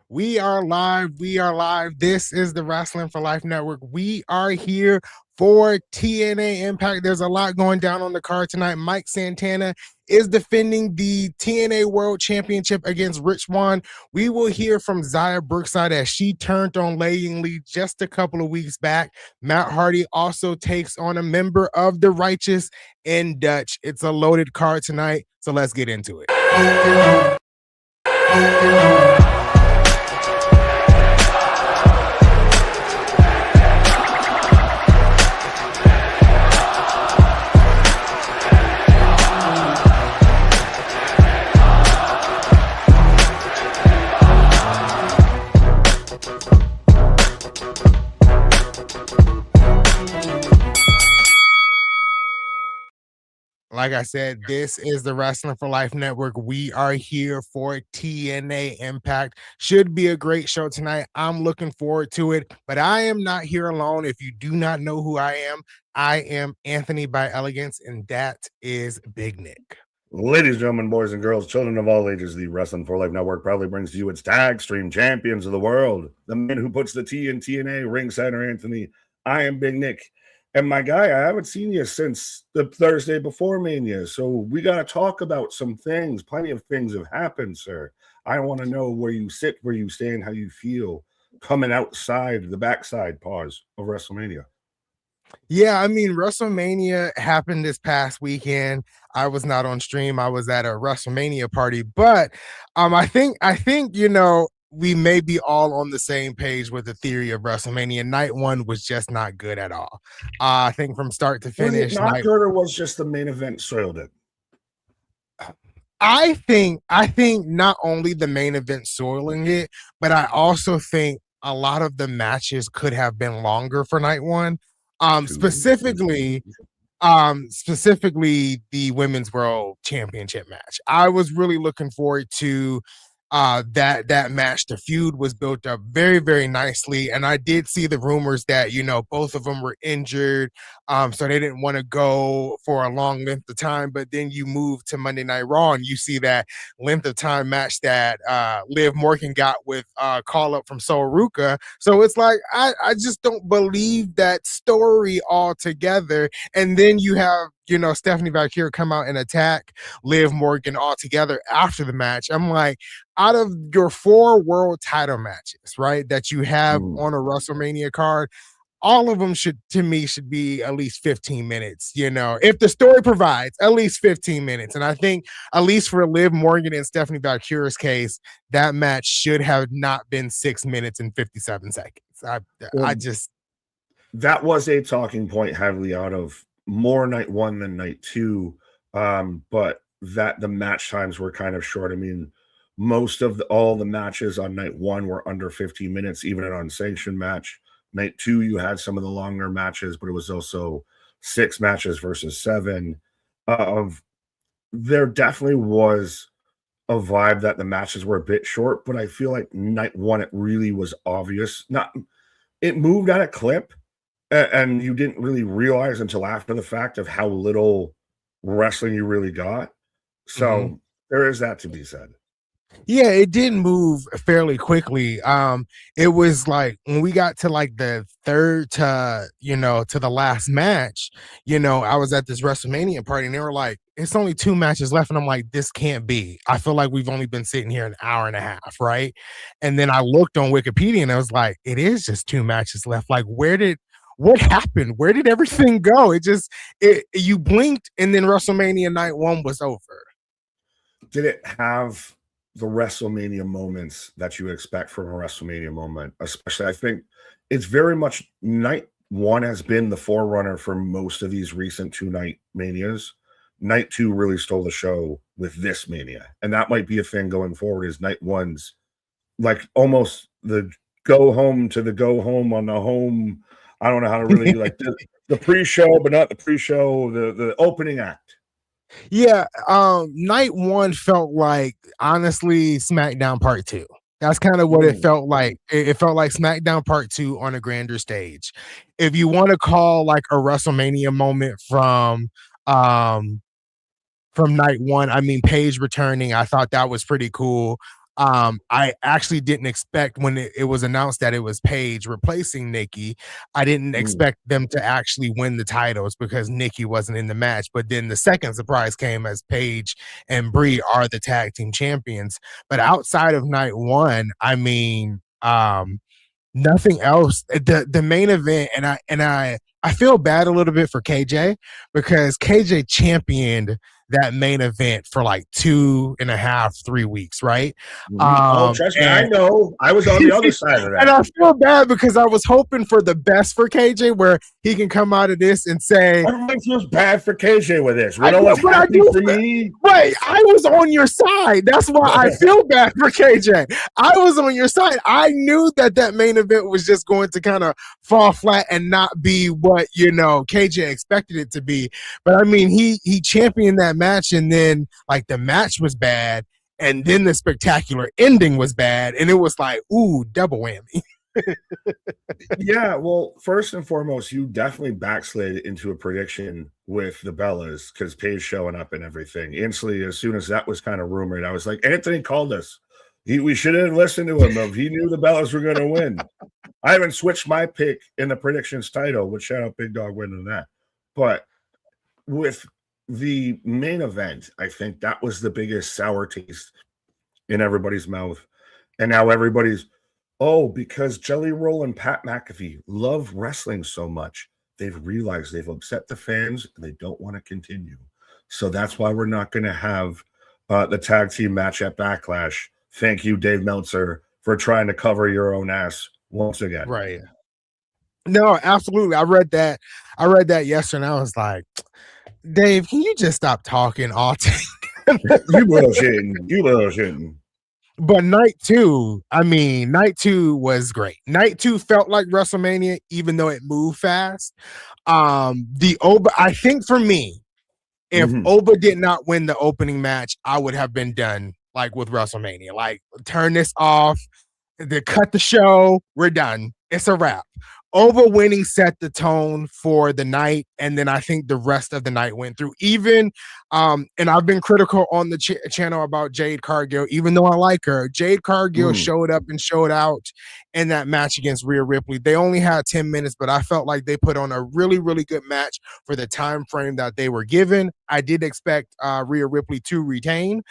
We are live. We are live. This is the Wrestling for Life Network. We are here for TNA Impact. There's a lot going down on the card tonight. Mike Santana is defending the TNA World Championship against Swann. We will hear from Zaya Brookside as she turned on Leing just a couple of weeks back. Matt Hardy also takes on a member of the Righteous in Dutch. It's a loaded card tonight, so let's get into it. Like I said, this is the Wrestling for Life Network. We are here for TNA Impact. Should be a great show tonight. I'm looking forward to it, but I am not here alone. If you do not know who I am Anthony by Elegance, and that is Big Nick. Ladies, gentlemen, boys and girls, children of all ages, the Wrestling for Life Network proudly brings to you its tag stream champions of the world. The man who puts the T in TNA, ring center Anthony. I am Big Nick. And my guy, I haven't seen you since the Thursday before Mania, so we got to talk about some things. Plenty of things have happened, sir. I want to know where you sit, where you stand, how you feel coming outside the backside pause of WrestleMania. Yeah, I mean, WrestleMania happened this past weekend. I was not on stream. I was at a WrestleMania party, but I think we may be all on the same page with the theory of WrestleMania. Night one was just not good at all. I think from start to finish, was it not good, or was just the main event soiled it? I think not only the main event soiling it, but I also think a lot of the matches could have been longer for night one. Specifically the Women's World Championship match. I was really looking forward to that match. The feud was built up very, very nicely, and I did see the rumors that both of them were injured, so they didn't want to go for a long length of time. But then you move to Monday Night Raw, and you see that length of time match that Liv Morgan got with call up from Sol Ruca. So it's like I just don't believe that story altogether. And then you have Stephanie Valkyrie come out and attack Liv Morgan altogether after the match. I'm like, out of your 4 world title matches, right, that you have on a WrestleMania card, all of them should be at least 15 minutes, if the story provides at least 15 minutes. And I think at least for Liv Morgan and Stephanie Valkyrie's case, that match should have not been 6 minutes and 57 seconds. That was a talking point heavily out of more night one than night two, but that the match times were kind of short. I mean, most of all the matches on night one were under 15 minutes, even an unsanctioned match. Night two, you had some of the longer matches, but it was also 6 matches versus 7. There definitely was a vibe that the matches were a bit short, but I feel like night one, it really was obvious. It moved at a clip, and you didn't really realize until after the fact of how little wrestling you really got. So there is that to be said. Yeah, it did move fairly quickly. It was like when we got to like the third to the last match, I was at this WrestleMania party and they were like, it's only 2 matches left. And I'm like, this can't be. I feel like we've only been sitting here an hour and a half, right? And then I looked on Wikipedia and I was like, it is just 2 matches left. Like, what happened? Where did everything go? You blinked and then WrestleMania night 1 was over. Did it have the WrestleMania moments that you expect from a WrestleMania moment? Especially, I think it's very much night 1 has been the forerunner for most of these recent 2-night manias. Night 2 really stole the show with this mania, and that might be a thing going forward. Is night 1's like almost the go home to the go home on the home. I don't know how to really like the pre-show, but not the pre-show, the opening act. Yeah, night 1 felt like, honestly, SmackDown Part 2. That's kind of what it felt like. It felt like SmackDown Part 2 on a grander stage. If you want to call like a WrestleMania moment from night 1, I mean, Paige returning, I thought that was pretty cool. I actually didn't expect when it was announced that it was Paige replacing Nikki. I didn't expect them to actually win the titles because Nikki wasn't in the match. But then the second surprise came as Paige and Brie are the tag team champions. But outside of night one, I mean, nothing else. The main event, and I feel bad a little bit for KJ because KJ championed that main event for like 2.5, 3 weeks, right? Trust me, I know. I was on the other side of that. And I feel bad because I was hoping for the best for KJ, where he can come out of this and say, everybody feels bad for KJ with this. You know what's happening for me? Right. I was on your side. That's why I feel bad for KJ. I was on your side. I knew that main event was just going to kind of fall flat and not be what, KJ expected it to be. But I mean, he championed that match, and then like the match was bad, and then the spectacular ending was bad, and it was like, ooh, double whammy. Yeah, well, first and foremost, you definitely backslid into a prediction with the Bellas because Paige showing up and everything. Instantly, as soon as that was kind of rumored, I was like, Anthony called us. We shouldn't listen to him. He knew the Bellas were going to win. I haven't switched my pick in the predictions title, which shout out Big Dog winning that. But with the main event, I think that was the biggest sour taste in everybody's mouth. And now everybody's, because Jelly Roll and Pat McAfee love wrestling so much, they've realized they've upset the fans and they don't want to continue. So that's why we're not going to have the tag team match at Backlash. Thank you, Dave Meltzer, for trying to cover your own ass once again. Right. No, absolutely. I read that yesterday, and I was like, Dave, can you just stop talking all day? You bullshitting. But night two was great. Night two felt like WrestleMania, even though it moved fast. The Oba, I think for me, if Oba did not win the opening match, I would have been done like with WrestleMania. Like, turn this off, cut the show, we're done. It's a wrap. Oba winning set the tone for the night, and then I think the rest of the night went through. Even, and I've been critical on the channel about Jade Cargill, even though I like her. Jade Cargill showed up and showed out in that match against Rhea Ripley. They only had 10 minutes, but I felt like they put on a really, really good match for the time frame that they were given. I did expect Rhea Ripley to win,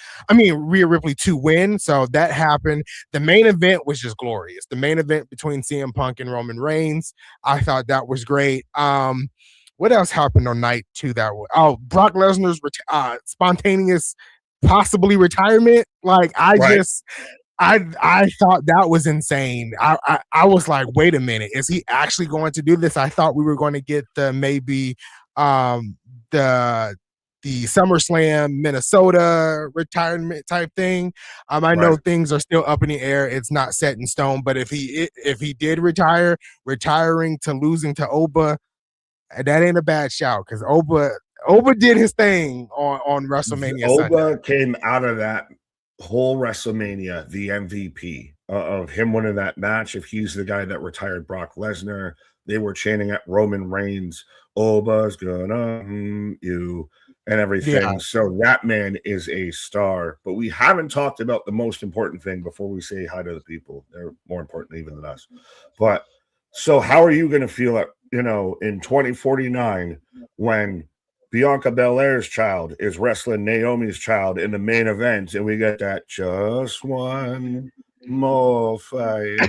so that happened. The main event was just glorious. The main event between CM Punk and Roman Reigns, I thought that was great. What else happened on night two? Brock Lesnar's spontaneous, possibly retirement. Like, I thought that was insane. I was like, wait a minute, is he actually going to do this? I thought we were going to get the SummerSlam Minnesota retirement type thing. I know things are still up in the air. It's not set in stone, but if he did retire, retiring to losing to Oba, that ain't a bad shout, because Oba did his thing on WrestleMania Oba Sunday. Came out of that whole WrestleMania the MVP of him winning that match. If he's the guy that retired Brock Lesnar, they were chanting at Roman Reigns, Oba's gonna you and everything. Yeah. So that man is a star. But we haven't talked about the most important thing before we say hi to the people. They're more important even than us. But so how are you going to feel in 2049 when Bianca Belair's child is wrestling Naomi's child in the main event, and we get that just one more fight?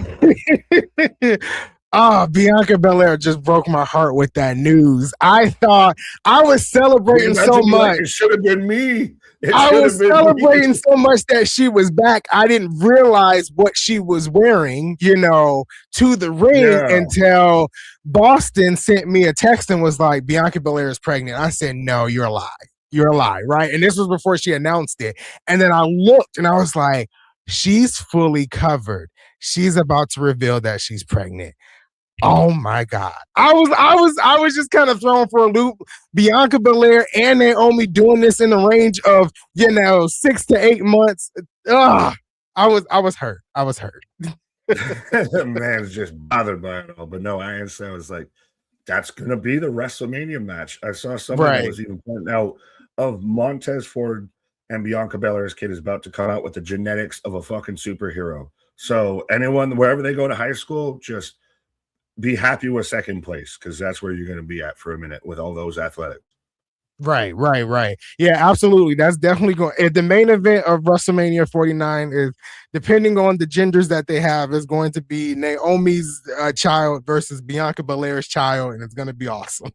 Bianca Belair just broke my heart with that news. I thought I was celebrating so much. It should have been me. I was celebrating so much that she was back. I didn't realize what she was wearing, to the ring until Boston sent me a text and was like, Bianca Belair is pregnant. I said, no, you're a lie. You're a lie, right? And this was before she announced it. And then I looked and I was like, she's fully covered. She's about to reveal that she's pregnant. Oh my God. I was just kind of thrown for a loop. Bianca Belair and Naomi doing this in the range of, 6 to 8 months. I was hurt. Man's just bothered by it all. But no, I was like, that's gonna be the WrestleMania match. I saw somebody that was even pointing out of Montez Ford and Bianca Belair's kid is about to come out with the genetics of a fucking superhero. So anyone, wherever they go to high school, just be happy with second place, because that's where you're going to be at for a minute with all those athletics. Right. Yeah, absolutely. That's definitely going. The main event of WrestleMania 49 is, depending on the genders that they have, is going to be Naomi's child versus Bianca Belair's child, and it's going to be awesome.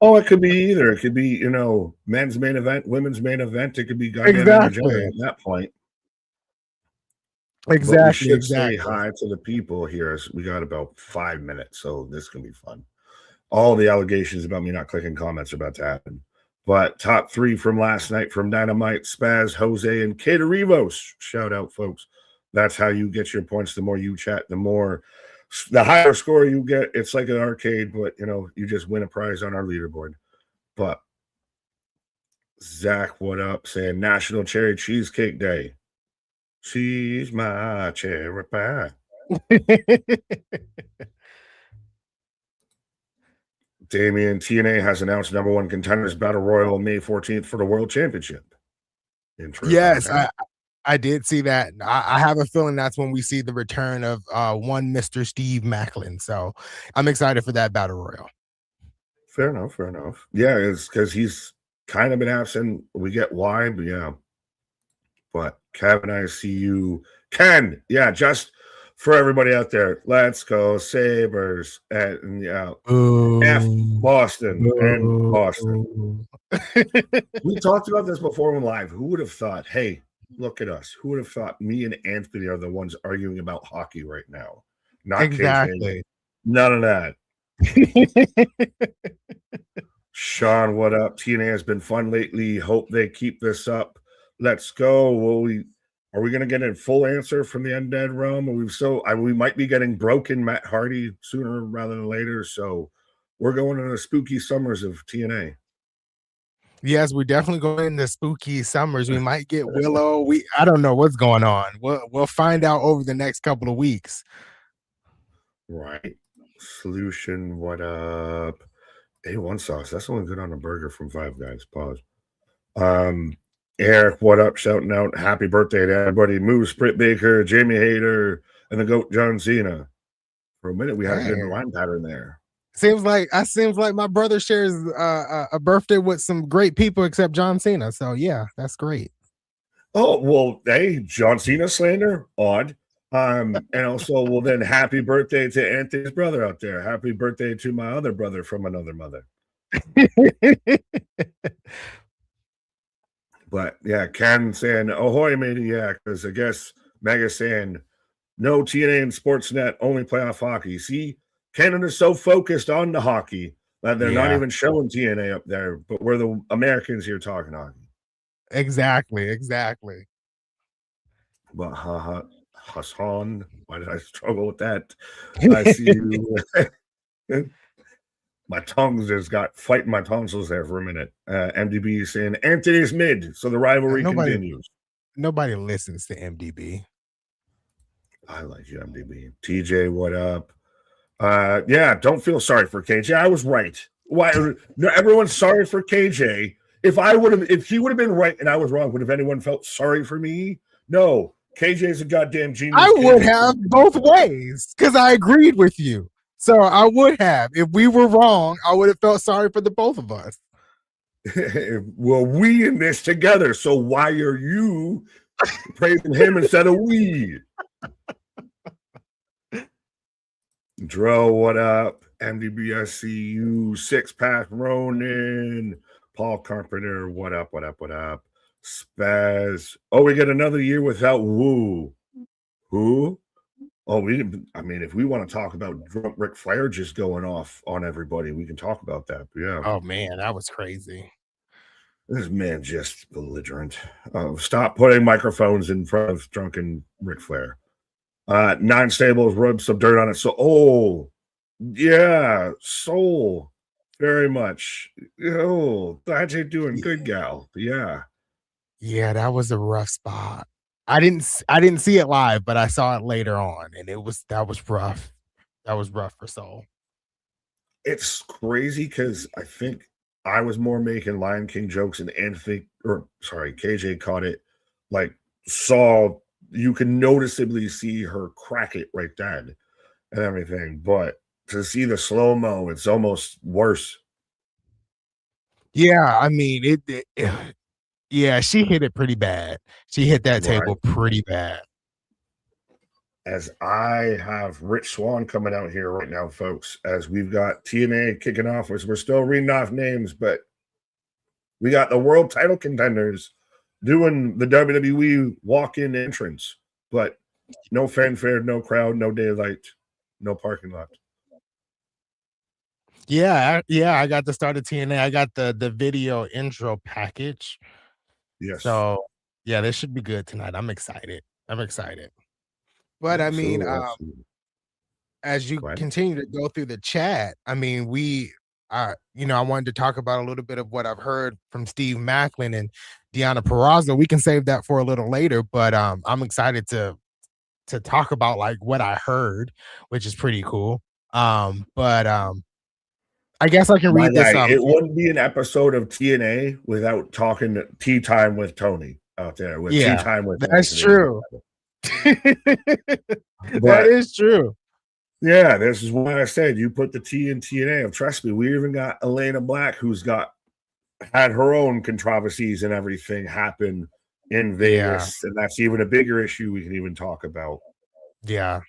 Oh, it could be either. It could be, you know, men's main event, women's main event. It could be goddamn Exactly. at that point. Exactly. But we should say hi to the people here. We got about 5 minutes, so this can be fun. All the allegations about me not clicking comments are about to happen. But top 3 from last night from Dynamite, Spaz, Jose, and Caterivos. Shout out, folks. That's how you get your points. The more you chat, the higher score you get. It's like an arcade, but, you know, you just win a prize on our leaderboard. But Zach, what up? Saying National Cherry Cheesecake Day. She's my cherry pie. Damien, TNA has announced number 1 contenders battle royal May 14th for the world championship. Yes, I did see that. I have a feeling that's when we see the return of one Mr. Steve Macklin. So I'm excited for that battle royal. Fair enough. Yeah, it's because he's kind of been absent. We get why, but yeah. But Kevin, I see you. Ken, yeah, just for everybody out there, let's go Sabres. And yeah, F Boston and Boston. We talked about this before in live. Who would have thought, hey, look at us. Who would have thought me and Anthony are the ones arguing about hockey right now? Not exactly. KJ. None of that. Sean, what up? TNA has been fun lately. Hope they keep this up. Let's go. Are we going to get a full answer from the Undead Realm? We might be getting broken Matt Hardy sooner rather than later. So we're going into the spooky summers of TNA. Yes, we're definitely going into spooky summers. We might get Willow. I don't know what's going on. We'll find out over the next couple of weeks. Right. Solution, what up? A1 sauce. That's only good on a burger from Five Guys. Pause. Eric, what up? Shouting out happy birthday to everybody. Moose, Britt Baker, Jamie Hayter, and the GOAT John Cena. For a minute, we had a good line pattern there. Seems like my brother shares a birthday with some great people except John Cena. So yeah, that's great. Oh, well, hey, John Cena slander, odd. And also, well, then happy birthday to Anthony's brother out there. Happy birthday to my other brother from another mother. But yeah, Ken saying, ahoy, maniac, because I guess Mega saying, no TNA and Sportsnet, only playoff hockey. See, Canada's so focused on the hockey that they're not even showing TNA up there, but we're the Americans here talking hockey. Exactly. But Hassan, why did I struggle with that? I see you. My tongues just got fighting my tonsils there for a minute. MDB is saying Anthony's mid, so the rivalry continues. Nobody listens to MDB. I like you, MDB. TJ, what up? Yeah, don't feel sorry for KJ. I was right. Why? No, everyone's sorry for KJ. If he would have been right and I was wrong, would have anyone felt sorry for me? No. KJ's a goddamn genius. I would have both ways because I agreed with you. So I would have. If we were wrong, I would have felt sorry for the both of us. Well, we in this together. So why are you praising him instead of we? Dro, what up? MDBSCU, Six Pack Ronin, Paul Carpenter, what up? Spaz. Oh, we get another year without Woo. Who? Oh, we didn't. I mean, if we want to talk about drunk Ric Flair just going off on everybody, we can talk about that. But yeah. Oh man, that was crazy. This man just belligerent. Stop putting microphones in front of drunken Ric Flair. Nine Stables rubbed some dirt on it. So, oh, yeah, Soul, very much. Oh, glad you're doing good, gal. Yeah. Yeah, that was a rough spot. I didn't see it live, but I saw it later on, and that was rough. That was rough for Soul. It's crazy because I think I was more making Lion King jokes, and KJ caught it. Like, saw you can noticeably see her crack it right then and everything. But to see the slow mo, it's almost worse. Yeah, I mean yeah, she hit it pretty bad. She hit that table Right. pretty bad. As I have Rich Swann coming out here right now, folks, as we've got TNA kicking off, as we're still reading off names, but we got the world title contenders doing the WWE walk-in entrance, but no fanfare, no crowd, no daylight, no parking lot. Yeah, I got the start of TNA. I got the video intro package. Yes. So yeah, this should be good tonight. I'm excited. But I mean, Absolutely. as you Go ahead. continue to go through the chat, I mean, I wanted to talk about a little bit of what I've heard from Steve Macklin and Deonna Purrazzo. We can save that for a little later, but I'm excited to talk about like what I heard, which is pretty cool. But I guess I can My read this. guy, it wouldn't be an episode of TNA without talking tea time with Tony out there. With tea Yeah, time with that's Anthony. true. That is true. Yeah, this is why I said you put the T in TNA. Trust me, we even got Elena Black, who's had her own controversies and everything happen in Vegas, and that's even a bigger issue we can even talk about. Yeah.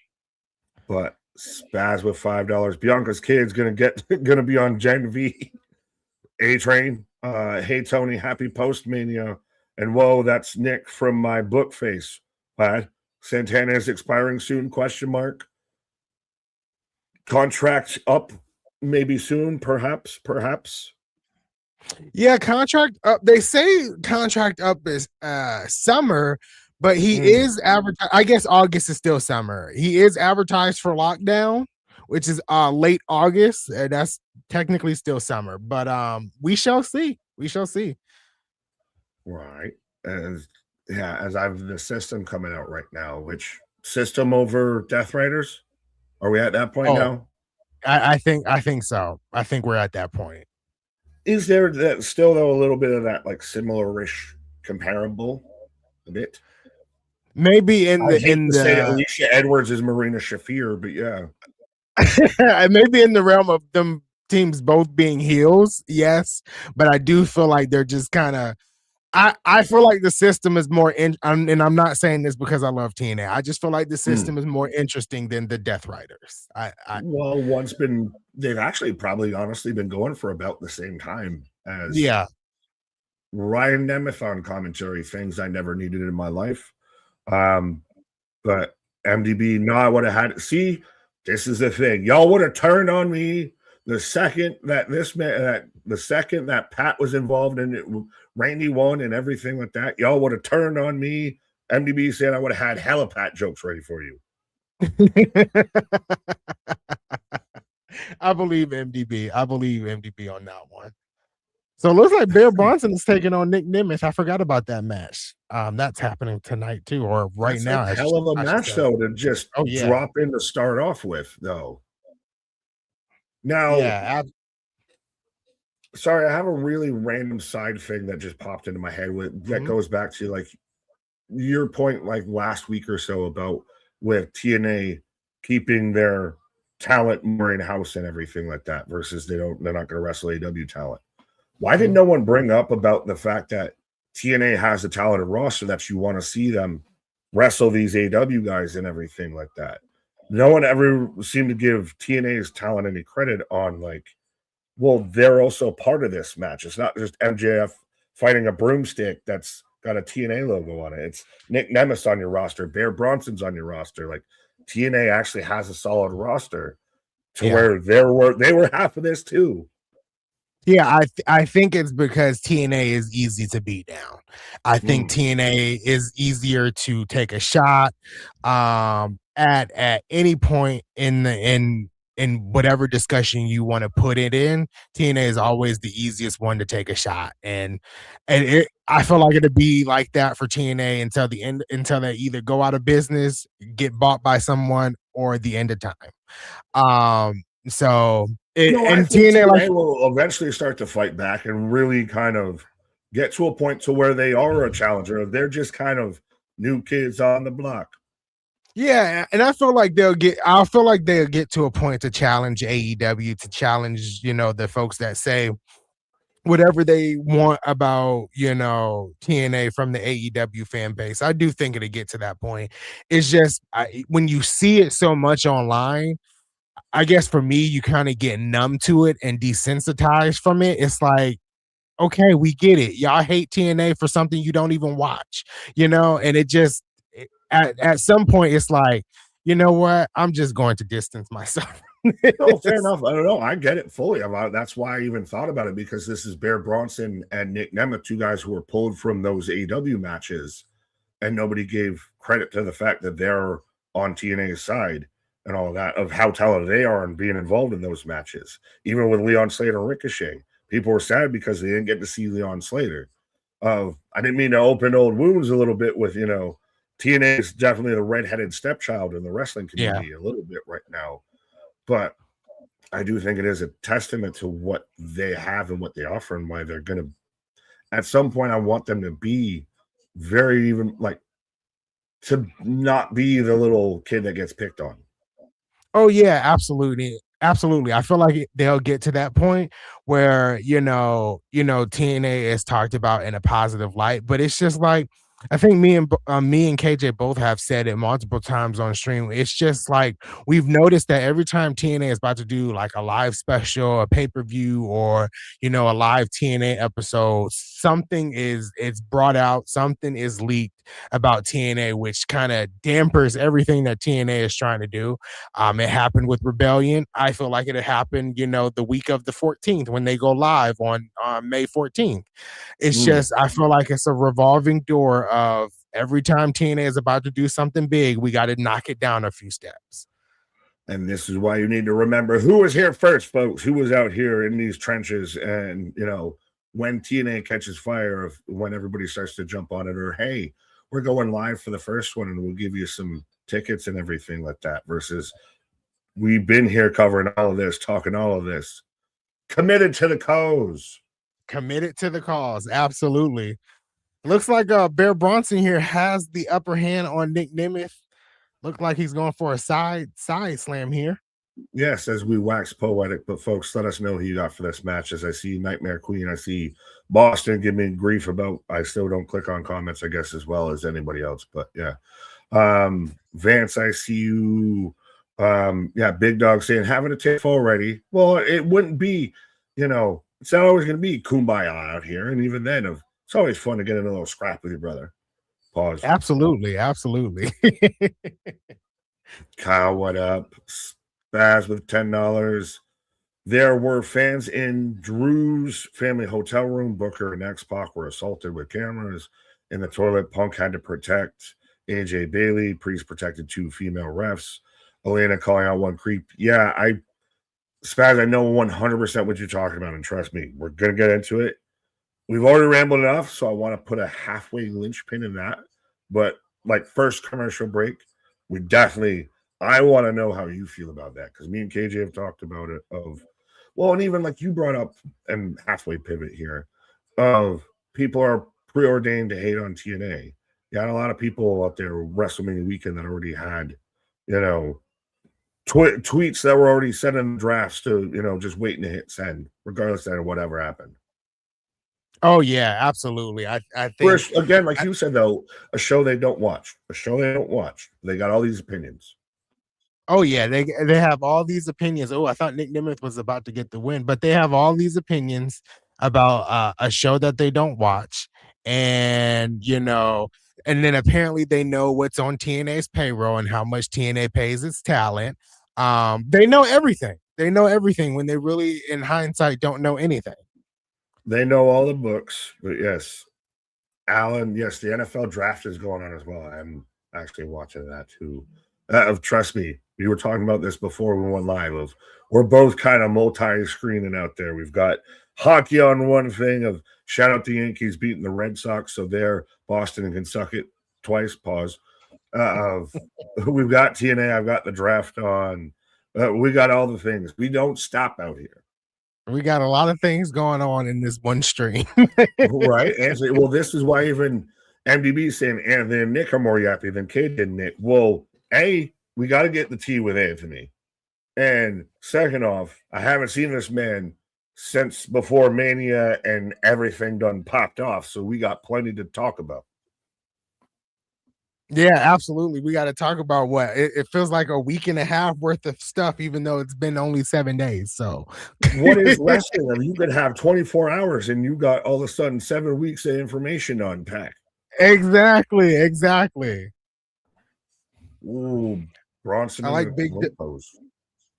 But Spaz with $5. Bianca's kid's gonna be on Gen V. A Train. Hey Tony, happy post mania. And whoa, that's Nick from my book face. What? Santana is expiring soon? Question mark. Contract up maybe soon, perhaps. Yeah, contract up. They say contract up is summer, but he is advertised. I guess August is still summer. He is advertised for Lockdown, which is late August. That's technically still summer, but we shall see. Right. As I've the system coming out right now, which system over Death Riders? Are we at that point now? I think so. I think we're at that point. Is there that still though a little bit of that like similar-ish comparable a bit? Maybe say Alicia Edwards is Marina Shafir, but yeah. Maybe in the realm of them teams both being heels, yes. But I do feel like they're just kind of I feel like the system is more and I'm not saying this because I love TNA. I just feel like the system is more interesting than the Death Riders. They've actually probably honestly been going for about the same time as Ryan Nemeth on commentary, things I never needed in my life. But MDB, no, I would have had see, this is the thing. Y'all would have turned on me the second that Pat was involved in it, Randy won and everything like that. Y'all would have turned on me. MDB said I would have had hella Pat jokes ready for you. I believe MDB on that one. So it looks like Bear Bronson is taking on Nick Nemeth. I forgot about that match. That's happening tonight too, or right now. A hell of a match though to just drop in to start off with, though. Now, sorry, I have a really random side thing that just popped into my head that goes back to like your point, like last week or so about with TNA keeping their talent more in house and everything like that versus they're not going to wrestle AW talent. Why did no one bring up about the fact that TNA has a talented roster that you want to see them wrestle these AW guys and everything like that? No one ever seemed to give TNA's talent any credit on like, well, they're also part of this match. It's not just MJF fighting a broomstick that's got a TNA logo on it. It's Nick Nemeth on your roster. Bear Bronson's on your roster. Like TNA actually has a solid roster to where they were half of this too. Yeah, I think it's because TNA is easy to beat down. I think TNA is easier to take a shot at any point in whatever discussion you want to put it in. TNA is always the easiest one to take a shot, and I feel like it'll be like that for TNA until the end, until they either go out of business, get bought by someone, or the end of time. So I And think TNA, like, TNA will eventually start to fight back and really kind of get to a point to where they are a challenger. They're just kind of new kids on the block. yeah, and I feel like they'll get. I feel like they'll get to a point to challenge AEW, to challenge, the folks that say whatever they want about, TNA from the AEW fan base. I do think it'll get to that point. It's just when you see it so much online, I guess for me, you kind of get numb to it and desensitized from it. It's like, okay, we get it. Y'all hate TNA for something you don't even watch, and it just at some point it's like, you know what? I'm just going to distance myself. No, fair enough. I don't know. I get it fully. That's why I even thought about it, because this is Bear Bronson and Nick Nemeth, two guys who were pulled from those AEW matches, and nobody gave credit to the fact that they're on TNA's side and all of that, of how talented they are and being involved in those matches. Even with Leon Slater and Ricochet, people were sad because they didn't get to see Leon Slater. I didn't mean to open old wounds a little bit with, TNA is definitely the redheaded stepchild in the wrestling community a little bit right now. But I do think it is a testament to what they have and what they offer, and why they're going to, at some point, I want them to be very, even like, to not be the little kid that gets picked on. Oh yeah, absolutely. Absolutely. I feel like they'll get to that point where, TNA is talked about in a positive light, but it's just like, I think me and KJ both have said it multiple times on stream. It's just like, we've noticed that every time TNA is about to do like a live special, a pay-per-view, or a live TNA episode, something is it's brought out, something is leaked about TNA, which kind of dampers everything that TNA is trying to do. It happened with Rebellion. I feel like it happened, the week of the 14th when they go live on May 14th. It's just, I feel like it's a revolving door of every time TNA is about to do something big, we got to knock it down a few steps. And this is why you need to remember who was here first, folks, who was out here in these trenches. And, when TNA catches fire, when everybody starts to jump on it, or, hey, we're going live for the first one and we'll give you some tickets and everything like that, versus we've been here covering all of this, talking all of this, committed to the cause. Committed to the cause. Absolutely. Looks like Bear Bronson here has the upper hand on Nick Nemeth. Look like he's going for a side slam here. Yes, as we wax poetic, but folks, let us know who you got for this match. As I see Nightmare Queen, I see Boston give me grief about, I still don't click on comments, I guess, as well as anybody else. But yeah. Vance, I see you. Big Dog saying having a tiff already. Well, it wouldn't be, it's not always going to be kumbaya out here. And even then, it's always fun to get in a little scrap with your brother. Pause. Absolutely. Kyle, what up? Spaz with $10. There were fans in Drew's family hotel room. Booker and X-Pac were assaulted with cameras in the toilet. Punk had to protect AJ Bailey. Priest protected 2 female refs. Elena calling out one creep. Yeah, Spaz, I know 100% what you're talking about, and trust me, we're going to get into it. We've already rambled enough, so I want to put a halfway linchpin in that. But, first commercial break, I want to know how you feel about that, because me and KJ have talked about it and even like you brought up, and halfway pivot here, of people are preordained to hate on TNA. You got a lot of people out there WrestleMania weekend that already had, tweets that were already sent in drafts to, just waiting to hit send, regardless of whatever happened. Oh yeah, absolutely. I think, first, again, like you said, though, a show they don't watch. They got all these opinions. Oh yeah, they have all these opinions. Oh, I thought Nick Nemeth was about to get the win, but they have all these opinions about a show that they don't watch, and and then apparently they know what's on TNA's payroll and how much TNA pays its talent. They know everything. They know everything when they really, in hindsight, don't know anything. They know all the books, but yes, Alan, yes, the NFL draft is going on as well. I'm actually watching that too. Trust me, we were talking about this before we went live. We're both kind of multi-screening out there. We've got hockey on one thing of shout out the Yankees beating the Red Sox, so they're Boston can suck it twice. Pause. We've got TNA. I've got the draft on. We got all the things. We don't stop out here. We got a lot of things going on in this one stream. Right. Anthony, well, this is why even MDB is saying Anthony and Nick are more yappy than Kate and Nick. Well, we got to get the tea with Anthony. And second off, I haven't seen this man since before Mania and everything done popped off. So we got plenty to talk about. Yeah, absolutely. We got to talk about what it feels like a week and a half worth of stuff, even though it's been only 7 days. So, what is wrestling? I mean, you could have 24 hours and you got all of a sudden 7 weeks of information to unpack. Exactly. Ooh, Bronson. I like big.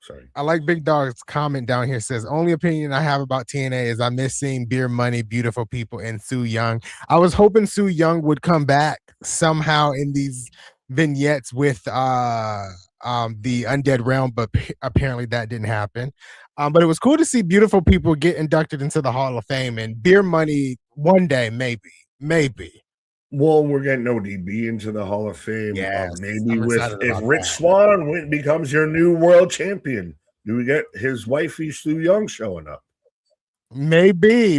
Sorry. I like Big Dog's comment down here. Says, only opinion I have about TNA is I miss seeing Beer Money, Beautiful People, and Su Yung. I was hoping Su Yung would come back somehow in these vignettes with the Undead Realm, but apparently that didn't happen. But it was cool to see Beautiful People get inducted into the Hall of Fame, and Beer Money one day, maybe. Well, we're getting ODB into the Hall of Fame. Yes, maybe if Rich Swann becomes your new world champion, do we get his wifey Su Yung showing up? Maybe.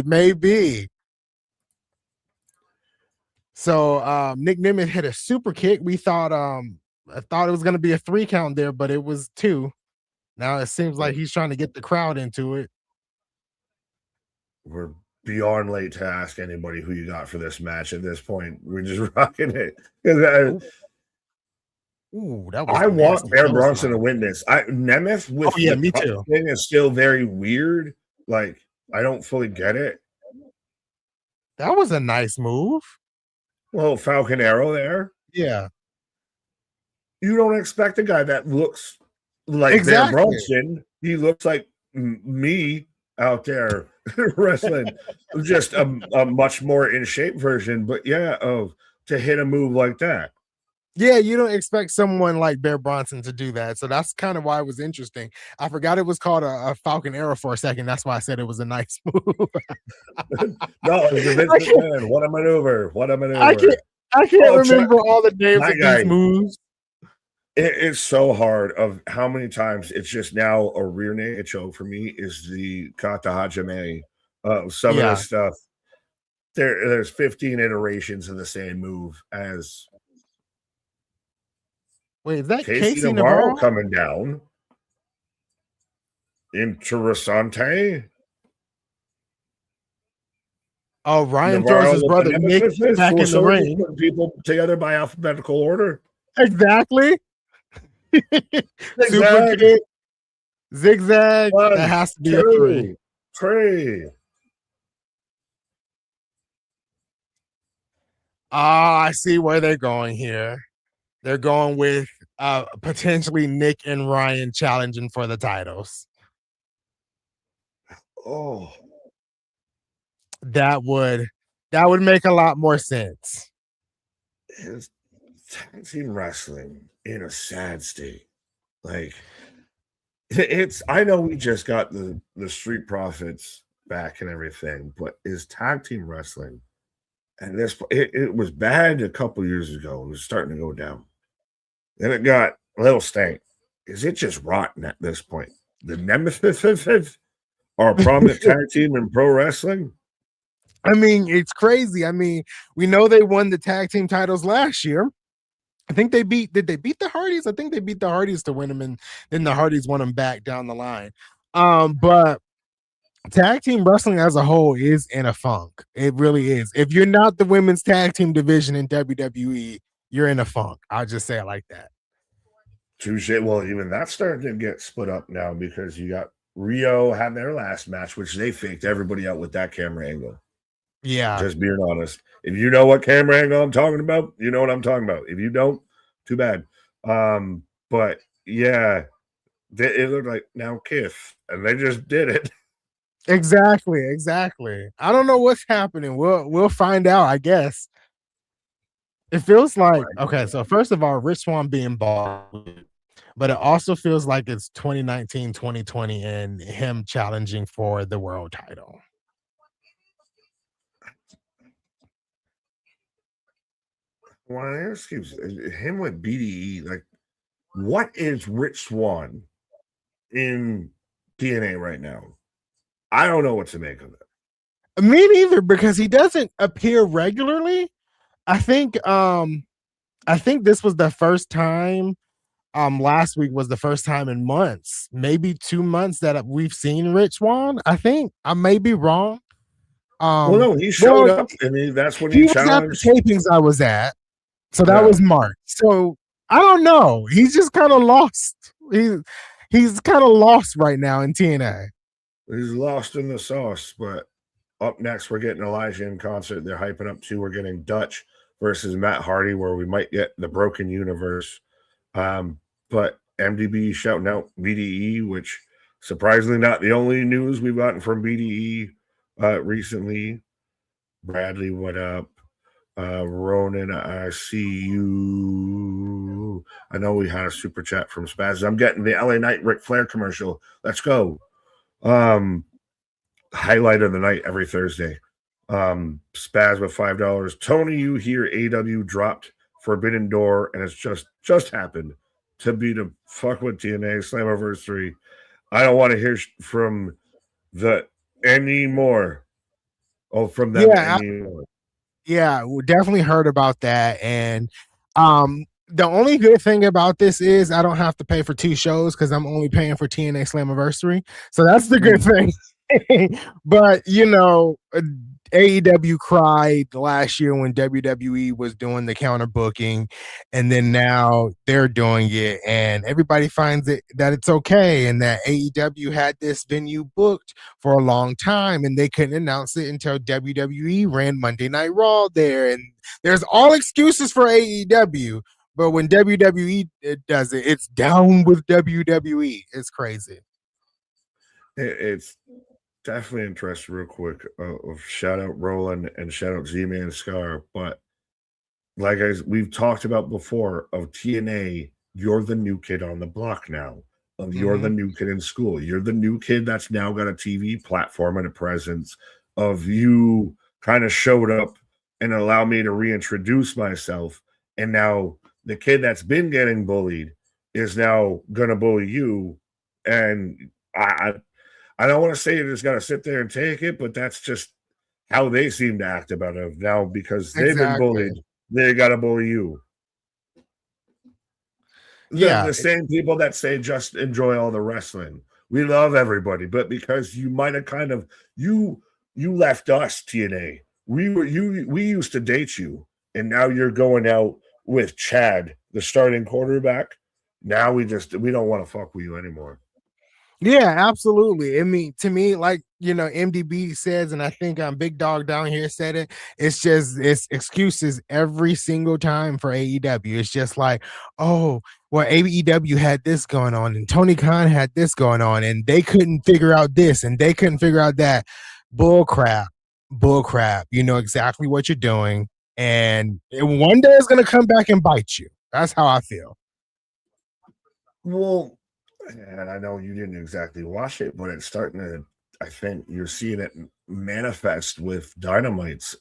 So Nick Nimitz hit a super kick. We thought I thought it was going to be a 3 count there, but it was 2. Now it seems like he's trying to get the crowd into it. We're beyond late to ask anybody who you got for this match at this point. We're just rocking it. I want Bear Bronson to win this. Nemeth with me too. Thing is still very weird. Like, I don't fully get it. That was a nice move. Well, Falcon Arrow there. Yeah. You don't expect a guy that looks like Bear Bronson. He looks like me out there wrestling, just a much more in shape version. But to hit a move like that. Yeah, you don't expect someone like Bear Bronson to do that. So that's kind of why it was interesting. I forgot it was called a Falcon Arrow for a second. That's why I said it was a nice move. No, it was a Vince McMahon. What a maneuver. I can't remember all the names of these moves. It's so hard of how many times it's just now a rear naked choke for me is the Kata Hajime. Some of this stuff. There's 15 iterations of the same move as. Wait, is that Casey Navarro coming down? Interessante. Oh, Ryan throws his brother Nick back in the ring. Putting people together by alphabetical order. Exactly. Super kick. Zigzag. That has to be a 3. 3. I see where they're going here. They're going with potentially Nick and Ryan challenging for the titles. Oh, that would make a lot more sense. It's tag team wrestling in a sad state. Like, I know we just got the Street Profits back and everything, but is tag team wrestling, and it was bad a couple years ago. It was starting to go down. Then it got a little stank. Is it just rotten at this point? The Nemesis are a prominent tag team in pro wrestling. I mean, it's crazy. I mean, we know they won the tag team titles last year. I think did they beat the Hardys? I think they beat the Hardys to win them, and then the Hardys won them back down the line. But tag team wrestling as a whole is in a funk. It really is. If you're not the women's tag team division in WWE, you're in a funk. I'll just say it like that. Touche. Well, even that's starting to get split up now because you got Rio had their last match, which they faked everybody out with that camera angle. Yeah. Just being honest. If you know what camera angle I'm talking about, you know what I'm talking about. If you don't, too bad. But yeah, it looked like now Kiff, and they just did it. Exactly. I don't know what's happening. We'll find out, I guess. It feels like, okay, so first of all, Rich Swann being bald, but it also feels like it's 2019, 2020, and him challenging for the world title. Well, excuse him with BDE. Like, what is Rich Swann in TNA right now. I don't know what to make of it. Me neither, because he doesn't appear regularly. I think this was the first time. Last week was the first time in months, maybe 2 months, that we've seen Rich Swann. I think I may be wrong. Well, no, he showed Well, up, and that's when he he was at the challenged. tapings I was at, so that Yeah. was March. So I don't know. He's just kind of lost. He's kind of lost right now in TNA. He's lost in the sauce. But up next, we're getting Elijah in concert. They're hyping up too. We're getting Dutch versus Matt Hardy, where we might get the Broken Universe. But MDB shouting out BDE, which surprisingly not the only news we've gotten from BDE recently. Bradley, what up? Ronan, I see you. I know we had a super chat from Spaz. I'm getting the LA Knight Ric Flair commercial. Let's go. Highlight of the night every Thursday. Spaz with $5. Tony, you hear AW dropped Forbidden Door, and it's just happened to be to fuck with TNA Slammiversary. I don't want to hear from the anymore. Oh, from them anymore. Yeah, we definitely heard about that. And the only good thing about this is I don't have to pay for 2 shows because I'm only paying for TNA Slammiversary. So that's the good thing. But AEW cried last year when WWE was doing the counter booking, and then now they're doing it, and everybody finds it that it's okay, and that AEW had this venue booked for a long time, and they couldn't announce it until WWE ran Monday Night Raw there, and there's all excuses for AEW, but when WWE does it, it's down with WWE. It's crazy. It's definitely interesting. Real quick, shout out Roland and shout out Z-Man Scar. But like we've talked about before, of TNA, you're the new kid on the block now. You're the new kid in school. You're the new kid that's now got a TV platform and a presence. Of you kind of showed up and allowed me to reintroduce myself. And now the kid that's been getting bullied is now gonna bully you. And I don't want to say you just got to sit there and take it, but that's just how they seem to act about it now, because they've been bullied. They got to bully you. Yeah. The same people that say just enjoy all the wrestling. We love everybody, but because you might have kind of you left us, TNA. We used to date you, and now you're going out with Chad, the starting quarterback. Now we don't want to fuck with you anymore. Yeah, absolutely. I mean, to me, like, MDB says, and I think Big Dog down here said it, it's excuses every single time for AEW. It's just like, oh, well, AEW had this going on, and Tony Khan had this going on, and they couldn't figure out this, and they couldn't figure out that. Bull crap. You know exactly what you're doing, and one day it's going to come back and bite you. That's how I feel. Well, and I know you didn't exactly watch it, but it's starting to, I think you're seeing it manifest with Dynamites.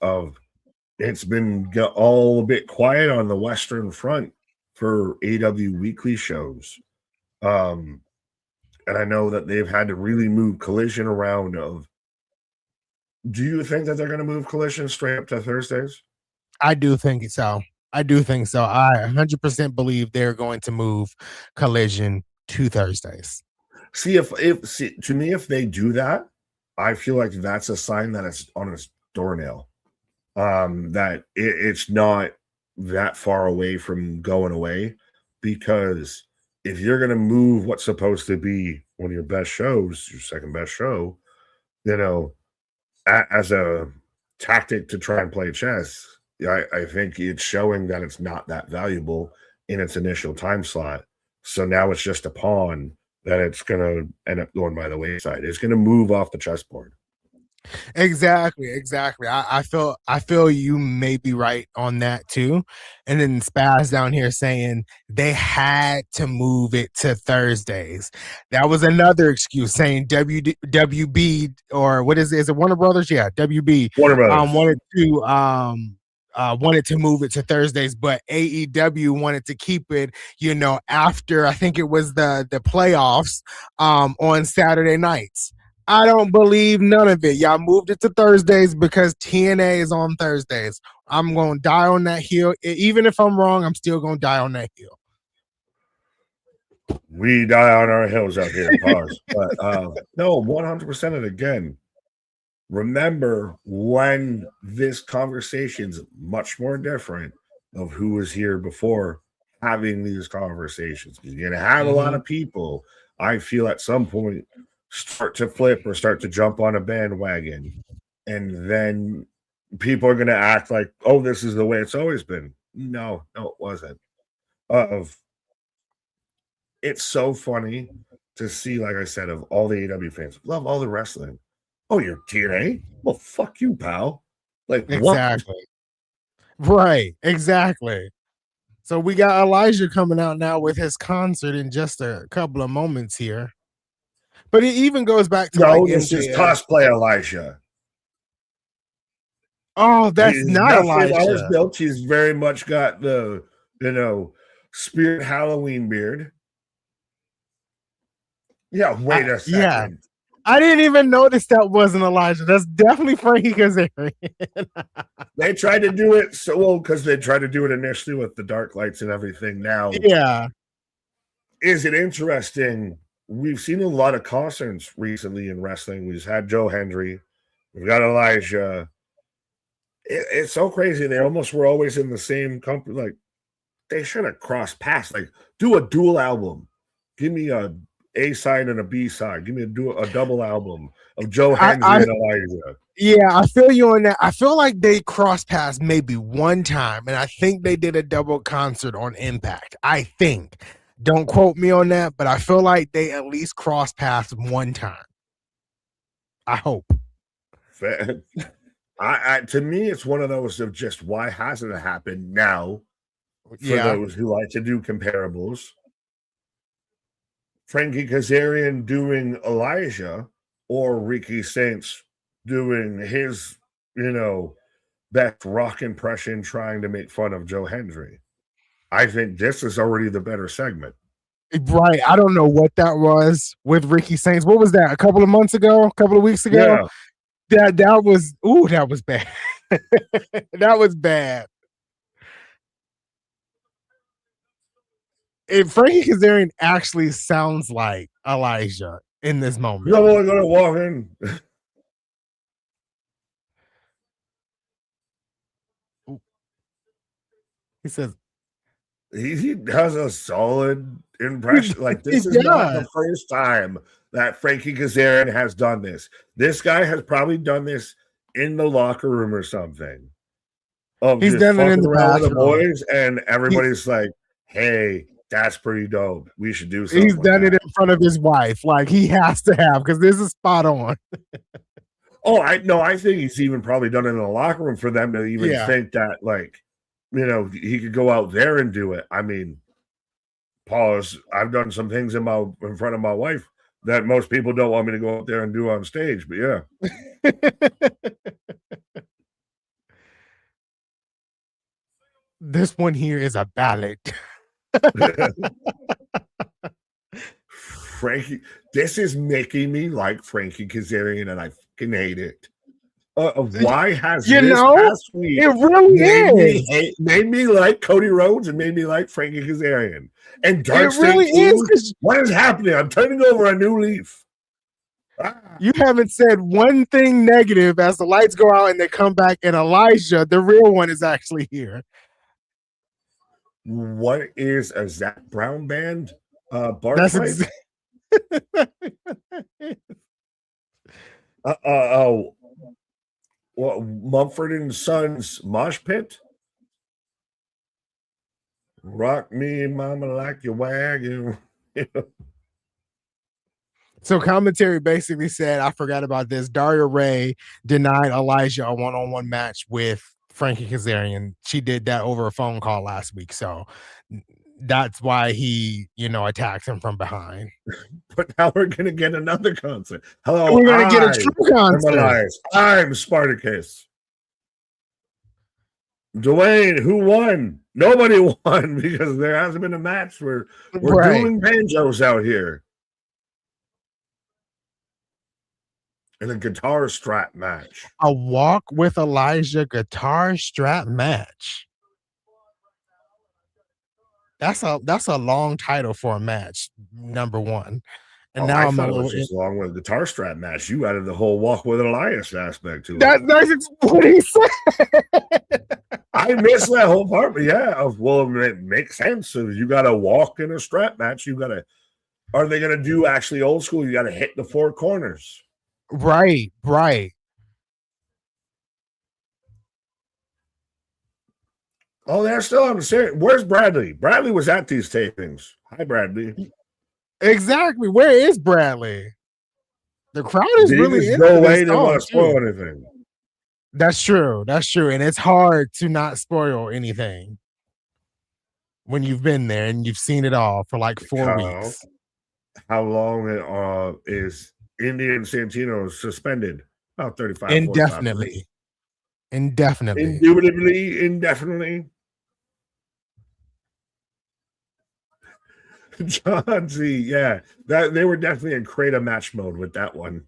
It's been all a bit quiet on the Western Front for AW weekly shows. And I know that they've had to really move Collision around. Do you think that they're going to move Collision straight up to Thursdays? I do think so. I 100% believe they're going to move Collision to Thursdays. To me, if they do that, I feel like that's a sign that it's on its doornail. That it's not that far away from going away, because if you're going to move what's supposed to be one of your best shows, your second best show, as a tactic to try and play chess, I think it's showing that it's not that valuable in its initial time slot. So now it's just a pawn that it's going to end up going by the wayside. It's going to move off the chessboard. Exactly. I feel you may be right on that too. And then Spaz down here saying they had to move it to Thursdays. That was another excuse, saying WB, or what is it? Is it Warner Brothers? Yeah, WB. Warner Brothers wanted to wanted to move it to Thursdays, but AEW wanted to keep it, after I think it was the playoffs on Saturday nights. I don't believe none of it. Y'all moved it to Thursdays because TNA is on Thursdays. I'm going to die on that hill. Even if I'm wrong, I'm still going to die on that hill. We die on our hills out here. Pause. But no, 100% of it again. Remember when this conversation's much more different of who was here before having these conversations. You're going to have a lot of people, I feel, at some point start to flip or start to jump on a bandwagon. And then people are going to act like, oh, this is the way it's always been. No, it wasn't. It's so funny to see, like I said, of all the AW fans, love all the wrestling. Oh, you're TNA? Well, fuck you, pal. Like, exactly. What? Right, exactly. So we got Elijah coming out now with his concert in just a couple of moments here. But it even goes back to this is cosplay Elijah. Oh, that's not Elijah. Built. He's very much got the, Spirit Halloween beard. Yeah, wait a second. Yeah. I didn't even notice that wasn't Elijah. That's definitely Frankie Kazarian. They tried to do it because they tried to do it initially with the dark lights and everything. Now, yeah. Is it interesting? We've seen a lot of concerts recently in wrestling. We've had Joe Hendry. We've got Elijah. It's so crazy. They almost were always in the same company. Like, they should have crossed paths. Like, do a dual album. Give me a side and a B side. Give me a double album of Joe Hendry and Elijah. Yeah, I feel you on that. I feel like they crossed paths maybe one time, and I think they did a double concert on Impact. I think. Don't quote me on that, but I feel like they at least crossed paths one time. I hope. To me, it's one of those of just why hasn't it happened now? For those who like to do comparables. Frankie Kazarian doing Elijah or Ricky Saints doing his, best rock impression trying to make fun of Joe Hendry. I think this is already the better segment. Right. I don't know what that was with Ricky Saints. What was that? A couple of weeks ago? Yeah. That was bad. That was bad. Frankie Kazarian actually sounds like Elijah in this moment. You're only going to walk in. He says he has a solid impression. Like, this is not the first time that Frankie Kazarian has done this. This guy has probably done this in the locker room or something. He's done it in the bathroom. The boys, and everybody's like, "Hey, that's pretty dope. We should do something." He's done it in front of his wife. Like, he has to have, because this is spot on. I think he's even probably done it in the locker room for them to even think that, like, he could go out there and do it. I mean, pause. I've done some things in front of my wife that most people don't want me to go out there and do on stage, but yeah. This one here is a ballad. Frankie, this is making me like Frankie Kazarian, and I fucking hate it. Why has past week it really made me like Cody Rhodes and made me like Frankie Kazarian and Dark State really is. What is happening? I'm turning over a new leaf. You haven't said one thing negative as the lights go out and they come back, and Elijah, the real one, is actually here. What is a Zach Brown band? Bar That's fight? Mumford and Sons mosh pit. Rock me, mama, like your wagon. So commentary basically said, I forgot about this. Daria Ray denied Elijah a one-on-one match with Frankie Kazarian. She did that over a phone call last week. So that's why he, attacked him from behind. But now we're going to get another concert. Hello, we're going to get a true concert. I'm Spartacus. Dwayne, who won? Nobody won because there hasn't been a match where we're Right. dueling banjos out here. And a guitar strap match. A Walk with Elijah guitar strap match. That's a long title for a match, number one. And now I I'm a thought it little was just along with a guitar strap match. You added the whole Walk with Elias aspect to it. that's what he said. I missed that whole part, but yeah, well, it makes sense. So you got to walk in a strap match. You got to. Are they going to do actually old school? You got to hit the four corners. Right. Oh, they're still on the series. Where's Bradley? Bradley was at these tapings. Hi, Bradley. Exactly. Where is Bradley? The crowd is really into go this away. Didn't want to spoil too. anything. That's true. And it's hard to not spoil anything when you've been there and you've seen it all for like 4 weeks. How long is Indian Santino suspended? About 35. Indefinitely. Indubitably. John Z, yeah, that they were definitely in create a match mode with that one.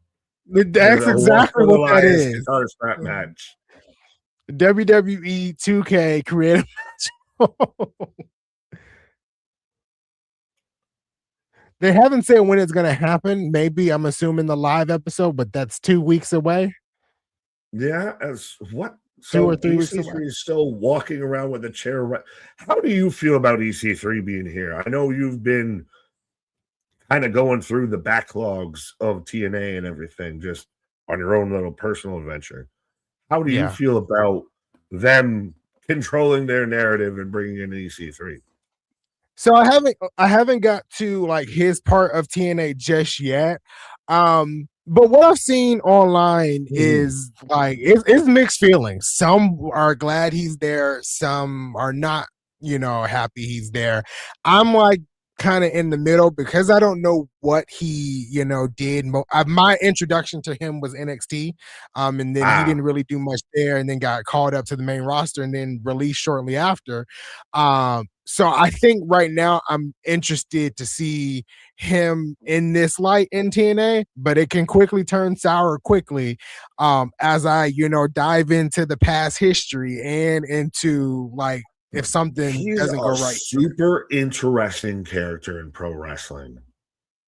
That's exactly what that is. Guitar strap match. WWE 2K creative match. They haven't said when it's going to happen. Maybe I'm assuming the live episode, but that's 2 weeks away. Yeah, as what? 2 or 3 weeks away. EC3 is still walking around with a chair. How do you feel about EC3 being here? I know you've been kind of going through the backlogs of TNA and everything, just on your own little personal adventure. How do you feel about them controlling their narrative and bringing in EC3? So I haven't got to like his part of TNA just yet. But what I've seen online is like it's mixed feelings. Some are glad he's there, some are not, happy he's there. I'm like kind of in the middle because I don't know what he, did. My introduction to him was NXT, and then he didn't really do much there, and then got called up to the main roster and then released shortly after. So I think right now I'm interested to see him in this light in TNA, but it can quickly turn sour quickly as I, dive into the past history and into like if something doesn't go right. Super interesting character in pro wrestling.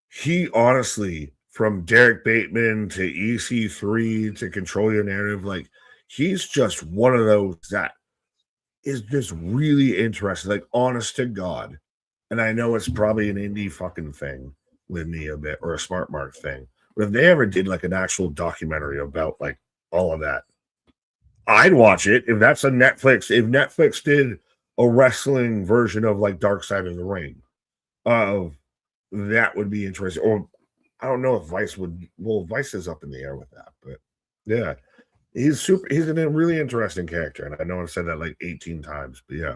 He honestly, from Derek Bateman to EC3 to Control Your Narrative, like he's just one of those that is just really interesting, like honest to God. And I know it's probably an indie fucking thing with me a bit, or a Smart Mark thing. But if they ever did like an actual documentary about like all of that, I'd watch it. If that's a Netflix, if Netflix did a wrestling version of like Dark Side of the Ring, that would be interesting. Or I don't know if Vice would. Well, Vice is up in the air with that, but yeah. He's a really interesting character, and I know I've said that like 18 times, but yeah.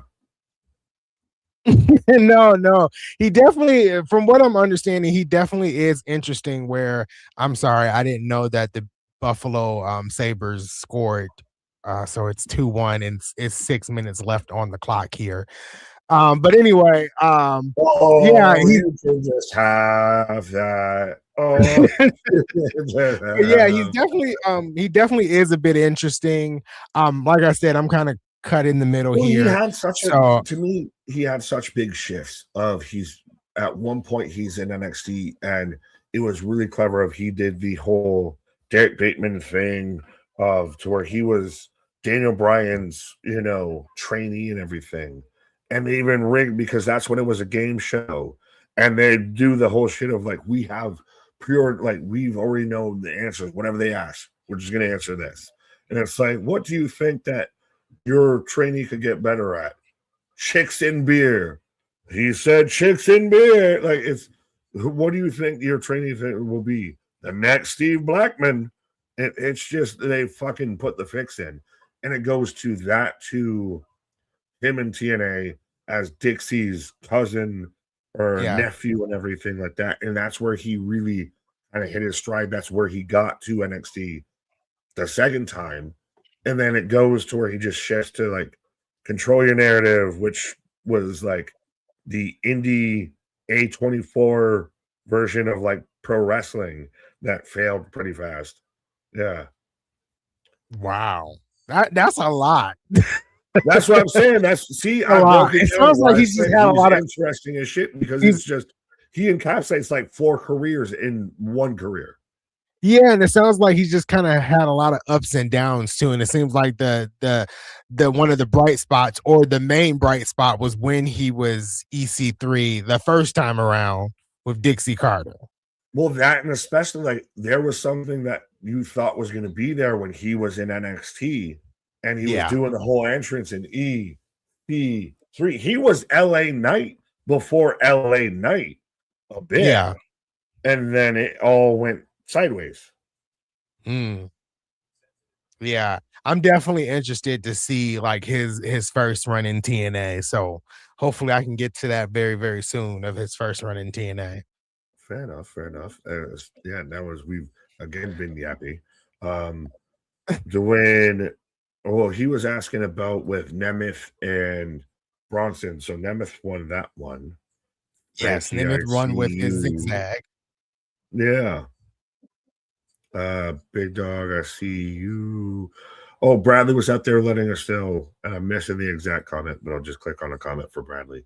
No. He definitely, from what I'm understanding, he definitely is interesting where I'm sorry, I didn't know that the Buffalo Sabres scored. So it's 2-1 and it's 6 minutes left on the clock here. But anyway, yeah, you can just have that. Oh, yeah, he definitely is a bit interesting. Like I said, I'm kind of cut in the middle here. To me, he had such big shifts of he's at one point he's in NXT, and it was really clever of he did the whole Derek Bateman thing of to where he was Daniel Bryan's, trainee and everything. And they even rigged because that's when it was a game show. And they do the whole shit of like, we have we've already known the answers, whatever they ask. We're just going to answer this. And it's like, what do you think that your trainee could get better at? Chicks and beer. He said chicks and beer. Like, what do you think your trainee will be? The next Steve Blackman. It's just, they fucking put the fix in. And it goes to him and TNA as Dixie's cousin or nephew and everything like that. And that's where he really kind of hit his stride. That's where he got to NXT the second time. And then it goes to where he just shifts to like Control Your Narrative, which was like the indie A24 version of like pro wrestling that failed pretty fast. Yeah. Wow. That's a lot. That's what I'm saying. It sounds like he's just had a lot of interesting as shit because it's just he encapsulates like 4 careers in one career. Yeah, and it sounds like he's just kind of had a lot of ups and downs too. And it seems like the one of the bright spots or the main bright spot was when he was EC3 the first time around with Dixie Carter. Well, that and especially like there was something that you thought was going to be there when he was in NXT and he was doing the whole entrance in EC3. He was LA Knight before LA Knight a bit. Yeah. And then it all went sideways. Yeah, I'm definitely interested to see like his first run in TNA. So hopefully I can get to that very, very soon of his first run in TNA. Fair enough. Now as we've again been yappy. Dwayne, he was asking about with Nemeth and Bronson. So Nemeth won that one. Yes, Nemeth won with his zigzag. Yeah. Big Dog, I see you. Oh, Bradley was out there letting us know, and I'm missing the exact comment, but I'll just click on a comment for Bradley.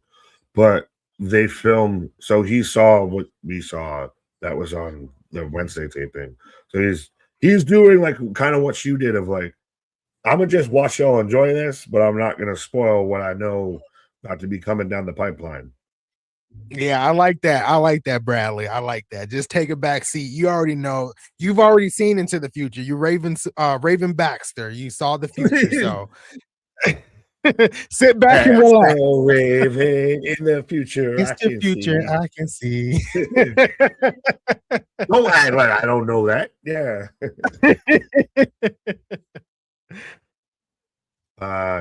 But they filmed, so he saw what we saw that was on the Wednesday taping. So he's doing like kind of what you did of like, I'm gonna just watch y'all enjoy this, but I'm not gonna spoil what I know about to be coming down the pipeline. Yeah, I like that, Bradley. I like that. Just take a back seat. You already know. You've already seen into the future. You Raven Baxter. You saw the future. So sit back and relax. Raven in the future. It's the future. I can see. No, I don't know that. Yeah.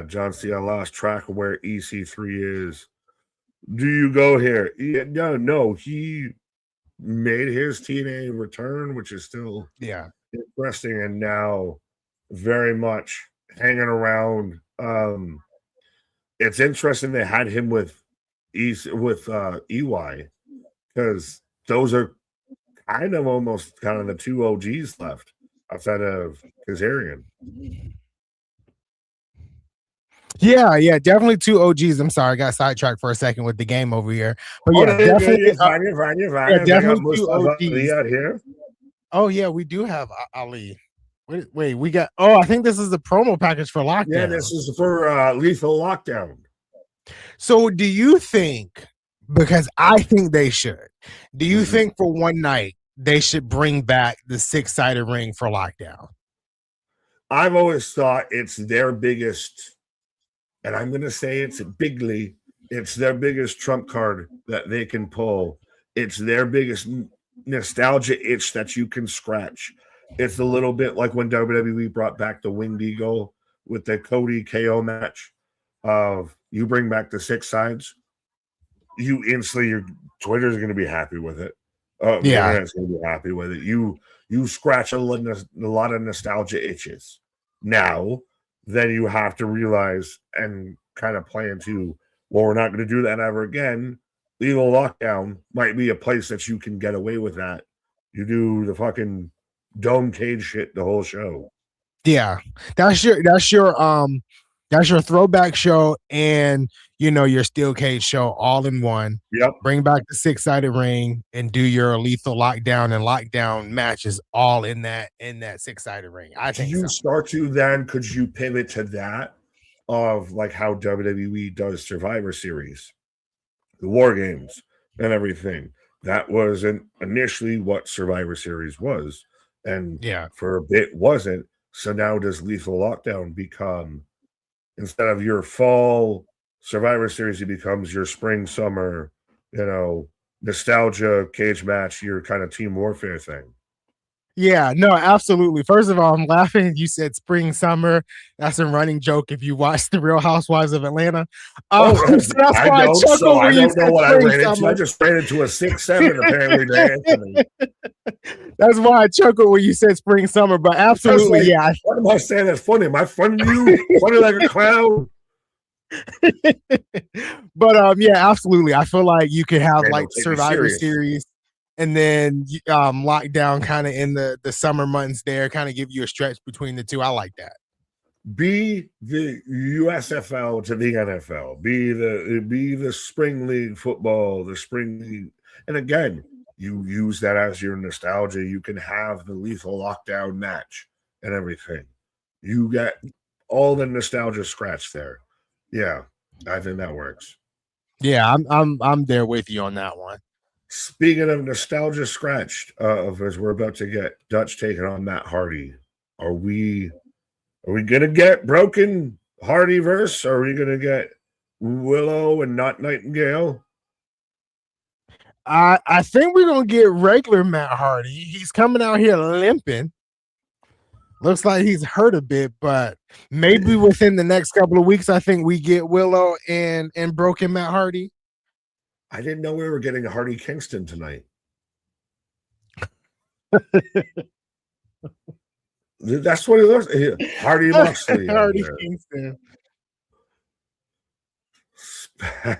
John C. I lost track of where EC3 is. Do you go here? Yeah, no. He made his TNA return, which is still interesting, and now very much hanging around. It's interesting they had him with EY because those are kind of almost the 2 OGs left outside of Kazarian. Yeah, definitely 2 OGs. I'm sorry, I got sidetracked for a second with the game over here. But definitely, you're fine. Yeah, definitely 2 OGs out here. Oh yeah, we do have Ali. Wait, we got. Oh, I think this is the promo package for Lockdown. Yeah, this is for Lethal Lockdown. So, do you think? Because I think they should. Do you think for one night they should bring back the 6-sided ring for Lockdown? I've always thought it's their biggest. And I'm going to say it's bigly. It's their biggest trump card that they can pull. It's their biggest nostalgia itch that you can scratch. It's a little bit like when WWE brought back the Winged Eagle with the Cody KO match. Of you bring back the 6 sides, you instantly your Twitter's going to be happy with it. Internet's going to be happy with it. You scratch a lot of nostalgia itches. Now, then you have to realize and kind of plan to, well, we're not going to do that ever again. Legal Lockdown might be a place that you can get away with that. You do the fucking dome cage shit the whole show. Yeah, that's your throwback show and your steel cage show all in one. Yep. Bring back the 6-sided ring and do your lethal lockdown and lockdown matches all in that 6-sided ring. I think could you pivot to that of like how WWE does Survivor Series, the War Games and everything. That was initially what Survivor Series was. And for a bit wasn't. So now does Lethal Lockdown become, instead of your fall Survivor Series, it becomes your spring, summer, nostalgia cage match, your kind of team warfare thing. Yeah, no, absolutely. First of all, I'm laughing. You said spring, summer. That's a running joke if you watch The Real Housewives of Atlanta. So that's why I chuckle when you said what I ran into. I just ran into a 6'7" apparently to Anthony. That's why I chuckle when you said spring, summer. But absolutely, What am I saying that's funny? Am I funny to you? Funny like a clown? But yeah, absolutely. I feel like you could have They like don't take me Survivor serious. Series and then lockdown kind of in the summer months there, kind of give you a stretch between the two. I like that. Be the USFL to the NFL. Be the spring league football, the spring league. And again, you use that as your nostalgia. You can have the lethal lockdown match and everything. You get all the nostalgia scratch there. Yeah, I think that works. Yeah, I'm there with you on that one. Speaking of nostalgia scratched, as we're about to get Dutch taking on Matt Hardy, are we gonna get broken Hardy verse? Are we gonna get Willow and not Nightingale? I think we're gonna get regular Matt Hardy. He's coming out here limping. Looks like he's hurt a bit, but maybe within the next couple of weeks, I think we get Willow and broken Matt Hardy. I didn't know we were getting Hardy Kingston tonight. That's what he looks. Hardy Moxley. Hardy Kingston.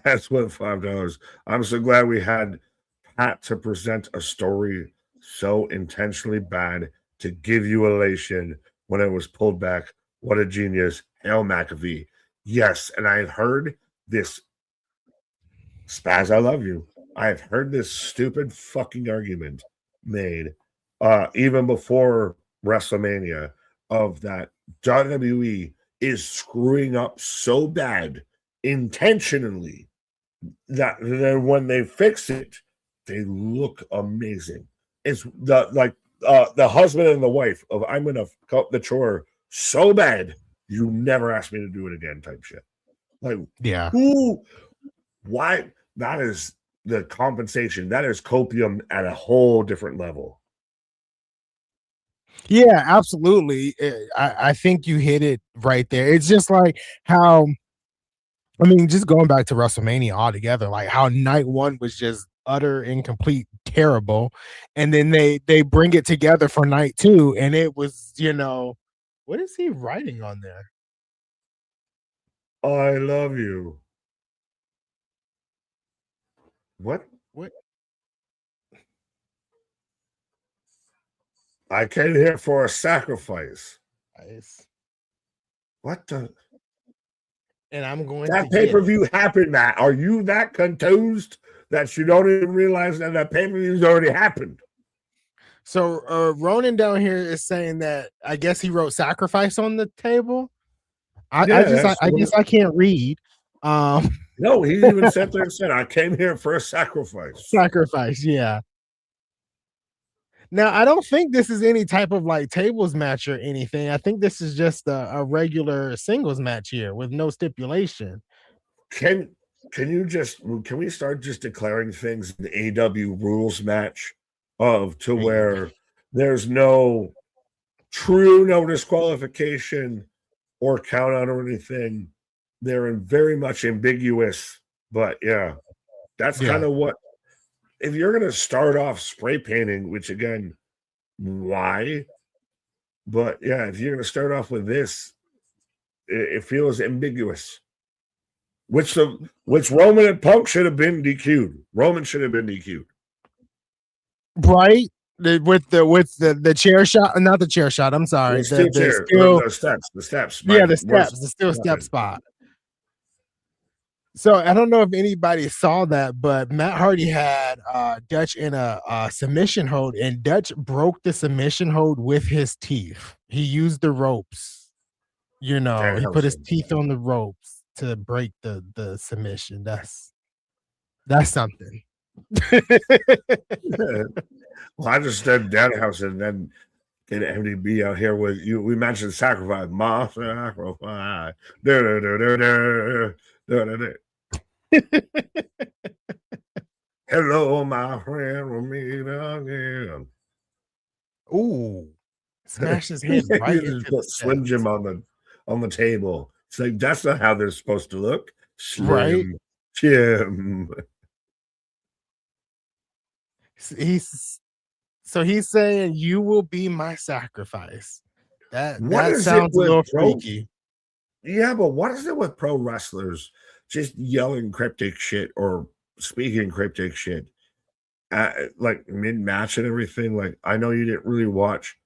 That's what $5. I'm so glad we had Pat to present a story so intentionally bad to give you elation when it was pulled back. What a genius. Hail McAfee. Yes, and I've heard this. Spaz, I love you. I've heard this stupid fucking argument made even before WrestleMania of that WWE is screwing up so bad intentionally that then when they fix it, they look amazing. It's the husband and the wife of I'm gonna cut the chore so bad you never ask me to do it again type shit. Like, yeah, why? That is the compensation. That is copium at a whole different level. Yeah, absolutely. I think you hit it right there. It's just like how, I mean, just going back to WrestleMania altogether, like how night one was just utter and complete terrible, and then they bring it together for night two, and it was, what is he writing on there? I love you. What? What? I came here for a sacrifice. Nice. What the? And I'm going that pay-per-view happened, Matt. Are you that confused that you don't even realize that pay-per-view's already happened? So Ronan down here is saying that I guess he wrote sacrifice on the table. I guess I can't read. No, he even sat there and said, I came here for a sacrifice. Sacrifice, yeah. Now, I don't think this is any type of like tables match or anything. I think this is just a regular singles match here with no stipulation. Can we start just declaring things in the AW rules match where there's no disqualification or count out or anything. They're very much ambiguous, but yeah, that's kind of what, if you're going to start off spray painting, which again, why? But yeah, if you're going to start off with this, it feels ambiguous. Which Roman and Punk should have been DQ'd. Roman should have been DQ'd. Right? With the chair shot, not the chair shot. I'm sorry. The steps. Yeah, the steel step spot. So I don't know if anybody saw that, but Matt Hardy had Dutch in a submission hold, and Dutch broke the submission hold with his teeth. He used the ropes. He put his teeth on the ropes to break the submission. That's something. Well, I just said Danhausen and then get MDB out here with you. We mentioned sacrifice. My sacrifice. Hello, my friend. We'll meet again. Ooh, smash his head right into the Slim Jim on the table. It's like that's not how they're supposed to look. Slim Jim. He's saying you will be my sacrifice. That sounds a little freaky. Yeah, but what is it with pro wrestlers just yelling cryptic shit or speaking cryptic shit like mid match and everything? Like, I know you didn't really watch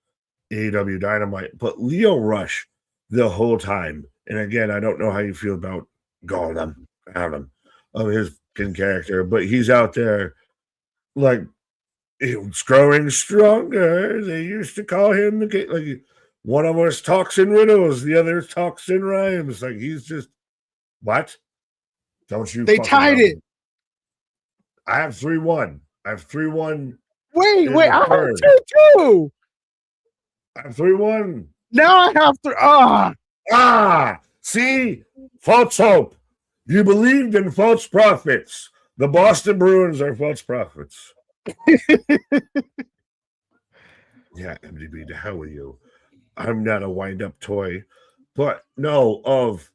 AEW Dynamite, but Leo Rush the whole time. And again, I don't know how you feel about Gollum, Adam, of his character, but he's out there like it's growing stronger. They used to call him like one of us talks in riddles, the other talks in rhymes. Like he's just what? Don't you They fucking tied know? it. I have 3-1. I have 3-1. Wait, I I have third. 2-2. I have 3-1. Now I have to. See, false hope. You believed in false prophets. The Boston Bruins are false prophets. Yeah, MDB, to hell with you. I'm not a wind-up toy. But no, of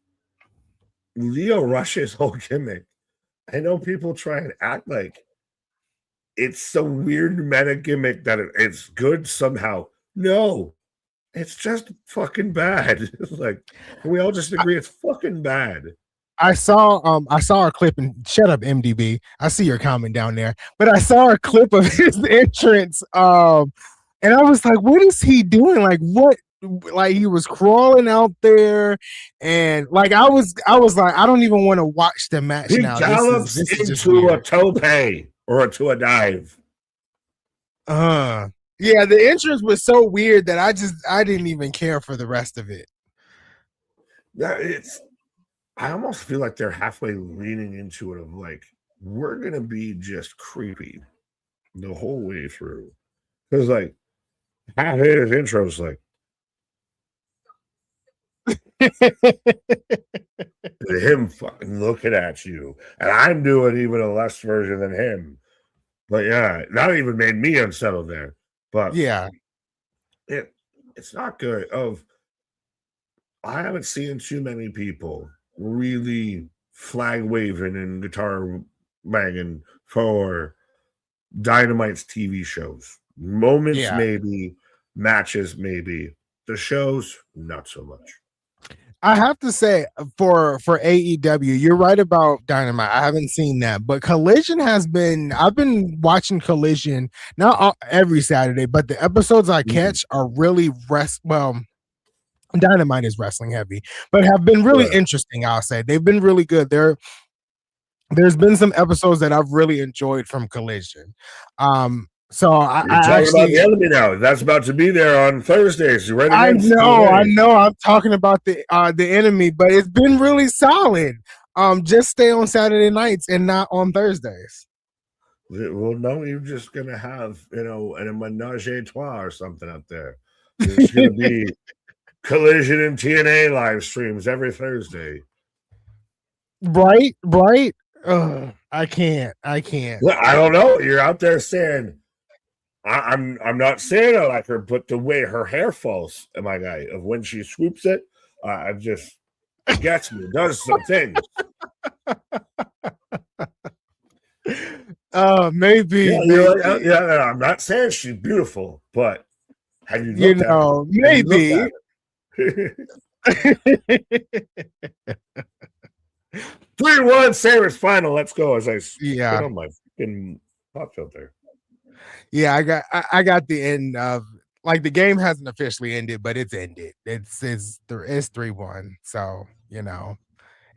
Leo Rush's whole gimmick, I know people try and act like it's some weird meta gimmick that it's good somehow. No, it's just fucking bad. It's like, can we all just agree it's fucking bad? I saw a clip, and shut up, MDB. I see your comment down there, but I saw a clip of his entrance. And I was like, what is he doing? Like, what? Like, he was crawling out there, and like I was like, I don't even want to watch the match He now. gallops This is just into weird. a tope or to a dive. Yeah, the entrance was so weird that I didn't even care for the rest of it. I almost feel like they're halfway leaning into it of like, we're gonna be just creepy the whole way through. Because like half of his intro is like him fucking looking at you. And I'm doing even a less version than him. But yeah, that even made me unsettled there. But yeah, it's not good. I haven't seen too many people really flag waving and guitar banging for Dynamite's TV shows. Moments, yeah. maybe, matches, maybe. The shows, not so much. I have to say, for AEW, you're right about Dynamite. I haven't seen that, but Collision has been. I've been watching Collision not every Saturday, but the episodes I catch are really Dynamite is wrestling heavy, but have been really interesting. I'll say they've been really good. There's been some episodes that I've really enjoyed from Collision. So You're talking about the enemy now. That's about to be there on Thursdays. You ready? I know. I'm talking about the enemy, but it's been really solid. Just stay on Saturday nights and not on Thursdays. Well, no, you're just gonna have a menage a trois or something up there. There's gonna be Collision and TNA live streams every Thursday. Right. I can't. Well, I don't know. You're out there saying I'm not saying I like her, but the way her hair falls, my guy, of when she swoops it, it gets me. It does some things. Maybe. Yeah, I'm not saying she's beautiful, but have you looked at her? Maybe. 3-1 Sabres final. Let's go. As I put on my fucking pop filter. Yeah, I got the end of, like, the game hasn't officially ended, but it's ended. It's 3-1. So,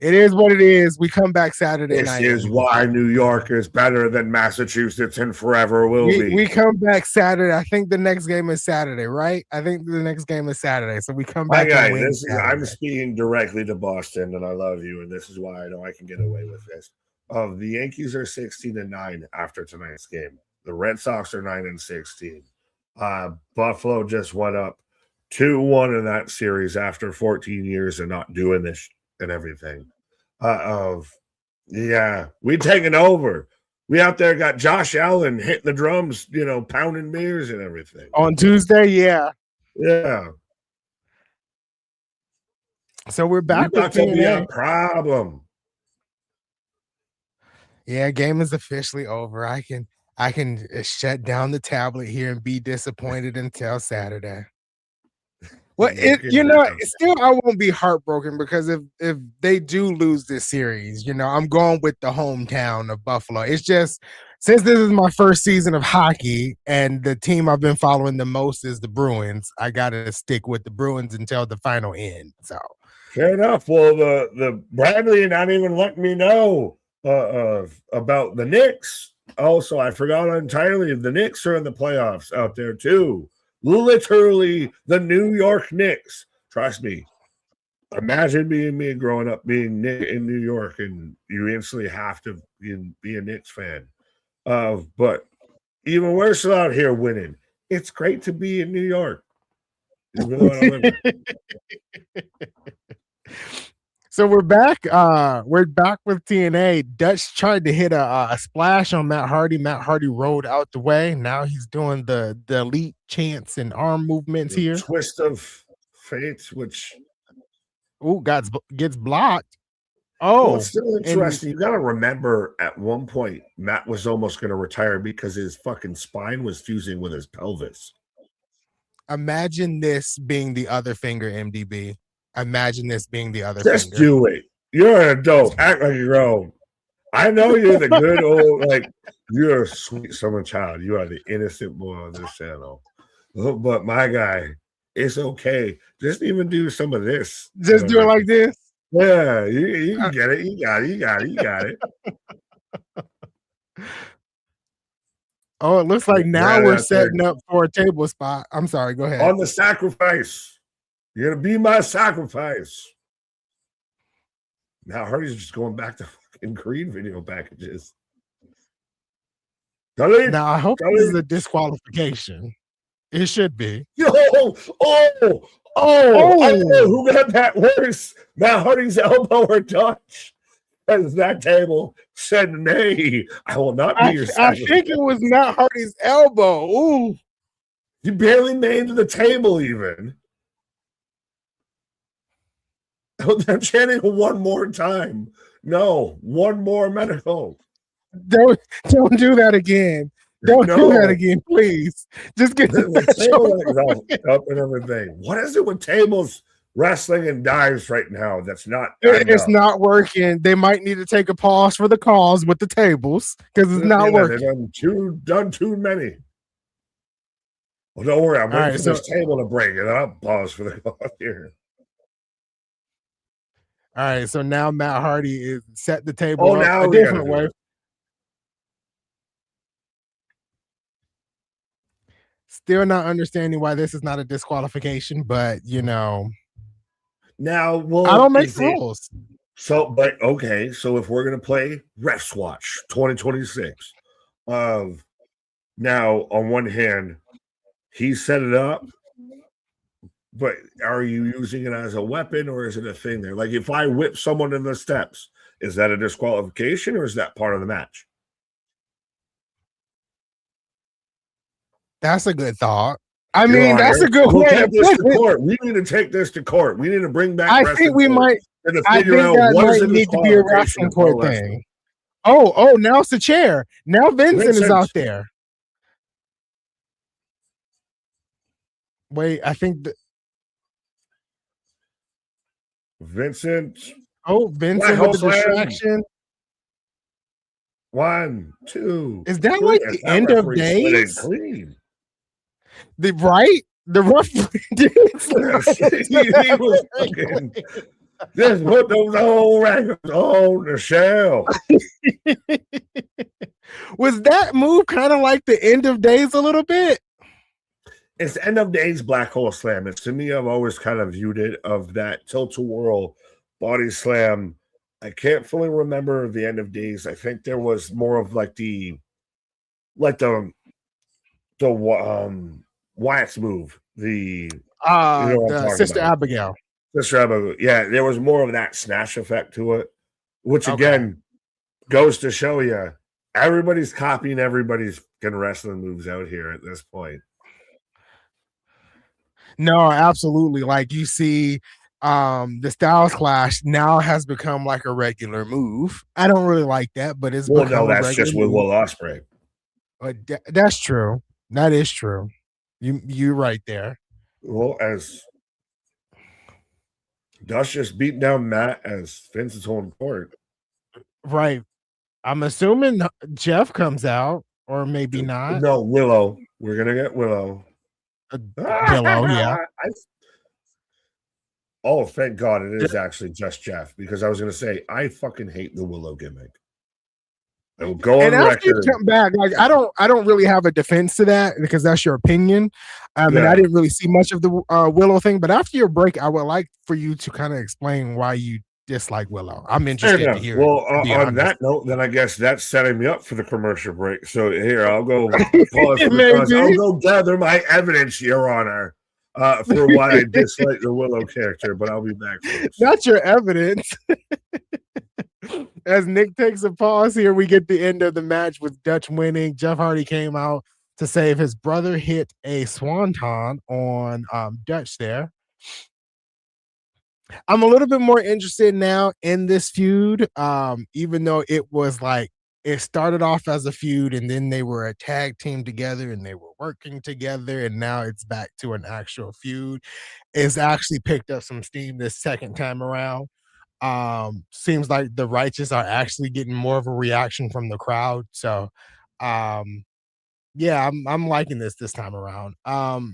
it is what it is. We come back Saturday night. This is why New York is better than Massachusetts and forever will be. We come back Saturday. I think the next game is Saturday, right? I think the next game is Saturday. So we come back. I'm speaking directly to Boston, and I love you, and this is why I know I can get away with this. The Yankees are 16-9 after tonight's game. The Red Sox are 9-16. Buffalo just went up 2-1 in that series after 14 years of not doing this and everything. We taking over. We out there got Josh Allen hitting the drums, pounding beers and everything. On Tuesday, yeah. Yeah. So we're back with TNA. A problem. Yeah, game is officially over. I can shut down the tablet here and be disappointed until Saturday. Well, still I won't be heartbroken because if they do lose this series, I'm going with the hometown of Buffalo. It's just since this is my first season of hockey and the team I've been following the most is the Bruins, I gotta stick with the Bruins until the final end. So fair enough. Well, the Bradley not even letting me know about the Knicks. Also, I forgot entirely the Knicks are in the playoffs out there too. Literally the New York Knicks. Trust me. Imagine being me growing up being in New York and you instantly have to be a Knicks fan. But even worse out here winning. It's great to be in New York. Even though I don't live there. So we're back. We're back with TNA. Dutch tried to hit a splash on Matt Hardy. Matt Hardy rolled out the way. Now he's doing the elite chants and arm movements here. Twist of fate, which gets blocked. Oh, well, it's still interesting. You got to remember, at one point, Matt was almost going to retire because his fucking spine was fusing with his pelvis. Imagine this being the other finger, MDB. Imagine this being the other Just finger. do it. You're an adult. Act like you're old. I know you're the good old, you're a sweet summer child. You are the innocent boy on this channel. But my guy, it's okay. Just even do some of this. Just do it like this. Yeah, you can get it. You got it. Oh, it looks like now we're setting up for a table spot. I'm sorry, go ahead. On the sacrifice. You're going to be my sacrifice. Now Hardy's just going back to fucking Creed video packages. Now, I hope this is a disqualification. It should be. I know who got that worse. Matt Hardy's elbow or Dutch. As that table said, nay, I will not be your sacrifice. I think it was Matt Hardy's elbow. Ooh. You barely made it to the table even. I'm chanting one more time. No, one more medical. Don't do that again. Don't do that again, please. Just get the table up and everything. What is it with tables, wrestling, and dives right now? That's not. It's not working. They might need to take a pause for the cause with the tables because it's not working. They've done too many. Well, don't worry. I'm waiting for this table to break, and I'll pause for the cause here. All right, so now Matt Hardy is set the table up a different way. Still not understanding why this is not a disqualification, but Now, I don't make rules. So if we're gonna play Refs Watch 2026, now on one hand, he set it up. But are you using it as a weapon or is it a thing there? Like if I whip someone in the steps, is that a disqualification or is that part of the match? That's a good thought. I mean, that's a good way to this to court. We need to take this to court. We need to bring back. I think we might. I think that might need to be a wrestling court thing. Oh, now it's the chair. Now Vincent is out there. Wait, I think Vincent. Oh, Vincent with the distraction. 1, 2. Is that like the end of days? The referee he was fucking, just put those old records on the shelf. Was that move kind of like the end of days a little bit? It's the end of days black hole slam. It's to me, I've always kind of viewed it of that tilt-a-whirl body slam. I can't fully remember the end of days. I think there was more of the Wyatt's move. The Sister Abigail. Sister Abigail. Yeah, there was more of that snatch effect to it, which again goes to show you everybody's copying everybody's fucking wrestling moves out here at this point. No, absolutely. Like you see, the Styles Clash now has become like a regular move. I don't really like that, but it's that's just with Will Ospreay. But that's true. That is true. You're right there. Well, as Dutch just beat down Matt as Vince's home court. Right. I'm assuming Jeff comes out, or maybe not. No, Willow. We're gonna get Willow. Willow, yeah. Oh, thank God it is actually just Jeff, because I was gonna say I fucking hate the Willow gimmick. I will go on after you record. come back, like I don't really have a defense to that because that's your opinion. And I didn't really see much of the Willow thing, but after your break, I would like for you to kind of explain why you dislike Willow. I'm interested to hear. Well, on that note, then I guess that's setting me up for the commercial break. So here, I'll go pause for the cause. I'll go gather my evidence, Your Honor, for why I dislike the Willow character, but I'll be back first. That's your evidence. As Nick takes a pause here, we get the end of the match with Dutch winning. Jeff Hardy came out to save his brother, hit a swanton on Dutch there. I'm a little bit more interested now in this feud, even though it was like it started off as a feud and then they were a tag team together and they were working together, and now it's back to an actual feud. It's actually picked up some steam this second time around. Seems like the righteous are actually getting more of a reaction from the crowd. So yeah, I'm liking this time around.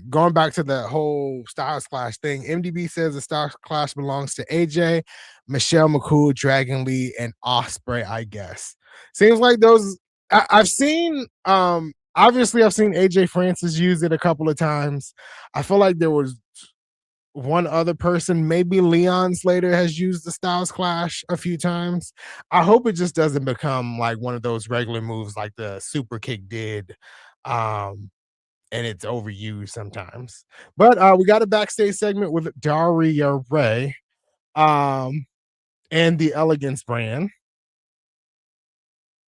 Going back to the whole Styles Clash thing, MDB says the Styles Clash belongs to AJ, Michelle McCool, Dragon Lee, and Ospreay, I guess. Seems like those I've seen obviously I've seen AJ Francis use it a couple of times. I feel like there was one other person, maybe Leon Slater, has used the Styles Clash a few times. I hope it just doesn't become like one of those regular moves like the super kick did. And it's overused sometimes. But we got a backstage segment with Daria Ray and the Elegance brand.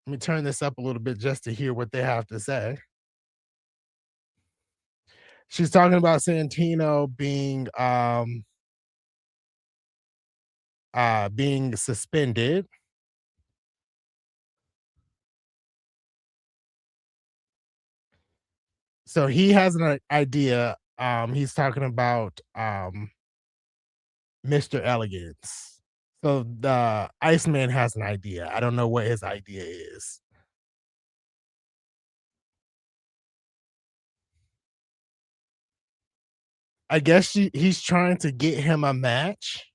Let me turn this up a little bit just to hear what they have to say. She's talking about Santino being suspended. So he has an idea. He's talking about Mr. Elegance. So the Iceman has an idea. I don't know what his idea is. I guess he's trying to get him a match.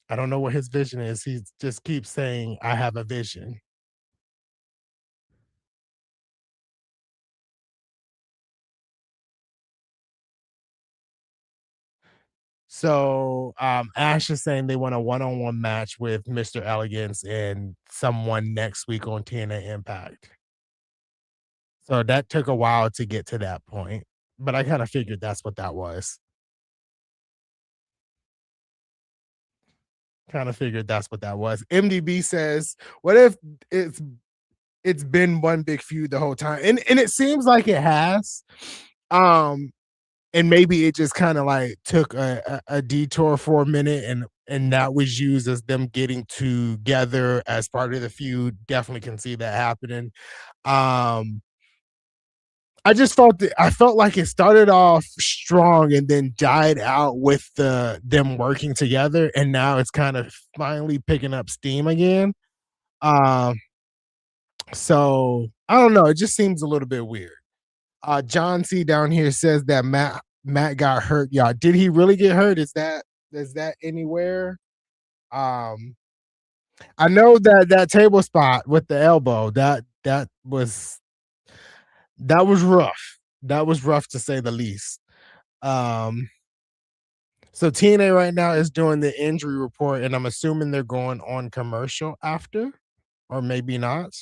I don't know what his vision is. He just keeps saying, I have a vision. So Ash is saying they want a one-on-one match with Mr. Elegance and someone next week on TNA Impact. So that took a while to get to that point, but I kind of figured that's what that was. MDB says, what if it's been one big feud the whole time? And it seems like it has. And maybe it just kind of like took a detour for a minute, and that was used as them getting together as part of the feud. Definitely can see that happening. I felt like it started off strong and then died out with them working together, and now it's kind of finally picking up steam again. So I don't know. It just seems a little bit weird. John C down here says that Matt got hurt. Yeah, did he really get hurt? Is that anywhere? I know that table spot with the elbow that was rough. That was rough to say the least. So TNA right now is doing the injury report, and I'm assuming they're going on commercial after, or maybe not.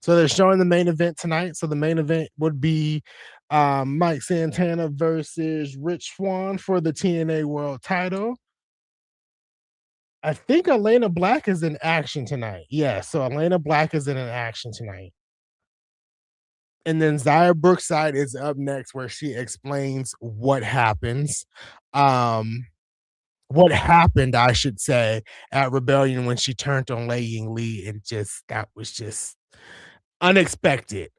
So they're showing the main event tonight. So the main event would be Mike Santana versus Rich Swann for the TNA World Title. I think Elena Black is in action tonight. Yeah, so Elena Black is in an action tonight. And then Zaya Brookside is up next, where she explains what happens. What happened, I should say, at Rebellion when she turned on Leing Lee, and that was just Unexpected.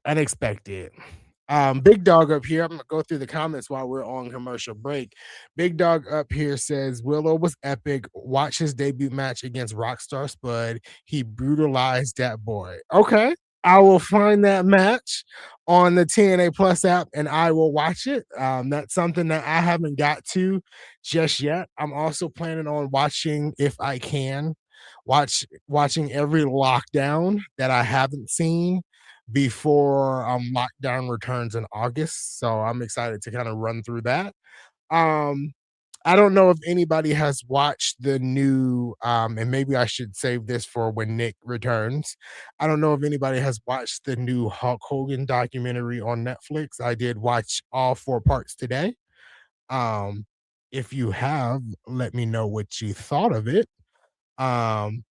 Big Dog up here. I'm gonna go through the comments while we're on commercial break. Big Dog up here says Willow was epic. Watch his debut match against Rockstar Spud. He brutalized that boy. Okay. I will find that match on the TNA Plus app and I will watch it. That's something that I haven't got to just yet. I'm also planning on watching, if I can, watching every lockdown that I haven't seen before lockdown returns in August. So I'm excited to kind of run through that. Um, I don't know if anybody has watched the new, and maybe I should save this for when Nick returns. I don't know if anybody has watched the new Hulk Hogan documentary on Netflix. I did watch all 4 parts today. Um, if you have, let me know what you thought of it. Um,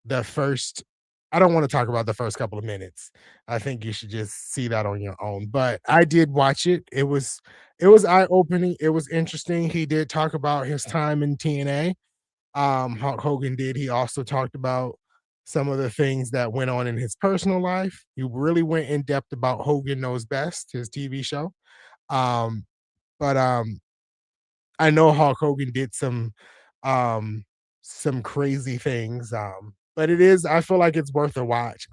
the first I don't want to talk about the first couple of minutes. I think you should just see that on your own. But I did watch it. It was eye-opening. It was interesting. He did talk about his time in TNA. Hulk Hogan did. He also talked about some of the things that went on in his personal life. He really went in depth about Hogan Knows Best, his TV show. Um, but I know Hulk Hogan did some crazy things. But I feel like it's worth a watch.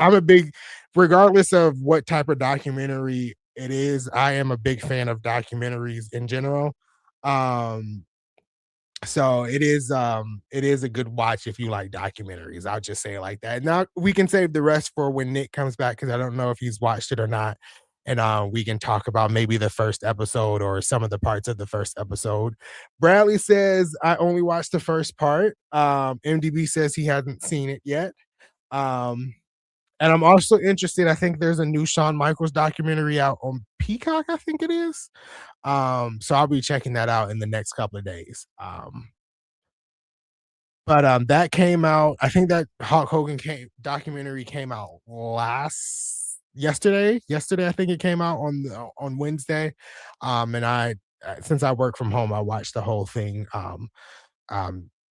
Regardless of what type of documentary it is, I am a big fan of documentaries in general. Um, so it is a good watch if you like documentaries. I'll just say it like that. Now we can save the rest for when Nick comes back because I don't know if he's watched it or not. And we can talk about maybe the first episode or some of the parts of the first episode. Bradley says I only watched the first part. MDB says he hasn't seen it yet. Um, and I'm also interested. I think there's a new Shawn Michaels documentary out on Peacock, I think it is. So I'll be checking that out in the next couple of days. But that came out. I think that Hulk Hogan documentary came out yesterday. Yesterday, I think it came out on Wednesday. And since I work from home, I watched the whole thing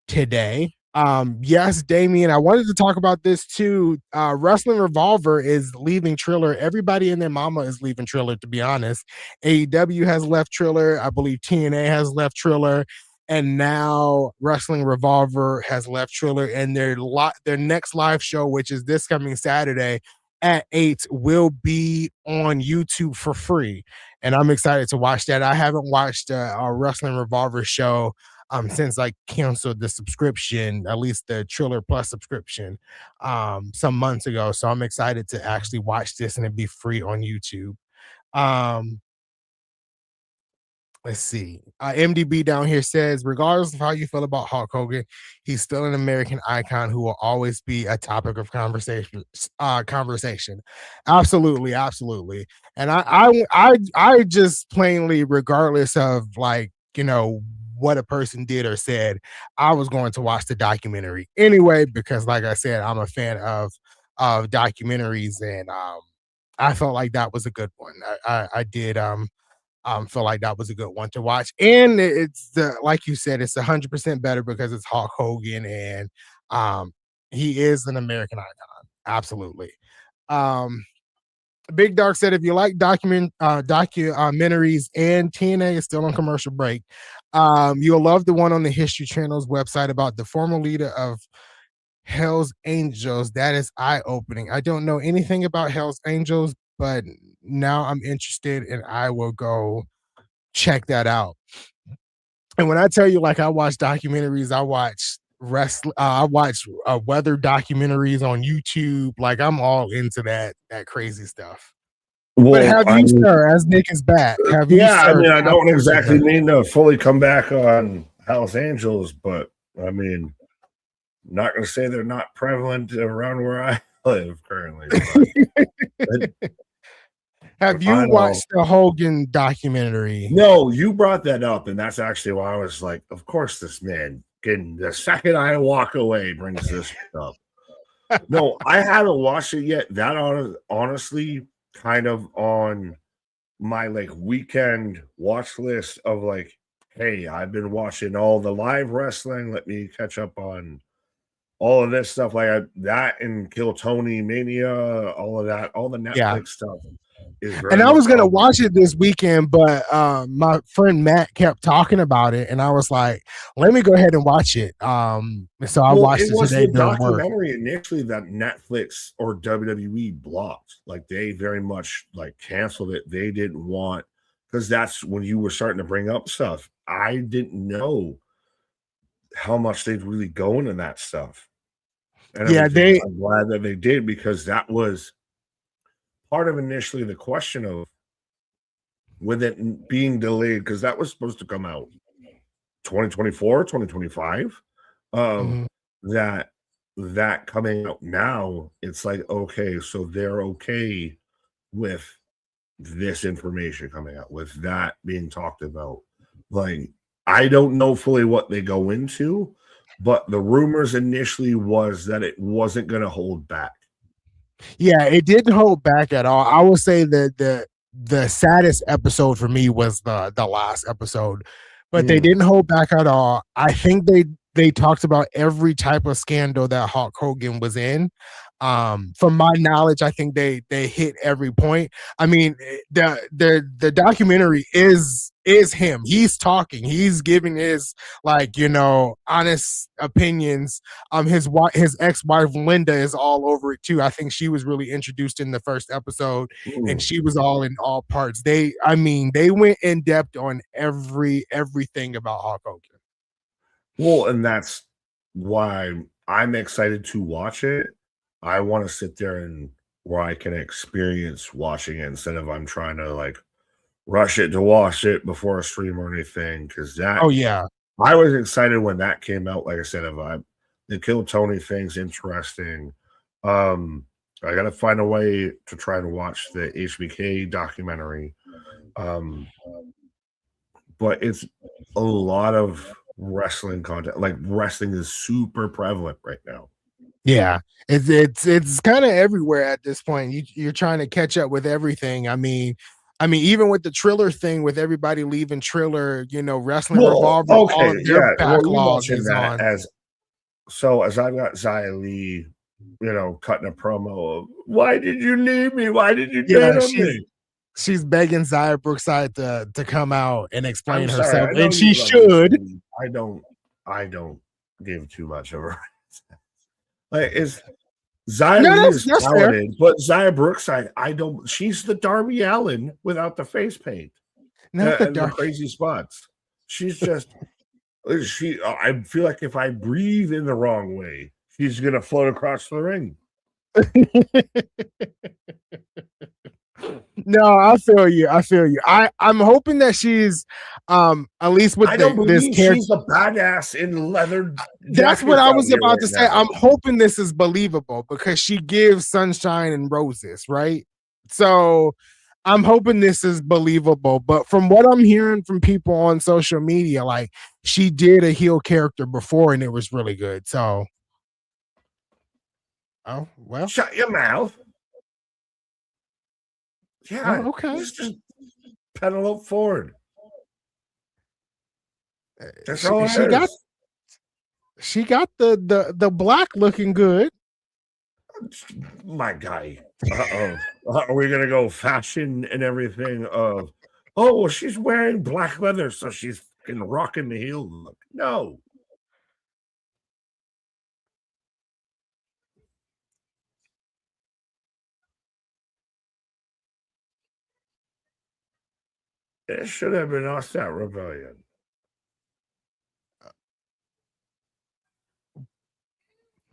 today. Yes, Damien, I wanted to talk about this too. Wrestling Revolver is leaving Triller. Everybody and their mama is leaving Triller, to be honest. AEW has left Triller. I believe TNA has left Triller. And now Wrestling Revolver has left Triller. And their next live show, which is this coming Saturday at 8, will be on YouTube for free. And I'm excited to watch that. I haven't watched a Wrestling Revolver show since I canceled the subscription, at least the Triller Plus subscription, some months ago. So I'm excited to actually watch this and it be free on YouTube. Let's see. MDB down here says, regardless of how you feel about Hulk Hogan, he's still an American icon who will always be a topic of conversation. Absolutely, absolutely. And I just plainly, regardless of what a person did or said, I was going to watch the documentary anyway because, like I said, I'm a fan of documentaries, and I felt like that was a good one. I did feel like that was a good one to watch, and it's like you said, it's 100% better because it's Hulk Hogan, and he is an American icon. Absolutely. Big Dark said if you like documentaries and TNA is still on commercial break, you'll love the one on the History Channel's website about the former leader of Hell's Angels. That is eye-opening. I don't know anything about Hell's Angels, but now I'm interested and I will go check that out. And when I tell you, like, I watch documentaries, I watch weather documentaries on YouTube. Like, I'm all into that crazy stuff. But Well, have you, sir, as Nick is back, have you, yeah, I sir? mean, I don't exactly mean to fully come back on Hells Angels, but I mean, not going to say they're not prevalent around where I live currently. Have you watched the Hogan documentary? No, you brought that up, and that's actually why I was like, of course, this man, the second I walk away, brings this up. No, I haven't watched it yet. That honestly kind of on my weekend watch list of hey, I've been watching all the live wrestling. Let me catch up on all of this stuff like that and Kill Tony Mania, all of that, all the Netflix stuff is very and I much was gonna on. watch it this weekend, but my friend Matt kept talking about it, and I was like, "Let me go ahead and watch it." So I Well, watched it it was today the during work. documentary initially that Netflix or WWE blocked. Like they very much like canceled it. They didn't want, because that's when you were starting to bring up stuff. I didn't know how much they'd really go into that stuff and Yeah, everything. they I'm glad that they did, because that was part of initially the question of with it being delayed, because that was supposed to come out 2024, 2025. mhm. That that coming out now, it's like, okay, so they're okay with this information coming out, with that being talked about. Like, I don't know fully what they go into, but the rumors initially was that it wasn't going to hold back. Yeah, it didn't hold back at all. I would say that the saddest episode for me was the last episode, but they Mm. didn't hold back at all. I think they talked about every type of scandal that Hulk Hogan was in. From my knowledge, I think they hit every point. I mean, the documentary is him. He's talking. He's giving his, like, honest opinions. His ex-wife Linda is all over it too. I think she was really introduced in the first episode, and Mm. she was all in all parts. They went in depth on everything about Hulk Hogan. Well, and that's why I'm excited to watch it. I want to sit there and where I can experience watching it instead of I'm trying to like rush it to watch it before a stream or anything. Because that Oh yeah, I was excited when that came out. Like I said, if I the Kill Tony thing's interesting. Um, I gotta find a way to try to watch the HBK documentary. Um, but it's a lot of wrestling content. Like wrestling is super prevalent right now. yeah. It's kind of everywhere at this point. You're trying to catch up with everything. I mean, even with the Triller thing, with everybody leaving Triller, Wrestling Well, Revolver, all okay, of their yeah. Well, you backlog mentioned is that on. as I've got Xia Li, cutting a promo of why did you leave me? Why did you Yeah, turn on me? she's begging Zaya Brookside to come out and I'm explain sorry. herself, I know and you she love this should. lady. I don't give too much of her. Like is Xia No, Li is that's fair. talented, but Zaya Brookside, I don't. She's the Darby Allin without the face paint Not the and the dark. crazy spots. She's just she. I feel like if I breathe in the wrong way, she's gonna float across the ring. No, I feel you. I feel you. I'm hoping that she's at least with I don't this believe character. she's a badass in leather That's what jackets I out was here about right to say. now. I'm hoping this is believable because she gives sunshine and roses, right? So I'm hoping this is believable. But from what I'm hearing from people on social media, like, she did a heel character before and it was really good. So, oh well. Shut your mouth. Yeah, Oh, okay. just pedal it forward. That's She all it she got is. she got the black looking good. My guy. Uh-oh. Are we gonna go fashion and everything of oh well she's wearing black leather, so she's fucking rocking the heel look. No. It should have been us that rebellion.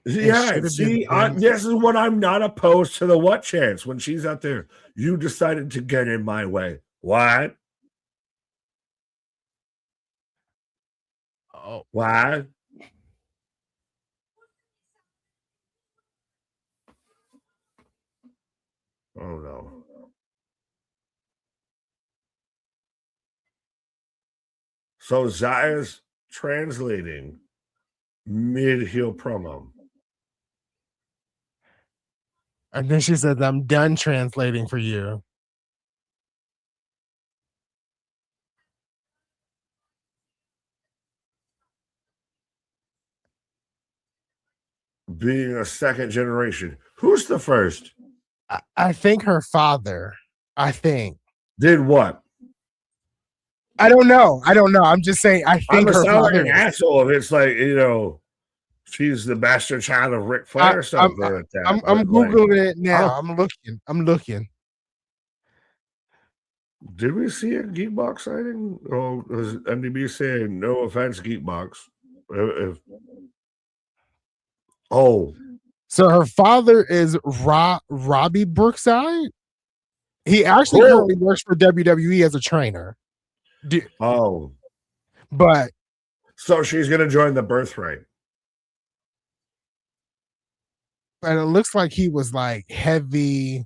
It Yeah, should have been see, them. this is what I'm not opposed to the what chance when she's out there. You decided to get in my way. What? Oh, What? Oh no. So Zaya's translating mid-heel promo. and then she says, "I'm done translating for you." being a second generation. Who's the first? I think her father. I think. Did what? I don't know. I'm just saying. I I'm think gonna her sound like father an is. asshole if it's like, she's the bastard child of Ric Flair or something like that. I'm googling it now. huh? I'm looking. Did we see a Geekbox sighting? Oh, was MDB saying no offense, Geekbox? Oh, So her father is Robbie Brookside. He actually cool. currently works for WWE as a trainer. Oh, but so she's gonna join the Birthright. But it looks like he was like heavy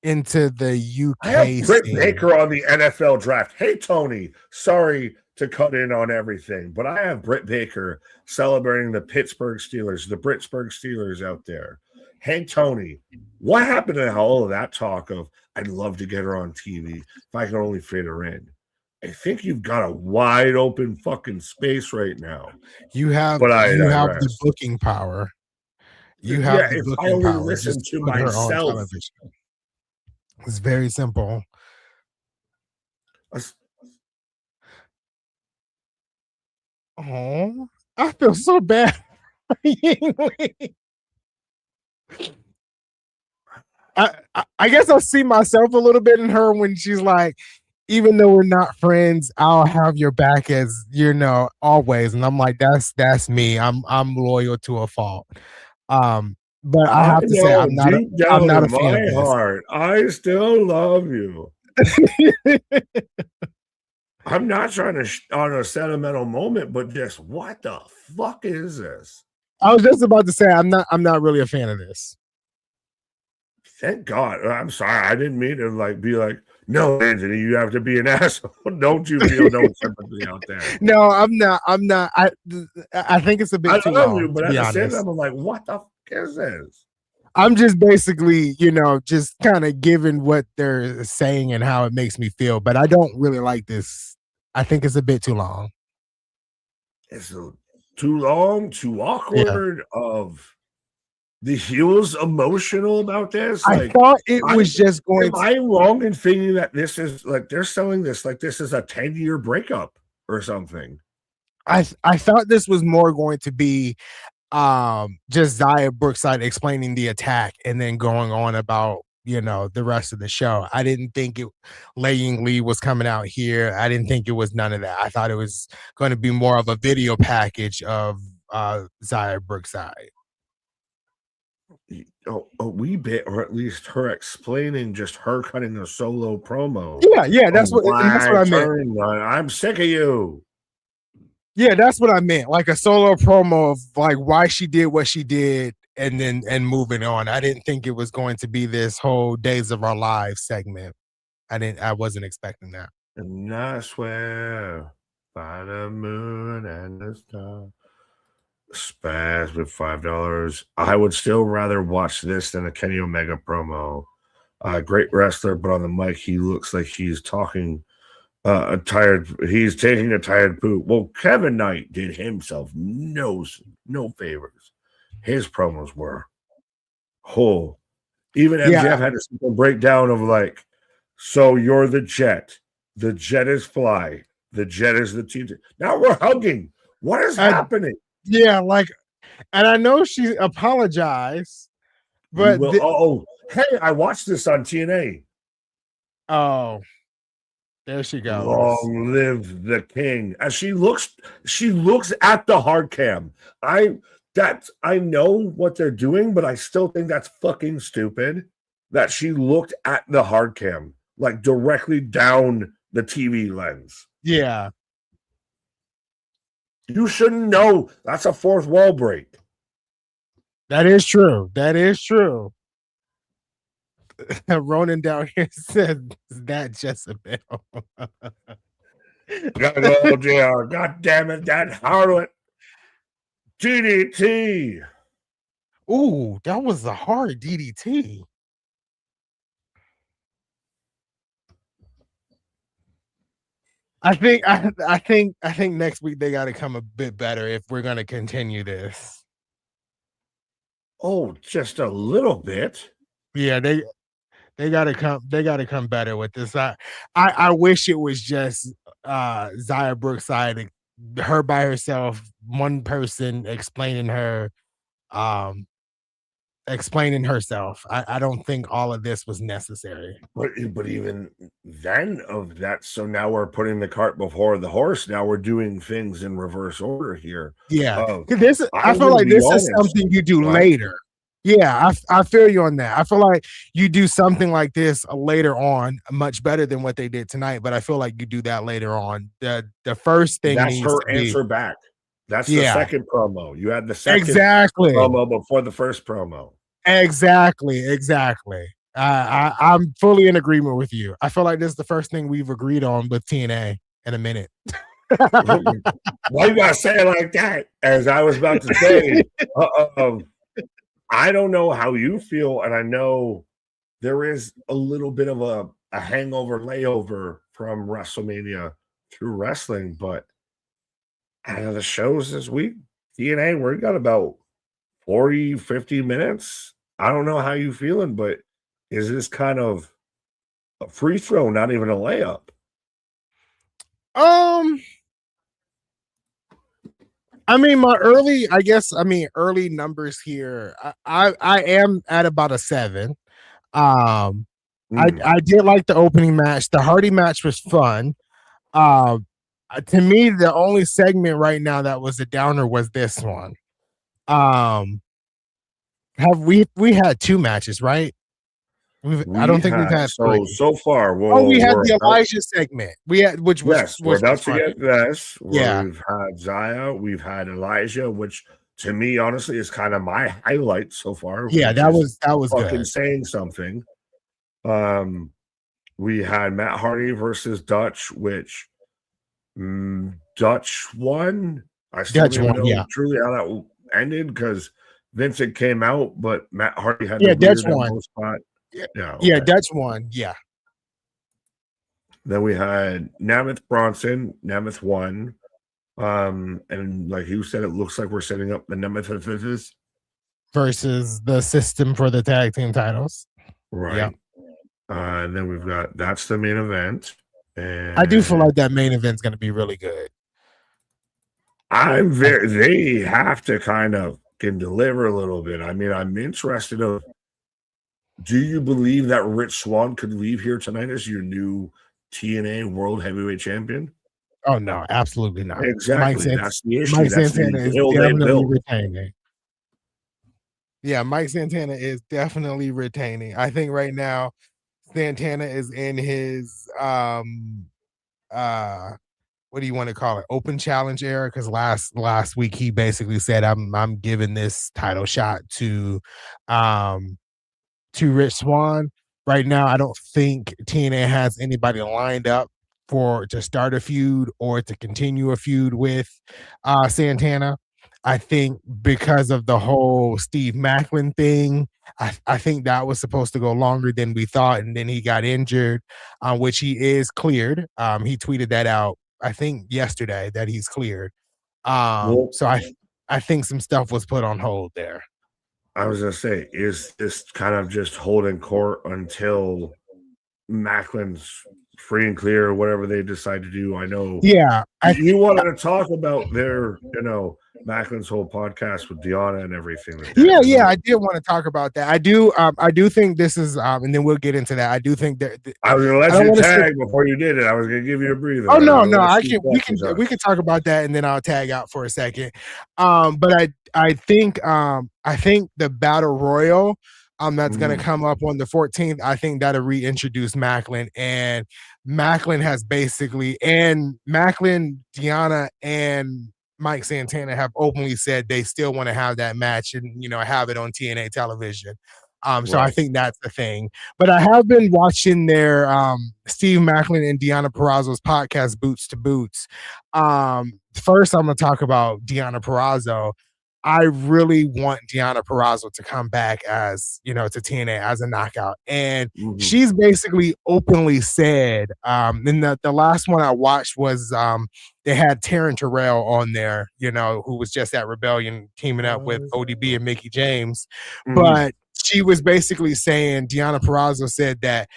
into the UK. I have Britt scene. Baker on the NFL draft. Hey, Tony, sorry to cut in on everything, but I have Britt Baker celebrating the Pittsburgh Steelers, the Pittsburgh Steelers out there. Hey, Tony, what happened to all of that talk of I'd love to get her on TV if I could only fit her in? I think you've got a wide open fucking space right now. You have the booking power. You have the if booking I only power. listen Just to put her on myself. television. It's very simple. Oh, I feel so bad. I guess I see myself a little bit in her when she's like, even though we're not friends, I'll have your back as always. And I'm like, that's me. I'm loyal to a fault. But I have to say, I'm not a fan of this. Heart, I still love you. I'm not trying to on a sentimental moment, but just what the fuck is this? I was just about to say I'm not really a fan of this. Thank God. I'm sorry. I didn't mean to be like, no, Anthony, you have to be an asshole. Don't you feel no sympathy out there? No, I'm not. I think it's a bit too long. You, but at the same time, I'm like, what the fuck is this? I'm just basically, just kind of giving what they're saying and how it makes me feel, but I don't really like this. I think it's a bit too long. It's too long, too awkward. Yeah. Of the heels emotional about this. I thought it was just going. Am I wrong in thinking that this is like they're selling this like this is a 10-year breakup or something? I thought this was more going to be just Zaya Brookside explaining the attack and then going on about the rest of the show. I didn't think Leing Lee was coming out here. I didn't think it was none of that. I thought it was going to be more of a video package of Zaya Brookside. A wee bit, or at least her explaining just her cutting a solo promo. Yeah, that's what I meant. I'm sick of you. Yeah, that's what I meant. Like a solo promo of like why she did what she did and moving on. I didn't think it was going to be this whole Days of Our Lives segment. I wasn't expecting that. And I swear by the moon and the stars. Spaz with $5. I would still rather watch this than a Kenny Omega promo. Great wrestler, but on the mic he looks like he's talking tired. He's taking a tired poop. Well, Kevin Knight did himself no favors. His promos were whole. Even MJF had a simple breakdown of like, so you're the jet. The jet is fly. The jet is the team. Now we're hugging. What is happening? Yeah, and I know she apologized, but hey, I watched this on TNA. Oh, there she goes. Long live the king. As she looks at the hard cam. I know what they're doing, but I still think that's fucking stupid that she looked at the hard cam, like directly down the TV lens. Yeah. You shouldn't know. That's a fourth wall break. That is true. Ronan down here said that Jezebel. God damn it, that harlot. DDT. Ooh, that was a hard DDT. I think next week they got to come a bit better if we're going to continue this. Oh, just a little bit. Yeah, they gotta come better with this. I wish it was just Zaya Brookside, her by herself, one person um explaining herself. I don't think all of this was necessary. But even then of that, so now we're putting the cart before the horse. Now we're doing things in reverse order here. Yeah, Oh, I feel like this is something you do later. Yeah, I feel you on that. I feel like you do something like this later on, much better than what they did tonight. But I feel like you do that later on. The first thing That's needs her to be, answer back. That's the yeah, second promo. You had the second exactly, promo before the first promo. exactly. I'm fully in agreement with you. I feel like this is the first thing we've agreed on with TNA in a minute. Why you gotta say it like that? As I was about to say, I don't know how you feel, and I know there is a little bit of a hangover layover from WrestleMania through wrestling, but out of the shows this week, TNA, we got about 40, 50 minutes. I don't know how you feeling, but is this kind of a free throw, not even a layup? I mean, early numbers here. I am at about a 7. I did like the opening match. The Hardy match was fun. To me, the only segment right now that was a downer was this one. Have we had 2 matches, right? I don't think we've had 3. So far. We had the Elijah segment. We had, which was we're about to get this. Yeah, We've had Zaya, we've had Elijah, which to me, honestly, is kind of my highlight so far. Yeah, that was fucking good. Saying something. We had Matt Hardy versus Dutch, which Dutch won. I still don't know truly how that ended because Vincent came out, but Matt Hardy had the Dutch won. Spot. Yeah, okay. Dutch won. Yeah. Then we had Namath Bronson. Namath won. And like you said, it looks like we're setting up the Namath versus the System for the tag team titles. Right. Yep. And then we've got that's the main event. And I do feel like that main event's going to be really good. They have to kind of can deliver a little bit. I mean, I'm interested of. Do you believe that Rich Swann could leave here tonight as your new TNA World Heavyweight Champion? Oh no, absolutely not. Exactly. That's the issue. Mike Santana is definitely retaining. Yeah, Mike Santana is definitely retaining. I think right now Santana is in his what do you want to call it? Open challenge era, because last week he basically said I'm giving this title shot to Rich Swann. Right now, I don't think TNA has anybody lined up to start a feud or to continue a feud with Santana. I think because of the whole Steve Maclin thing, I think that was supposed to go longer than we thought, and then he got injured, which he is cleared. He tweeted that out, I think yesterday, that he's cleared. So I think some stuff was put on hold there. I was gonna say, is this kind of just holding court until Macklin's free and clear, or whatever they decide to do? I know. Yeah, you wanted to talk about their, Macklin's whole podcast with Deanna and everything. Yeah, I did want to talk about that. I do think this is, and then we'll get into that. I do think that I was gonna let you tag before you did it. I was gonna give you a breather. Oh no, I can. We can talk about that, and then I'll tag out for a second. But I think the battle royal that's going to come up on the 14th, I think that'll reintroduce Maclin, and Maclin has basically, and Maclin, Deanna, and Mike Santana have openly said they still want to have that match and have it on TNA television. So I think that's the thing. But I have been watching their Steve Maclin and Deanna Purrazzo's podcast, Boots to Boots. First, I'm going to talk about Deanna Purrazzo. I really want Deonna Purrazzo to come back as, you know, to TNA as a knockout. And she's basically openly said, and the last one I watched was they had Taryn Terrell on there, you know, who was just at Rebellion teaming up with ODB and Mickey James. But she was basically saying, Deonna Purrazzo said that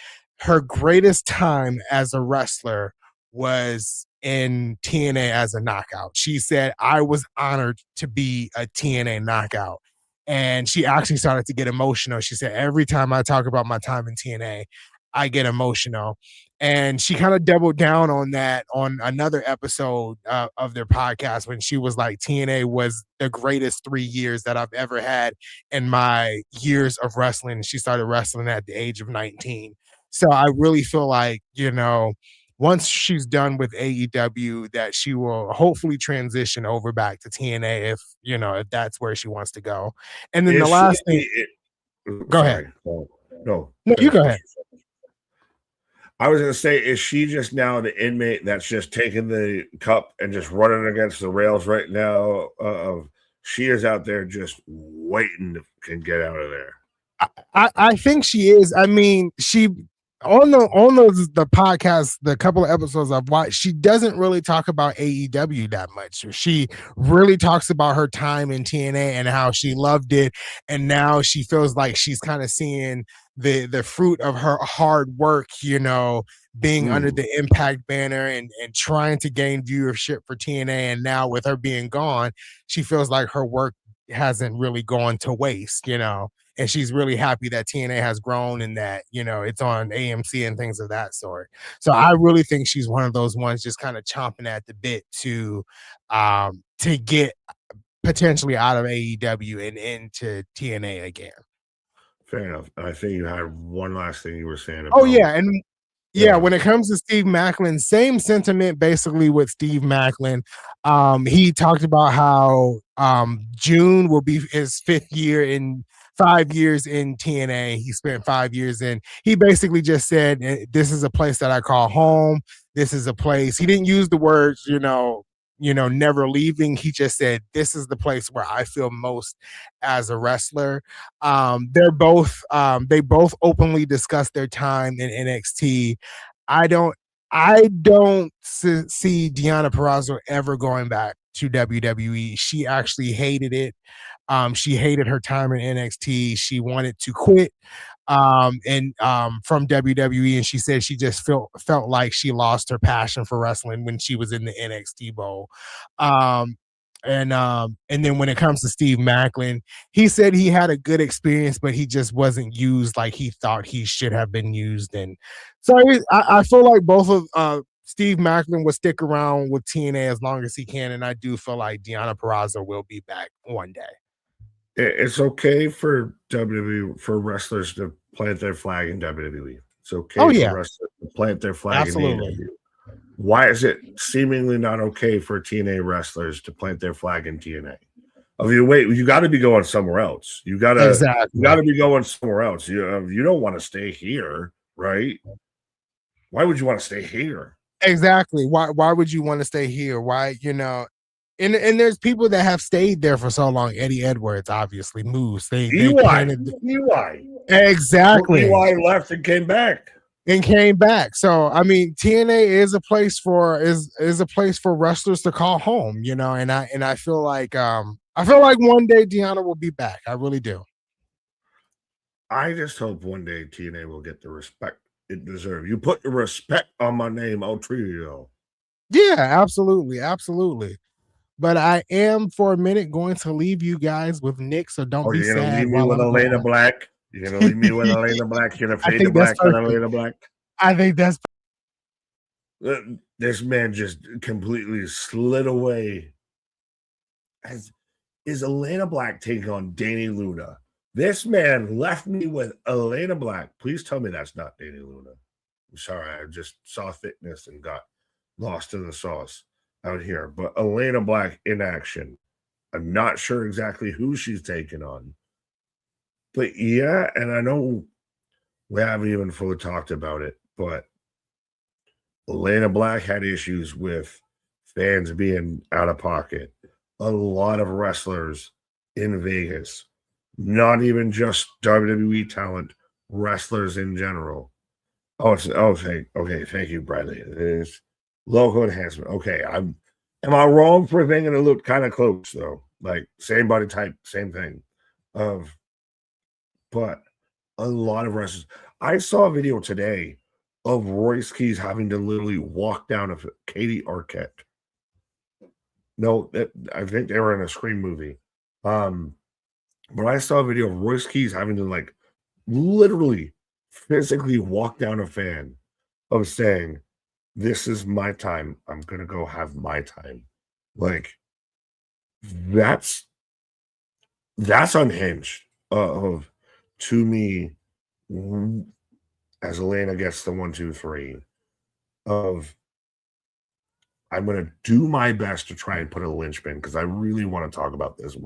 her greatest time as a wrestler was in TNA as a knockout. She said, I was honored to be a TNA knockout. And she actually started to get emotional. She said, every time I talk about my time in TNA, I get emotional. And she kind of doubled down on that on another episode of their podcast when she was like, TNA was the greatest 3 years that I've ever had in my years of wrestling. She started wrestling at the age of 19. So I really feel like, you know, once she's done with AEW, that she will hopefully transition over back to TNA if, you know, if that's where she wants to go. And then the last thing, go ahead. No, you go ahead. I was going to say, is she just now the inmate that's just taking the cup and just running against the rails right now? She is out there just waiting to get out of there. I think she is. I mean, she on the podcast, the couple of episodes I've watched, she doesn't really talk about AEW that much. She really talks about her time in TNA and how she loved it, and now she feels like she's kind of seeing the fruit of her hard work, you know, being under the Impact banner and trying to gain viewership for TNA. And now with her being gone, she feels like her work hasn't really gone to waste, you know. And she's really happy that TNA has grown and that, you know, it's on AMC and things of that sort. So I really think she's one of those ones just kind of chomping at the bit to get potentially out of AEW and into TNA again. Fair enough. I think you had one last thing you were saying about. Oh yeah, and yeah, when it comes to Steve Maclin, same sentiment basically with Steve Maclin. He talked about how June will be his 5th year in 5 years in TNA. He spent 5 years in. He basically just said, "This is a place that I call home. This is a place." He didn't use the words, you know, never leaving. He just said, "This is the place where I feel most as a wrestler." They both openly discuss their time in NXT. I don't see Deonna Purrazzo ever going back to WWE. She actually hated it. She hated her time in NXT. She wanted to quit from WWE, and she said she just felt like she lost her passion for wrestling when she was in the NXT Bowl. And then when it comes to Steve Maclin, he said he had a good experience, but he just wasn't used like he thought he should have been used. And so I feel like both of Steve Maclin will stick around with TNA as long as he can, and I do feel like Deonna Purrazzo will be back one day. It's okay for WWE, for wrestlers to plant their flag in WWE. It's okay for wrestlers to plant their flag in AEW. Why is it seemingly not okay for TNA wrestlers to plant their flag in TNA? You got to be going somewhere else. You got to be going somewhere else. You don't want to stay here, right? Why would you want to stay here? Exactly. Why would you want to stay here? Why, you know? And there's people that have stayed there for so long. Eddie Edwards, obviously, moves. EY. Exactly. EY left and came back. So I mean, TNA is a place for wrestlers to call home, you know. And I feel like one day Deonna will be back. I really do. I just hope one day TNA will get the respect it deserves. You put the respect on my name, I'll treat you. Yeah, absolutely. But I am for a minute going to leave you guys with Nick, so don't be sad. You're gonna leave me with Elena Black. You're gonna leave me with Elena Black. You're gonna fade to black on Elena Black. I think that's this man just completely slid away. Is Elena Black taking on Danny Luna? This man left me with Elena Black. Please tell me that's not Danny Luna. I'm sorry, I just saw Fitness and got lost in the sauce out here. But Elena Black in action. I'm not sure exactly who she's taking on. But yeah, and I know we haven't even fully talked about it, but Elena Black had issues with fans being out of pocket. A lot of wrestlers in Vegas. Not even just WWE talent, wrestlers in general. Oh, okay. Thank you, Bradley. It is local enhancement. Okay, am I wrong for thinking it looked kind of close though? Like same body type, same thing. Of but a lot of wrestlers. I saw a video today of Royce Keys having to literally walk down a Katie Arquette. No, I think they were in a Scream movie. But I saw a video of Royce Keys having to like literally physically walk down a fan of saying, "This is my time. I'm gonna go have my time." Like that's unhinged. Of to me, as Elena gets the 1, 2, 3 of I'm gonna do my best to try and put a linchpin because I really want to talk about this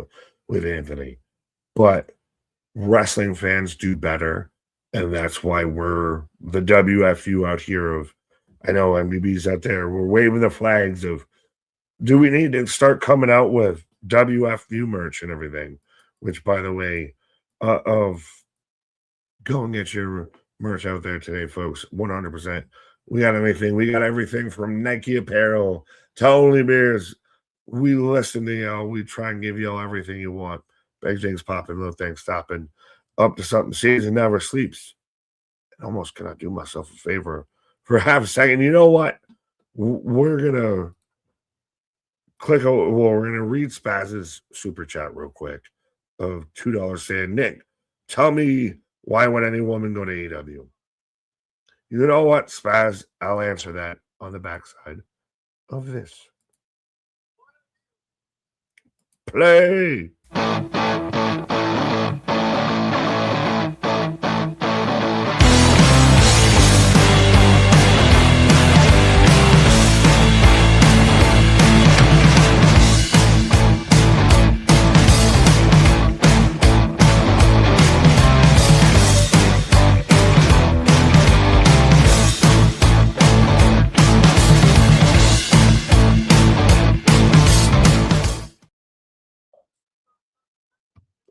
with Anthony, but wrestling fans do better, and that's why we're the WFU out here. Of I know MBB's out there. We're waving the flags of do we need to start coming out with WFU merch and everything? Which, by the way, of go and get your merch out there today, folks. 100%. We got everything. We got everything from Nike apparel to Only Beers. We listen to y'all. We try and give y'all everything you want. Big things popping, little things stopping. Up to something. Season never sleeps. I almost cannot do myself a favor for half a second. You know what? We're gonna click. Well, we're gonna read Spaz's super chat real quick of $2 saying, Nick, tell me why would any woman go to AEW? You know what, Spaz? I'll answer that on the backside of this. Play.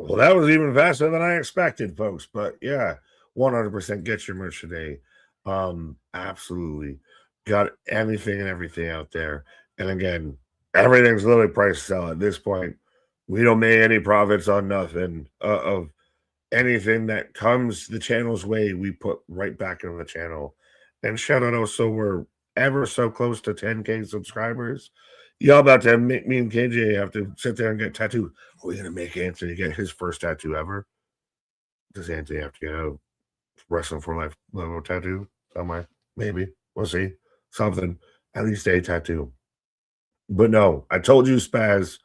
Well, that was even faster than I expected, folks. But yeah, 100% get your merch today. Absolutely. Got anything and everything out there. And again, everything's literally price sell at this point. We don't make any profits on nothing of anything that comes the channel's way. We put right back into the channel. And shout out also, we're ever so close to 10K subscribers. Y'all about to make me and KJ have to sit there and get tattooed. Are we gonna make Anthony get his first tattoo ever? Does Anthony have to get a Wrestling for Life logo tattoo somewhere? Maybe. We'll see. Something. At least a tattoo. But no, I told you, Spaz,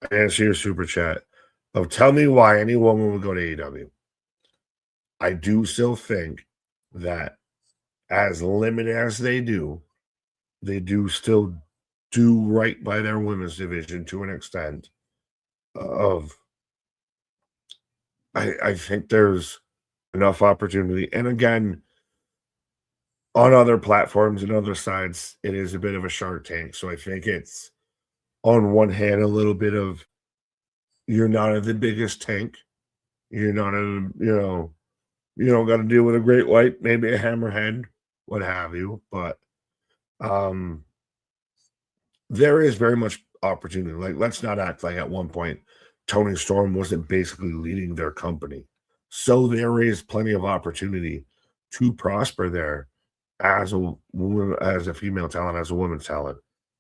I answer your super chat of tell me why any woman would go to AEW. I do still think that as limited as they do still do right by their women's division to an extent of I think there's enough opportunity. And again, on other platforms and other sides, it is a bit of a Shark Tank. So I think it's on one hand a little bit of you're not the biggest tank. You're not you don't got to deal with a great white, maybe a hammerhead, what have you. But there is very much opportunity. Like, let's not act like at one point Tony Storm wasn't basically leading their company. So there is plenty of opportunity to prosper there as a woman, as a female talent, as a woman's talent.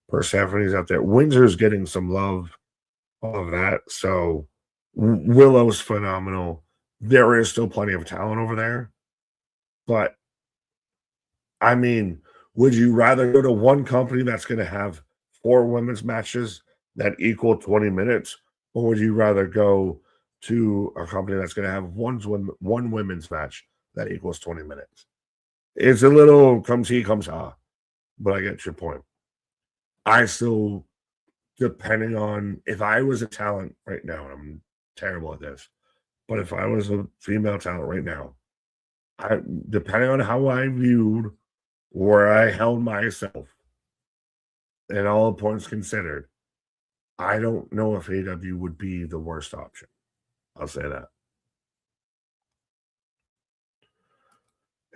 Persephone's out there. Windsor's getting some love, all of that. So Willow's phenomenal. There is still plenty of talent over there. But I mean, would you rather go to one company that's going to have 4 women's matches that equal 20 minutes? Or would you rather go to a company that's going to have one women's match that equals 20 minutes? It's a little come see, come saw, but I get your point. I still, depending on if I was a talent right now, and I'm terrible at this, but if I was a female talent right now, depending on how I viewed where I held myself and all points considered, I don't know if AW would be the worst option. I'll say that.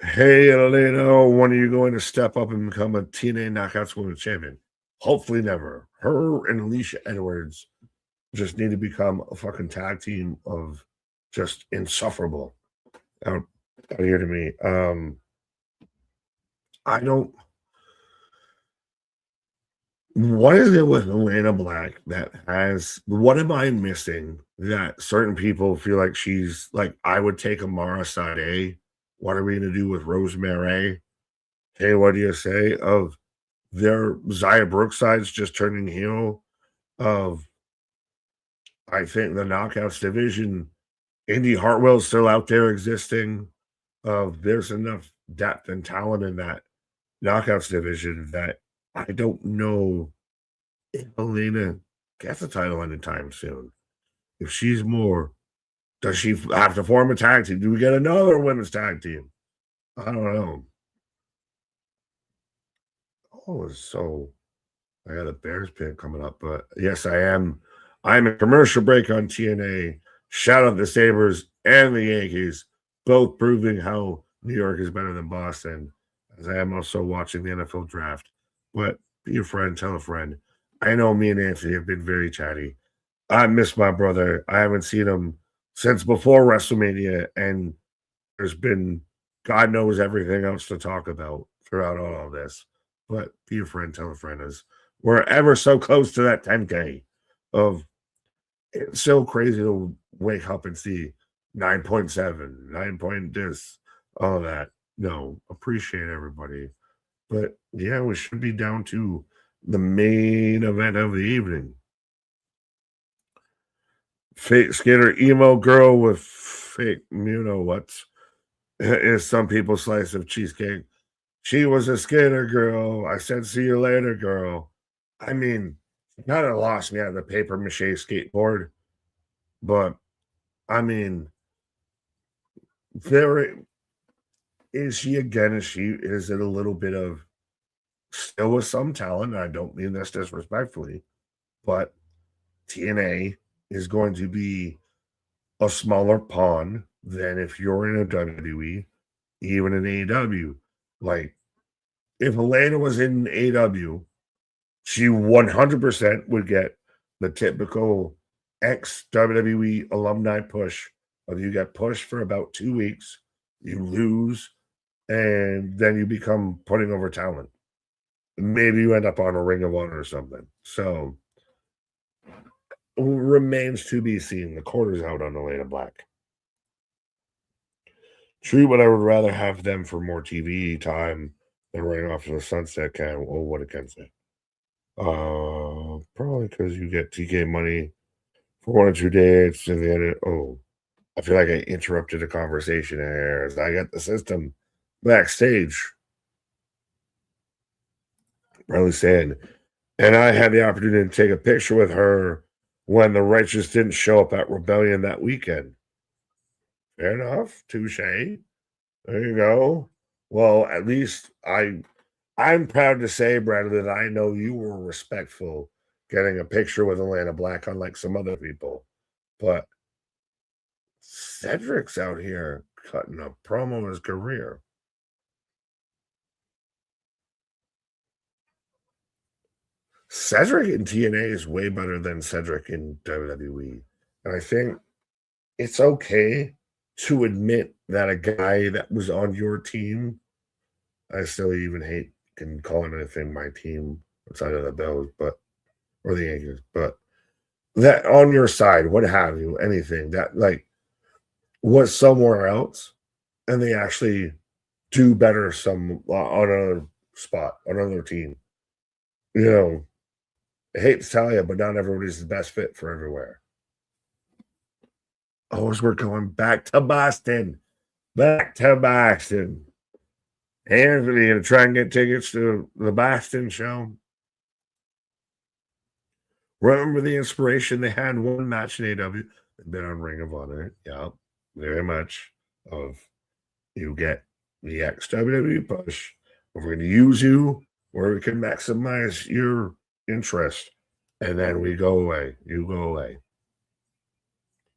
Hey, Elena, when are you going to step up and become a TNA Knockouts Women's Champion? Hopefully never. Her and Alicia Edwards just need to become a fucking tag team of just insufferable out here to me. I don't. What is it with Elena Black that has? What am I missing that certain people feel like she's like? I would take Amara Sade. What are we going to do with Rosemary? Hey, what do you say of their Zaya Brookside's just turning heel? Of I think the Knockouts division, Indy Hartwell's still out there existing. Of there's enough depth and talent in that Knockouts division that I don't know if Elena gets a title anytime soon. If she's more, does she have to form a tag team? Do we get another women's tag team? I don't know. Oh, so I got a Bears pick coming up, but yes, I am. I'm a commercial break on TNA. Shout out the Sabres and the Yankees, both proving how New York is better than Boston, as I am also watching the NFL draft. But be a friend, tell a friend. I know me and Anthony have been very chatty. I miss my brother. I haven't seen him since before WrestleMania, and there's been God knows everything else to talk about throughout all of this. But be a friend, tell a friend. As we're ever so close to that 10K of it's so crazy to wake up and see 9.7, 9 point this, all that. No, appreciate everybody. But yeah, we should be down to the main event of the evening. Fake skater emo girl with fake, you know what, is some people's slice of cheesecake. She was a skater girl. I said, see you later, girl. I mean, kind of lost me at the paper mache skateboard, but I mean, there is she again. Is it a little bit of still with some talent? I don't mean this disrespectfully, but TNA is going to be a smaller pawn than if you're in a WWE, even in AEW. Like, if Elena was in AEW, she 100% would get the typical ex WWE alumni push of you get pushed for about 2 weeks, you lose, and then you become putting over talent. Maybe you end up on a Ring of Honor or something. So, remains to be seen. The quarter's out on Elena Black. True, but I would rather have them for more TV time than running off to the sunset. What it can say. Probably because you get TK money for 1 or 2 days and the end. I feel like I interrupted a conversation here as I got the system backstage. Really saying, and I had the opportunity to take a picture with her when the Righteous didn't show up at Rebellion that weekend. Fair enough, touche. There you go. Well, at least I'm proud to say, Bradley, that I know you were respectful getting a picture with Elena Black, unlike some other people. But Cedric's out here cutting a promo of his career. Cedric in TNA is way better than Cedric in WWE. And I think it's okay to admit that a guy that was on your team, I still even hate can call him anything my team outside of the Bills, or the Yankees, but that on your side, what have you, anything that like was somewhere else, and they actually do better some on another spot, on another team. You know, I hate to tell you, but not everybody's the best fit for everywhere. Oh, as we're going back to Boston. Back to Boston. Anthony, gonna try and get tickets to the Boston show. Remember the inspiration they had one match in AW. They've been on Ring of Honor. Yeah, very much. Of you get the ex WWE push. We're going to use you where we can maximize your interest. And then we go away. You go away.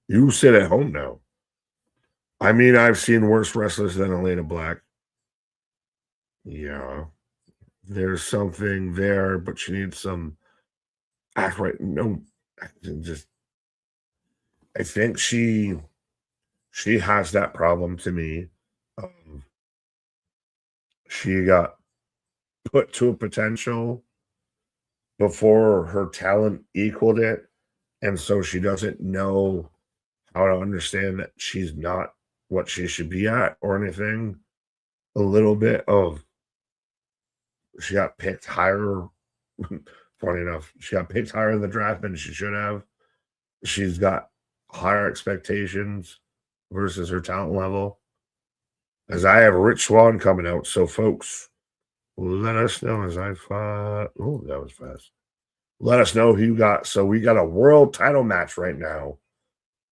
You sit at home now. I mean, I've seen worse wrestlers than Elena Black. Yeah, there's something there, but she needs some act right. No, just I think she has that problem to me. She got put to a potential before her talent equaled it, and so she doesn't know how to understand that she's not what she should be at or anything. A little bit of she got picked higher. Funny enough, she got picked higher in the draft than she should have. She's got higher expectations versus her talent level. As I have Rich Swann coming out, so folks, let us know as I fought. Oh, that was fast. Let us know who you got. So we got a world title match right now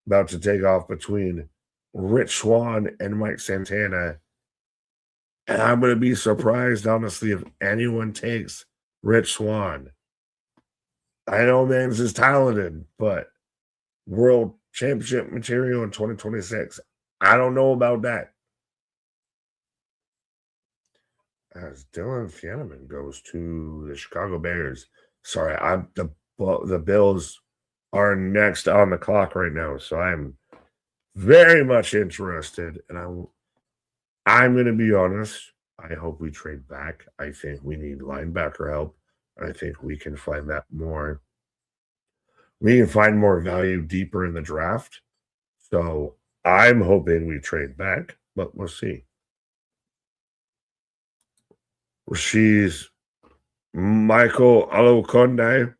about to take off between Rich Swann and Mike Santana. And I'm going to be surprised, honestly, if anyone takes Rich Swann. I know Mans is talented, but world championship material in 2026, I don't know about that. As Dylan Fieneman goes to the Chicago Bears. Sorry, the Bills are next on the clock right now, so I'm very much interested, and I'm going to be honest. I hope we trade back. I think we need linebacker help. I think we can find that more. We can find more value deeper in the draft. So I'm hoping we trade back, but we'll see. She's Michael Aluconde.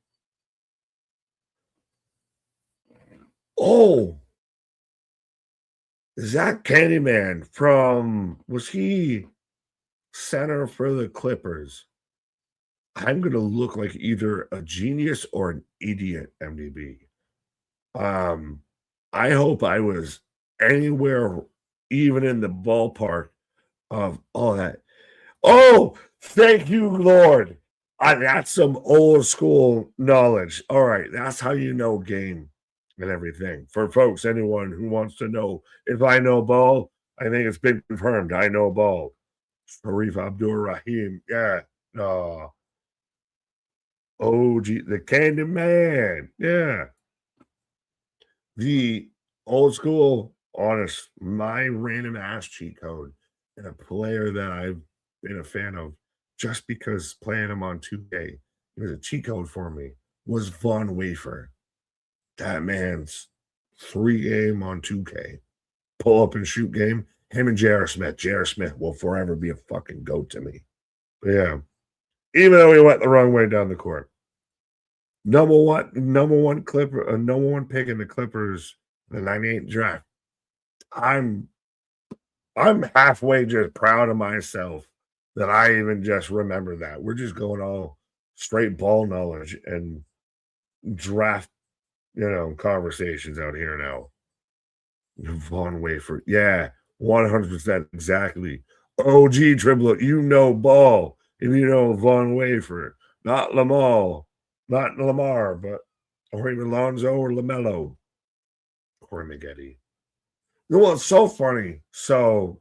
Oh, is that Candyman was he center for the Clippers? I'm going to look like either a genius or an idiot, MDB. I hope I was anywhere, even in the ballpark of all that. Oh, thank you, Lord. I got some old school knowledge. All right, that's how you know game and everything. For folks, anyone who wants to know if I know ball, I think it's been confirmed. I know ball. Sharif Abdur Rahim. Yeah. OG, the Candy Man. Yeah. The old school, honest, my random ass cheat code and a player that I've been a fan of just because playing him on 2K, it was a cheat code for me, was Von Wafer. That man's 3-game on 2K. Pull up and shoot game. Him and J.R. Smith. J.R. Smith will forever be a fucking goat to me. But yeah. Even though he went the wrong way down the court. Number one Clipper, number one pick in the Clippers, the 98 draft. I'm halfway just proud of myself that I even just remember that. We're just going all straight ball knowledge and draft, conversations out here now. Von Wafer. Yeah, 100% exactly. OG Triplet, ball. If you know Von Wafer, not Lamar, but or even Lonzo or LaMelo or Maggette. You know what's so funny? So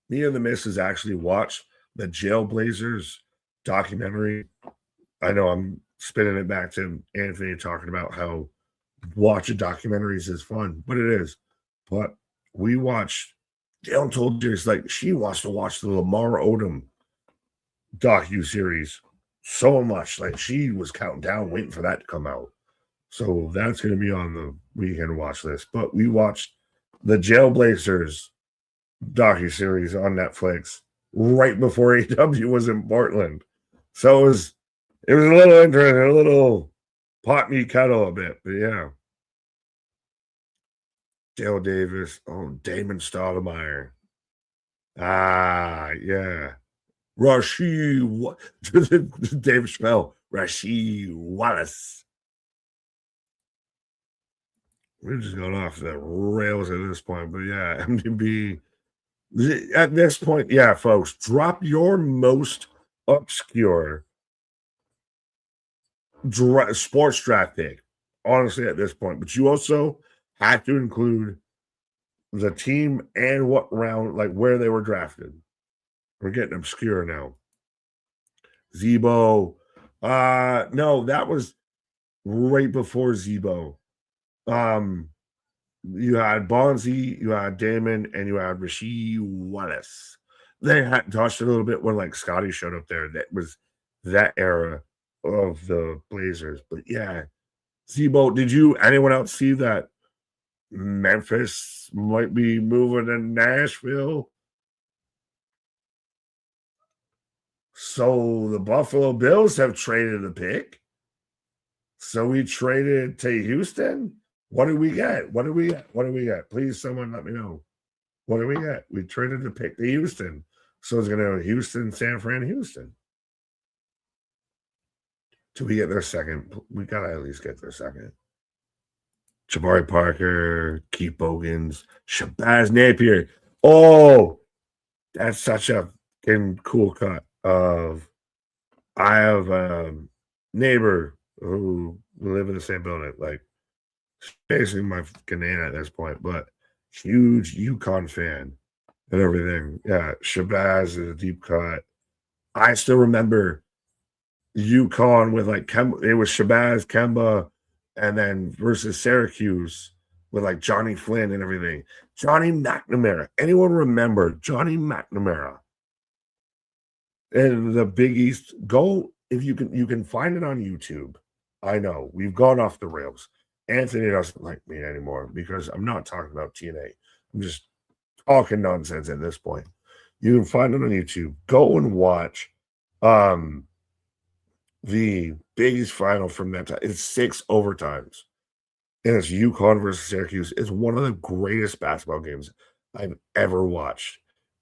me and the missus actually watched the Jailblazers documentary. I know I'm spinning it back to Anthony talking about how watching documentaries is fun, but it is. But we watched, Dale told us like she wants to watch the Lamar Odom docu-series so much. Like she was counting down, waiting for that to come out. So that's going to be on the weekend watch list. But we watched the Jailblazers docu-series on Netflix right before AW was in Portland. So it was a little interesting, a little pot me kettle a bit, but yeah. Dale Davis. Oh, Damon Stoudemire. Ah, yeah. Rasheed David Chappelle. Rasheed Wallace. We're just going off the rails at this point, but yeah, MDB. At this point, yeah, folks, drop your most obscure sports draft pick, honestly, at this point. But you also had to include the team and what round, like where they were drafted. We're getting obscure now. Zebo. No, that was right before Zebo. You had Bonzi, you had Damon, and you had Rasheed Wallace. They had touched a little bit when like Scotty showed up there. That was that era of the Blazers. But yeah, Zebo, did anyone else see that Memphis might be moving to Nashville? So the Buffalo Bills have traded a pick. So we traded to Houston. What did we get? What do we get? What do we get? Please, someone let me know. What do we get? We traded the pick to Houston. So it's going to go Houston, San Fran, Houston. Till we get their second. We got to at least get their second. Jabari Parker, Keith Bogans, Shabazz Napier. Oh, that's such a cool cut of. I have a neighbor who live in the same building, like basically my Canadian at this point, but huge UConn fan and everything. Yeah, Shabazz is a deep cut. I still remember UConn with like it was Shabazz, Kemba, and then versus Syracuse with like Johnny Flynn and everything. Johnny McNamara. Anyone remember Johnny McNamara? And the Big East, go if you can find it on YouTube. I know we've gone off the rails. Anthony doesn't like me anymore because I'm not talking about TNA. I'm just talking nonsense at this point. You can find it on YouTube. Go and watch the Big East final from that time. It's 6 overtimes. And it's UConn versus Syracuse. It's one of the greatest basketball games I've ever watched.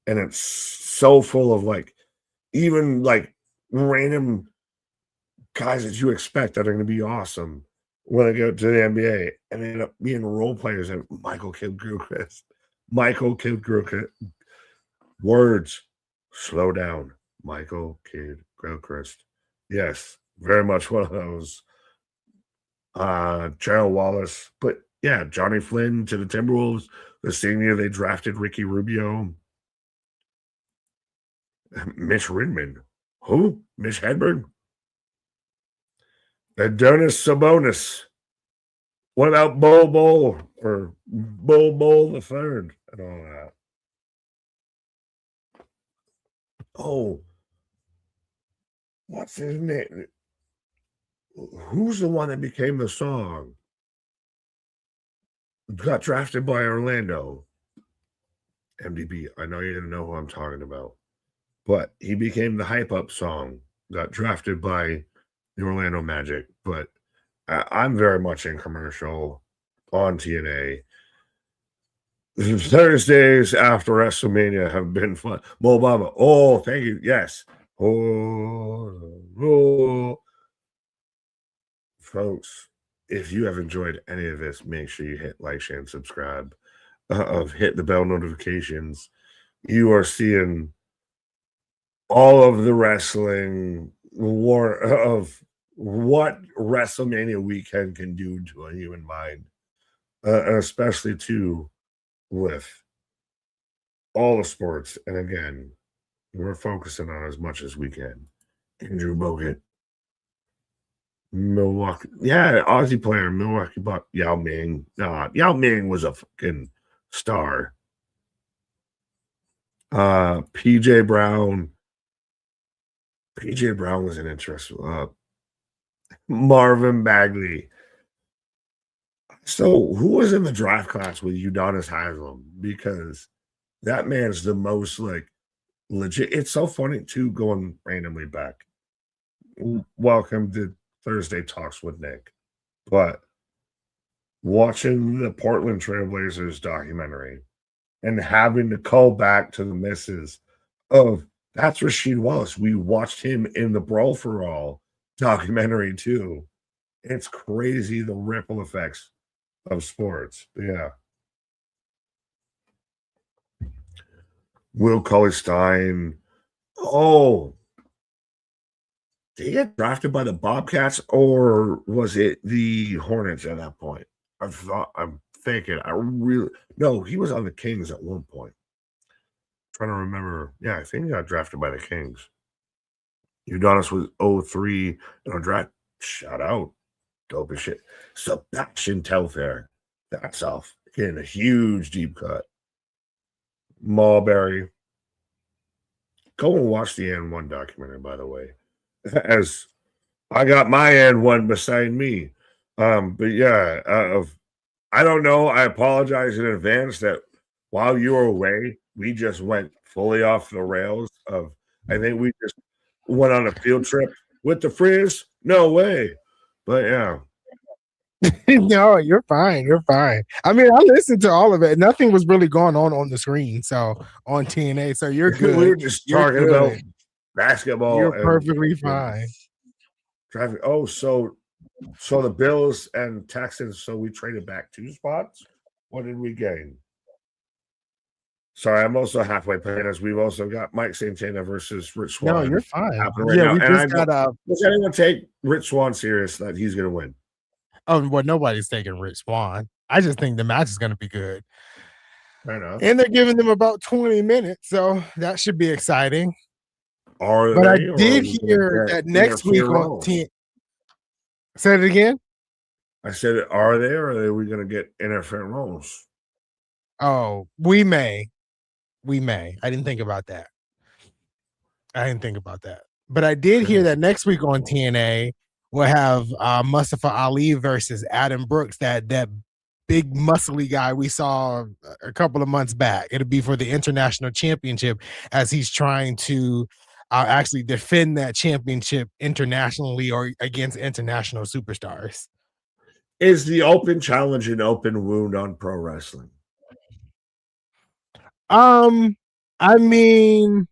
And it's so full of like even like random guys that you expect that are going to be awesome when they go to the NBA and they end up being role players. And Michael Kidd-Gilchrist. Words. Slow down. Michael Kidd-Gilchrist. Yes, very much one of those. Gerald Wallace. But yeah, Johnny Flynn to the Timberwolves. The same year they drafted Ricky Rubio. Mitch Ridman. Who? Mitch Hedberg? Adonis Sabonis. What about Bol or Bol the third and all that? Oh, what's his name? Who's the one that became the song? Got drafted by Orlando. MDB. I know you didn't know who I'm talking about. But he became the hype up song. Got drafted by the Orlando Magic. But I'm very much in commercial on TNA. Thursdays after WrestleMania have been fun. Mo Bamba. Oh, thank you. Yes. Oh. Folks, if you have enjoyed any of this, make sure you hit like, share, and subscribe. Hit the bell notifications. You are seeing all of the wrestling war of what WrestleMania weekend can do to a human mind, especially too with all the sports. And again, we're focusing on as much as we can. Andrew Bogut, Milwaukee, yeah, Aussie player, Milwaukee Buck, Yao Ming. Yao Ming was a fucking star. PJ Brown. PJ Brown was an interesting. Marvin Bagley. So, who was in the draft class with Udonis Haslem? Because that man's the most like legit. It's so funny too, going randomly back. Welcome to Thursday Talks with Nick. But watching the Portland Trailblazers documentary and having to call back to the misses of that's Rasheed Wallace. We watched him in the Brawl for All documentary too. It's crazy the ripple effects of sports. Yeah. Will Cauley-Stein. Oh, did he get drafted by the Bobcats or was it the Hornets at that point? I'm thinking. No, he was on the Kings at one point. Trying to remember. Yeah, I think he got drafted by the Kings. Udonis was 03 in a draft. Shout out. Dope as shit. Sebastian Telfair. That's off. Getting a huge deep cut. Mulberry. Go and watch the N1 documentary, by the way. As I got my N1 beside me. But yeah, I don't know. I apologize in advance that while you were away, we just went fully off the rails I think we just went on a field trip with the Frizz. No way. But yeah. No, you're fine. You're fine. I mean, I listened to all of it. Nothing was really going on the screen. So on TNA. So you're good. We were just talking about basketball. You're perfectly fine. Traffic. Oh, so the Bills and Texans. So we traded back 2 spots. What did we gain? Sorry, I'm also halfway playing as we've also got Mike Santana versus Rich Swann. No, you're fine. Right now. We just got does anyone take Rich Swann serious that he's going to win? Oh, well, nobody's taking Rich Swann. I just think the match is going to be good. Fair enough. And they're giving them about 20 minutes, so that should be exciting. But I did hear that next week on TNA. Say it again. I said, are they, or are we going to get interferent roles? Oh, we may. I didn't think about that. But I did hear that next week on TNA we'll have Mustafa Ali versus Adam Brooks, that big muscly guy we saw a couple of months back. It'll be for the international championship as he's trying to actually defend that championship internationally or against international superstars. Is the open challenge an open wound on pro wrestling? I mean,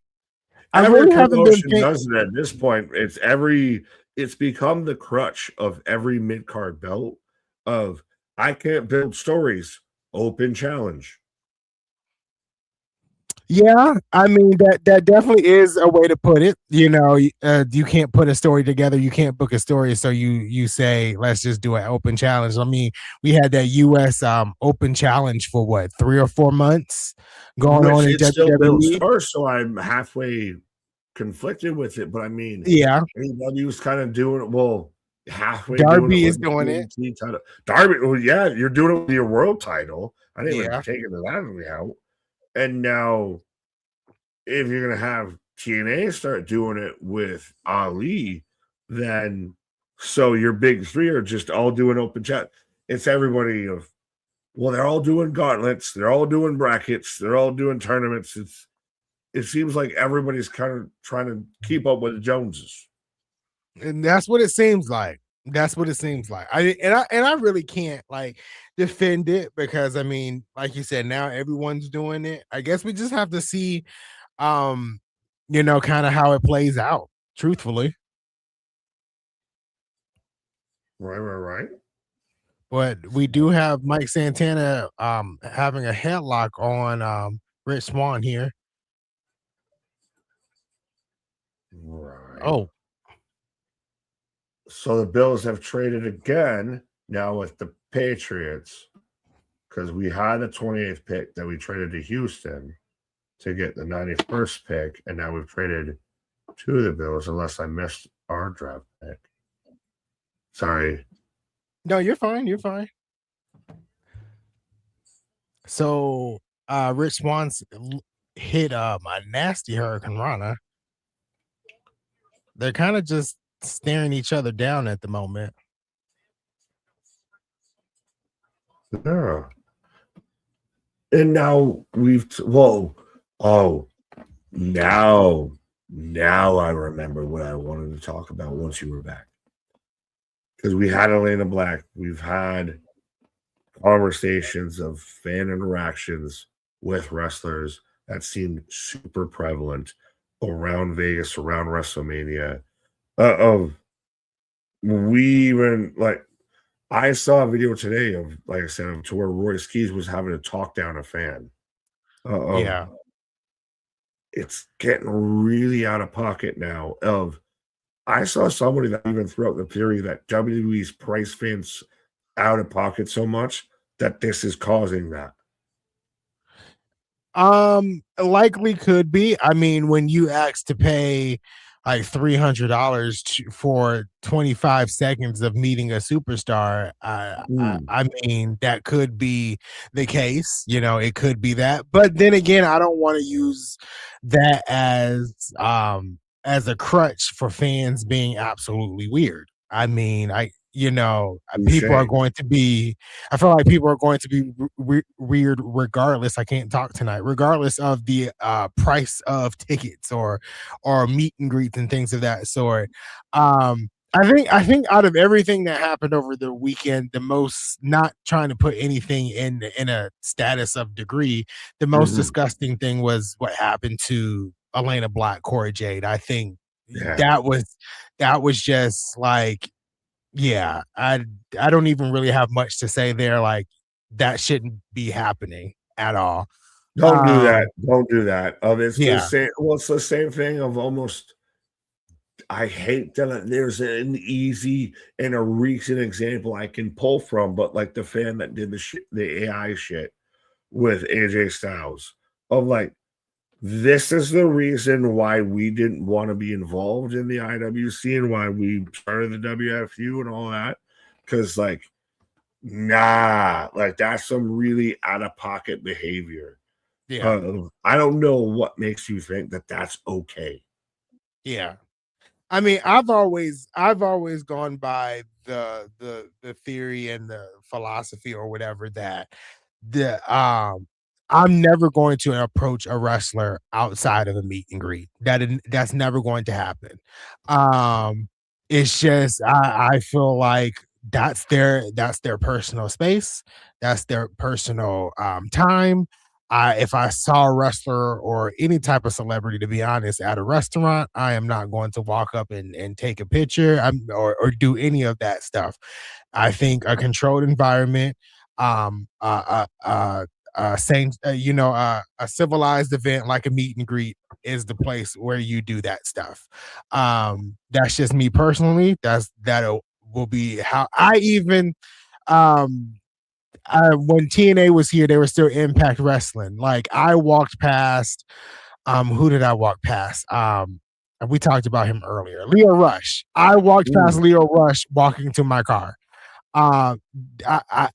every promotion does it at this point. It's become the crutch of every mid-card belt of I can't build stories, open challenge. Yeah, I mean that definitely is a way to put it. You know, you can't put a story together. You can't book a story, so you say let's just do an open challenge. I mean, we had that U.S. Open challenge for what 3 or 4 months going on in WWE. First, so I'm halfway conflicted with it, but I mean, yeah, anybody was kind of doing it. Well, halfway. Darby is doing it. Darby, well, yeah, you're doing it with your world title. I didn't even take it that out. And now, if you're going to have TNA start doing it with Ali, then so your big 3 are just all doing open chat. It's everybody they're all doing gauntlets, they're all doing brackets, they're all doing tournaments. It seems like everybody's kind of trying to keep up with the Joneses. And that's what it seems like. I really can't defend it because I mean, like you said, now everyone's doing it. I guess we just have to see kind of how it plays out, truthfully. Right. But we do have Mike Santana having a headlock on Rich Swann here. Right. Oh. So the Bills have traded again now with the Patriots because we had the 28th pick that we traded to Houston to get the 91st pick, and now we've traded to the Bills unless I missed our draft pick. Sorry. No, you're fine. So Rich Swann's hit a nasty Hurricane Rana. They're kind of just staring each other down at the moment. Yeah. And now now I remember what I wanted to talk about once you were back. Because we had Elena Black. We've had conversations of fan interactions with wrestlers that seemed super prevalent around Vegas, around WrestleMania. I saw a video today of, like I said, to where Royce Keys was having to talk down a fan. Yeah. It's getting really out of pocket now. I saw somebody that even threw out the theory that WWE's price fans out of pocket so much that this is causing that? Likely could be. I mean, when you ask to pay like $300 for 25 seconds of meeting a superstar, I mean, that could be the case. You know, it could be that. But then again, I don't want to use that as a crutch for fans being absolutely weird. I mean, people are going to be, I feel like people are going to be weird regardless. I can't talk tonight, regardless of the price of tickets or meet and greets and things of that sort. I think out of everything that happened over the weekend, the most, not trying to put anything in a status of degree, the most disgusting thing was what happened to Elena Black, Cora Jade. I think that was just like, yeah, I don't even really have much to say there. Like, that shouldn't be happening at all. Don't do that. Don't do that. It's the Yeah. same. Well, it's the same thing of almost. I hate that there's an easy and a recent example I can pull from, but like the fan that did the AI shit with AJ Styles, of like, this is the reason why we didn't want to be involved in the IWC and why we started the WFU and all that. Because, like, nah, like, that's some really out of pocket behavior. Yeah. I don't know what makes you think that that's okay. Yeah. I mean, I've always gone by the theory and the philosophy or whatever that I'm never going to approach a wrestler outside of a meet and greet. That's never going to happen. It's just, I feel like that's their personal space, that's their personal time. If I saw a wrestler or any type of celebrity, to be honest, at a restaurant, I am not going to walk up and take a picture, or do any of that stuff. I think a controlled environment, a civilized event like a meet and greet is the place where you do that stuff. That's just me personally. That will be how I even when TNA was here, they were still Impact Wrestling. Like, I walked past, who did I walk past? We talked about him earlier. Leo Rush. I walked past Leo Rush walking to my car. All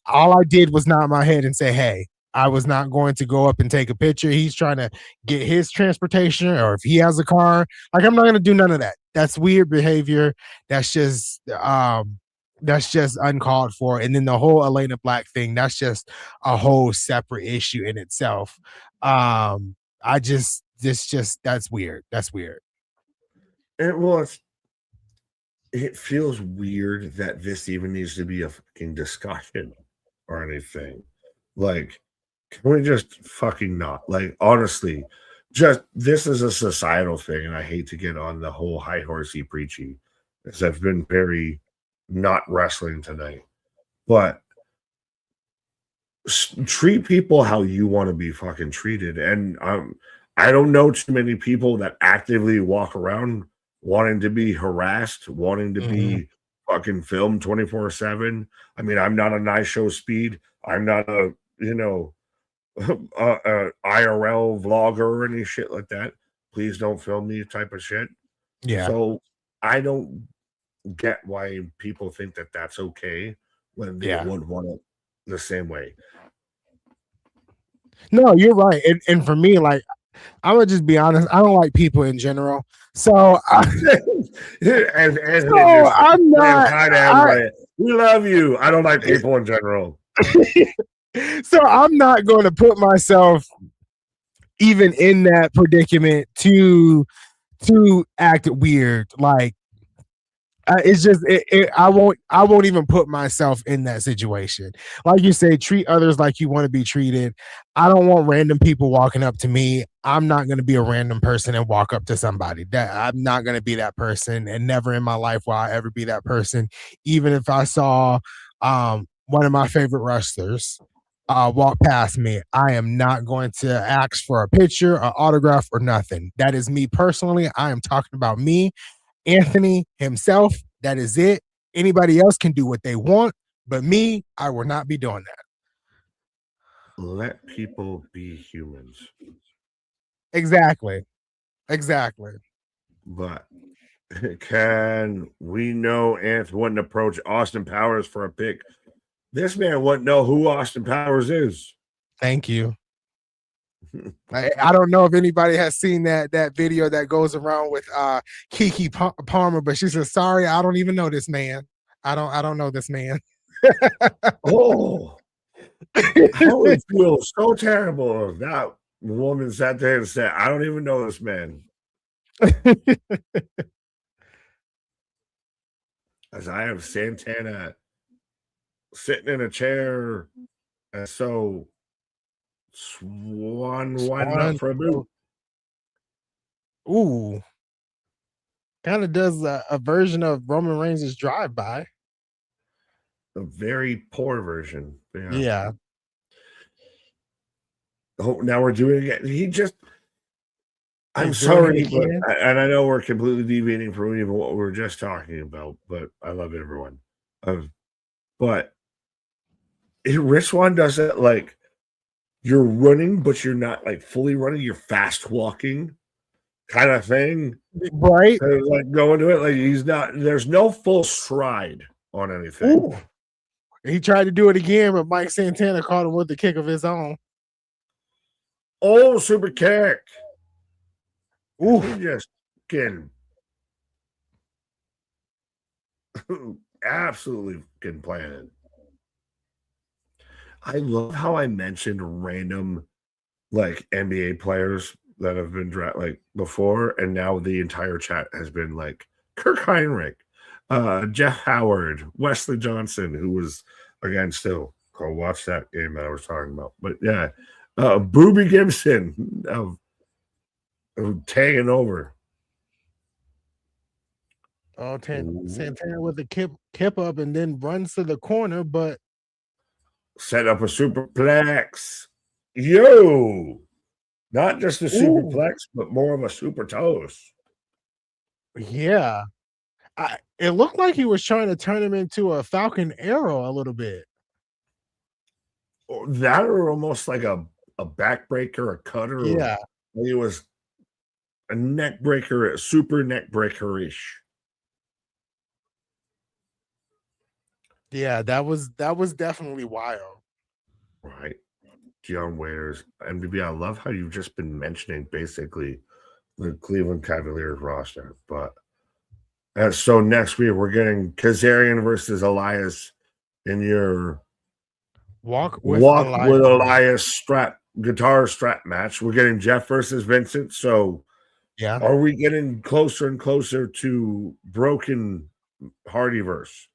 I did was nod my head and say, hey. I was not going to go up and take a picture. He's trying to get his transportation, or if he has a car, like, I'm not going to do none of that. That's weird behavior. That's just uncalled for. And then the whole Elena Black thing, that's just a whole separate issue in itself. That's weird. That's weird. It feels weird that this even needs to be a fucking discussion or anything. Like, can we just fucking not? Like, honestly, just, this is a societal thing, and I hate to get on the whole high horsey preachy, because I've been very not wrestling tonight. But treat people how you want to be fucking treated. And I don't know too many people that actively walk around wanting to be harassed, wanting to be fucking filmed 24/7. I mean, I'm not a nice show speed. I'm not a IRL vlogger or any shit like that. Please don't film me type of shit. Yeah. So I don't get why people think that that's okay when they would want it the same way. No, you're right. And for me, like, I'm gonna just be honest, I don't like people in general. So I'm not. We love you. I don't like people in general. So I'm not going to put myself even in that predicament to act weird. Like, it's just I won't even put myself in that situation. Like you say, treat others like you want to be treated. I don't want random people walking up to me. I'm not going to be a random person and walk up to somebody. That I'm not going to be that person, and never in my life will I ever be that person. Even if I saw one of my favorite wrestlers walk past me, I am not going to ask for a picture, an autograph, or nothing. That is me personally. I am talking about me, Anthony himself. That is it. Anybody else can do what they want, but me, I will not be doing that. Let people be humans. Exactly. But can we know Ant wouldn't approach Austin Powers for a pick? This man wouldn't know who Austin Powers is. Thank you. I don't know if anybody has seen that video that goes around with Kiki Palmer, but she says, "Sorry, I don't even know this man. I don't know this man." Oh, I would feel so terrible if that woman sat there and said, "I don't even know this man." As I have Santana sitting in a chair, and so Swann winding up Swann, for a boot. ooh, kind of does a version of Roman Reigns' drive-by. A very poor version. Yeah. Yeah. Oh, now we're doing it. I'm He's doing it sorry, but again. and I know we're completely deviating from even what we were just talking about, but I love everyone. But Rich Swann does it like you're running, but you're not like fully running, you're fast walking kind of thing. Right. Like going to it, like he's not, there's no full stride on anything. Ooh. He tried to do it again, but Mike Santana caught him with the kick of his own. Oh, super kick. Ooh. He just getting absolutely getting planted. I love how I mentioned random like NBA players that have been like before, and now the entire chat has been like Kirk Heinrich, Jeff Howard, Wesley Johnson, who was again still go watch that game that I was talking about. But yeah, Booby Gibson of tagging over. Oh, Santana with the kip up and then runs to the corner, but set up a superplex. Yo, not just a superplex, but more of a super toast. Yeah. It looked like he was trying to turn him into a Falcon Arrow a little bit. That or almost like a backbreaker, a cutter. Yeah. It was a neck breaker, a super neck breaker-ish. Yeah, that was definitely wild. Right. John Wares, MDB. I love how you've just been mentioning basically the Cleveland Cavaliers roster. But so next week we're getting Kazarian versus Elias in your Walk with Elias guitar strap match. We're getting Jeff versus Vincent. So yeah. are we getting closer and closer to broken Hardyverse?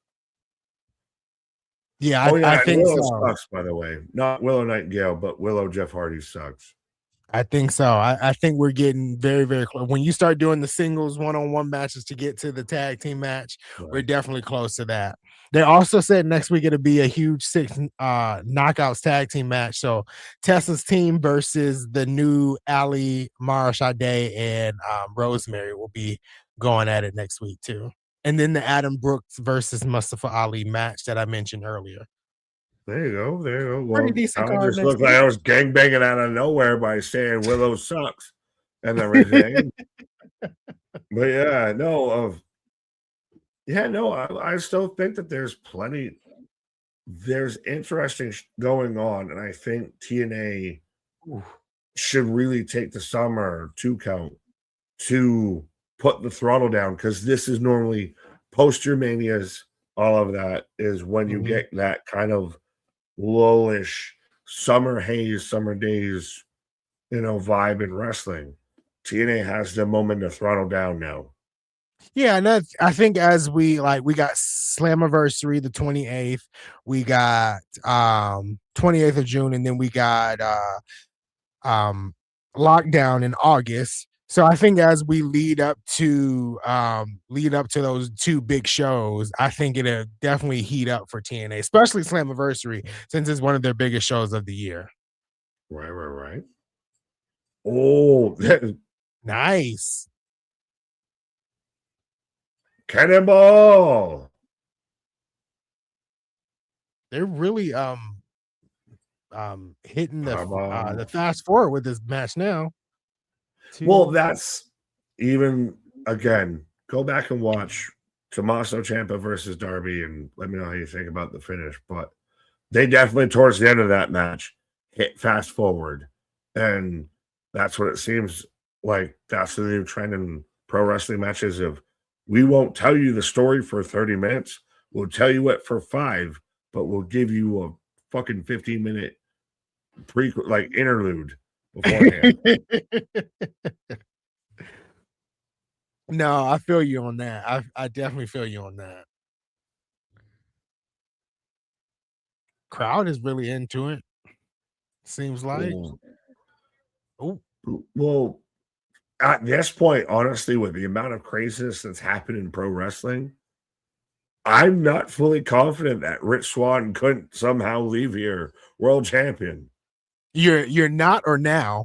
Yeah, I think Willow so. sucks, by the way. Not Willow Nightingale, but Willow Jeff Hardy sucks. I think so. I think we're getting very, very close. When you start doing the singles one-on-one matches to get to the tag team match, we're definitely close to that. They also said next week it'll be a huge 6 knockouts tag team match. So Tessa's team versus the new Ali, Mara Sade, and Rosemary will be going at it next week too. And then the Adam Brooks versus Mustafa Ali match that I mentioned earlier. There you go. There you go. Pretty Well, decent I card just next looked like week. I was gangbanging out of nowhere by saying Willow sucks and everything. But yeah, no, I still think that there's interesting going on, and I think TNA should really take the summer 2 count to put the throttle down, because this is normally post your manias, all of that is when you get that kind of lullish summer haze, summer days, vibe in wrestling. TNA has the moment to throttle down now. Yeah, and I think as we got Slammiversary the 28th, we got 28th of June, and then we got lockdown in August. So I think as we lead up to those two big shows, I think it'll definitely heat up for TNA, especially Slammiversary, since it's one of their biggest shows of the year. Right. Oh, Nice. Cannonball. They're really hitting the fast forward with this match now. Well, that's even again. Go back and watch Tommaso Ciampa versus Darby, and let me know how you think about the finish. But they definitely, towards the end of that match, hit fast forward, and that's what it seems like. That's the new trend in pro wrestling matches. Of we won't tell you the story for 30 minutes. We'll tell you it for 5, but we'll give you a fucking 15-minute interlude beforehand. No, I feel you on that. I definitely feel you on that. Crowd is really into it. Seems like. Oh, well, at this point, honestly, with the amount of craziness that's happened in pro wrestling, I'm not fully confident that Rich Swann couldn't somehow leave here world champion. You're not, or now?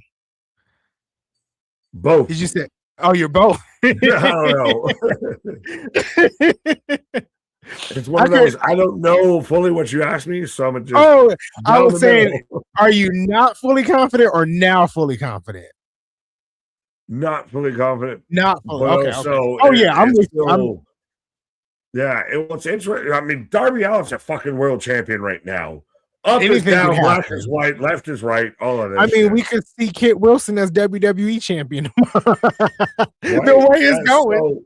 Both. Did you say? Oh, you're both. I don't know. It's one of those. I don't know fully what you asked me, so I'm just. Oh, I was saying, are you not fully confident or now fully confident? Not fully confident. Not fully. Okay. So oh yeah, I'm with you. Yeah, it's interesting. I mean, Darby Allin's a fucking world champion right now. Up is down, left is white, left is right. All of this. I mean, we could see Kit Wilson as WWE champion. The way it's going,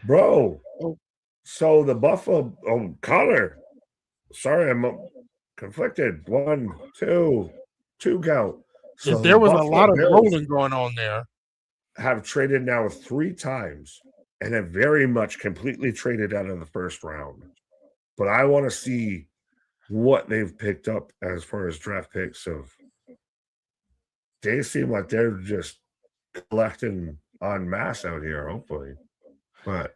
bro. So the Buffalo Connor. Sorry, I'm conflicted. 1, 2 count. So there was a lot of rolling going on there. Have traded now 3 times and have very much completely traded out of the first round. But I want to see what they've picked up as far as draft picks. They seem like they're just collecting en masse out here, hopefully. But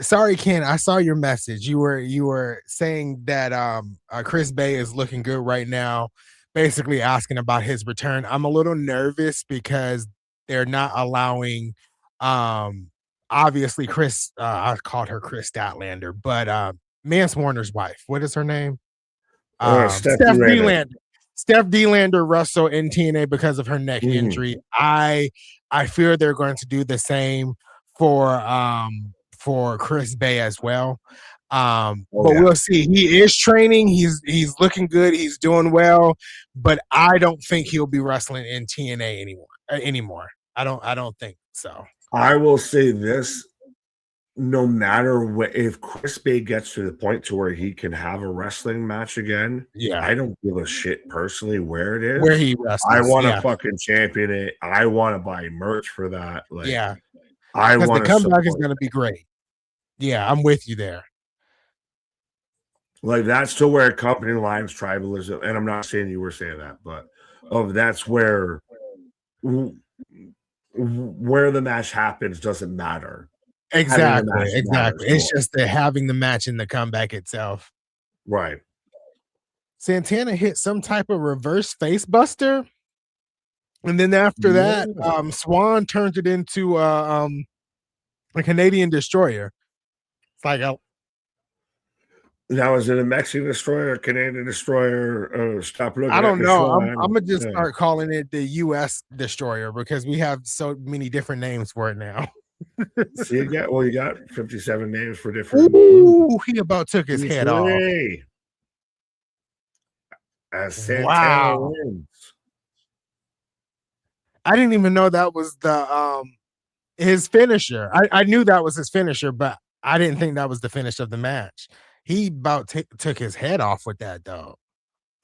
sorry, Ken, I saw your message. You were saying that Chris Bay is looking good right now, basically asking about his return. I'm a little nervous because they're not allowing obviously Chris, I called her Chris Statlander, but Mance Warner's wife, what is her name? Steph D-Lander. Steph D-Lander wrestled in TNA because of her neck injury. I fear they're going to do the same for Chris Bay as well. But we'll see. He is training. He's looking good. He's doing well, but I don't think he'll be wrestling in TNA anymore. I don't think so. I will say this. No matter what, if Chris Bay gets to the point to where he can have a wrestling match again, I don't give a shit personally where it is. Where he wrestles. I want to fucking champion it. I want to buy merch for that. I want the comeback is going to be great. Yeah, I'm with you there. That's to where company lines tribalism, and I'm not saying you were saying that, but that's where the match happens doesn't matter. Exactly. It's just having the match in the comeback itself. Right. Santana hit some type of reverse face buster. And then after that, Swann turned it into a Canadian destroyer. It's like now, is it a Mexican destroyer, a Canadian destroyer? Stop looking. I don't know. I'm gonna just start calling it the U.S. destroyer because we have so many different names for it now. See, you got 57 names for different. Ooh, he about took his head off. As Santana wins. I didn't even know that was the his finisher. I knew that was his finisher, but I didn't think that was the finish of the match. He about took his head off with that, though.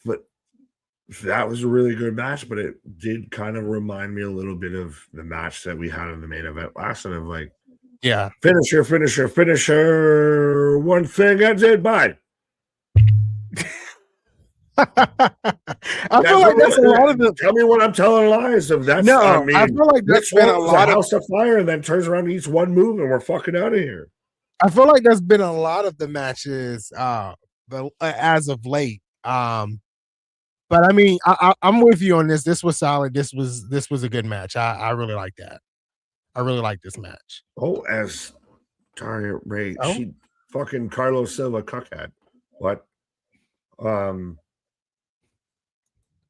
But that was a really good match, but it did kind of remind me a little bit of the match that we had in the main event last night. Of finisher. One thing I did, bye. I feel like that's a lot of the. Tell me when I'm telling lies. Of that's no, I feel like that's been a lot of House of Fire, and then turns around and eats one move, and we're fucking out of here. I feel like there's been a lot of the matches as of late. But I mean, I'm with you on this. This was solid. This was a good match. I really like that. I really like this match. As Target Ray, she fucking Carlos Silva cuckhead. What?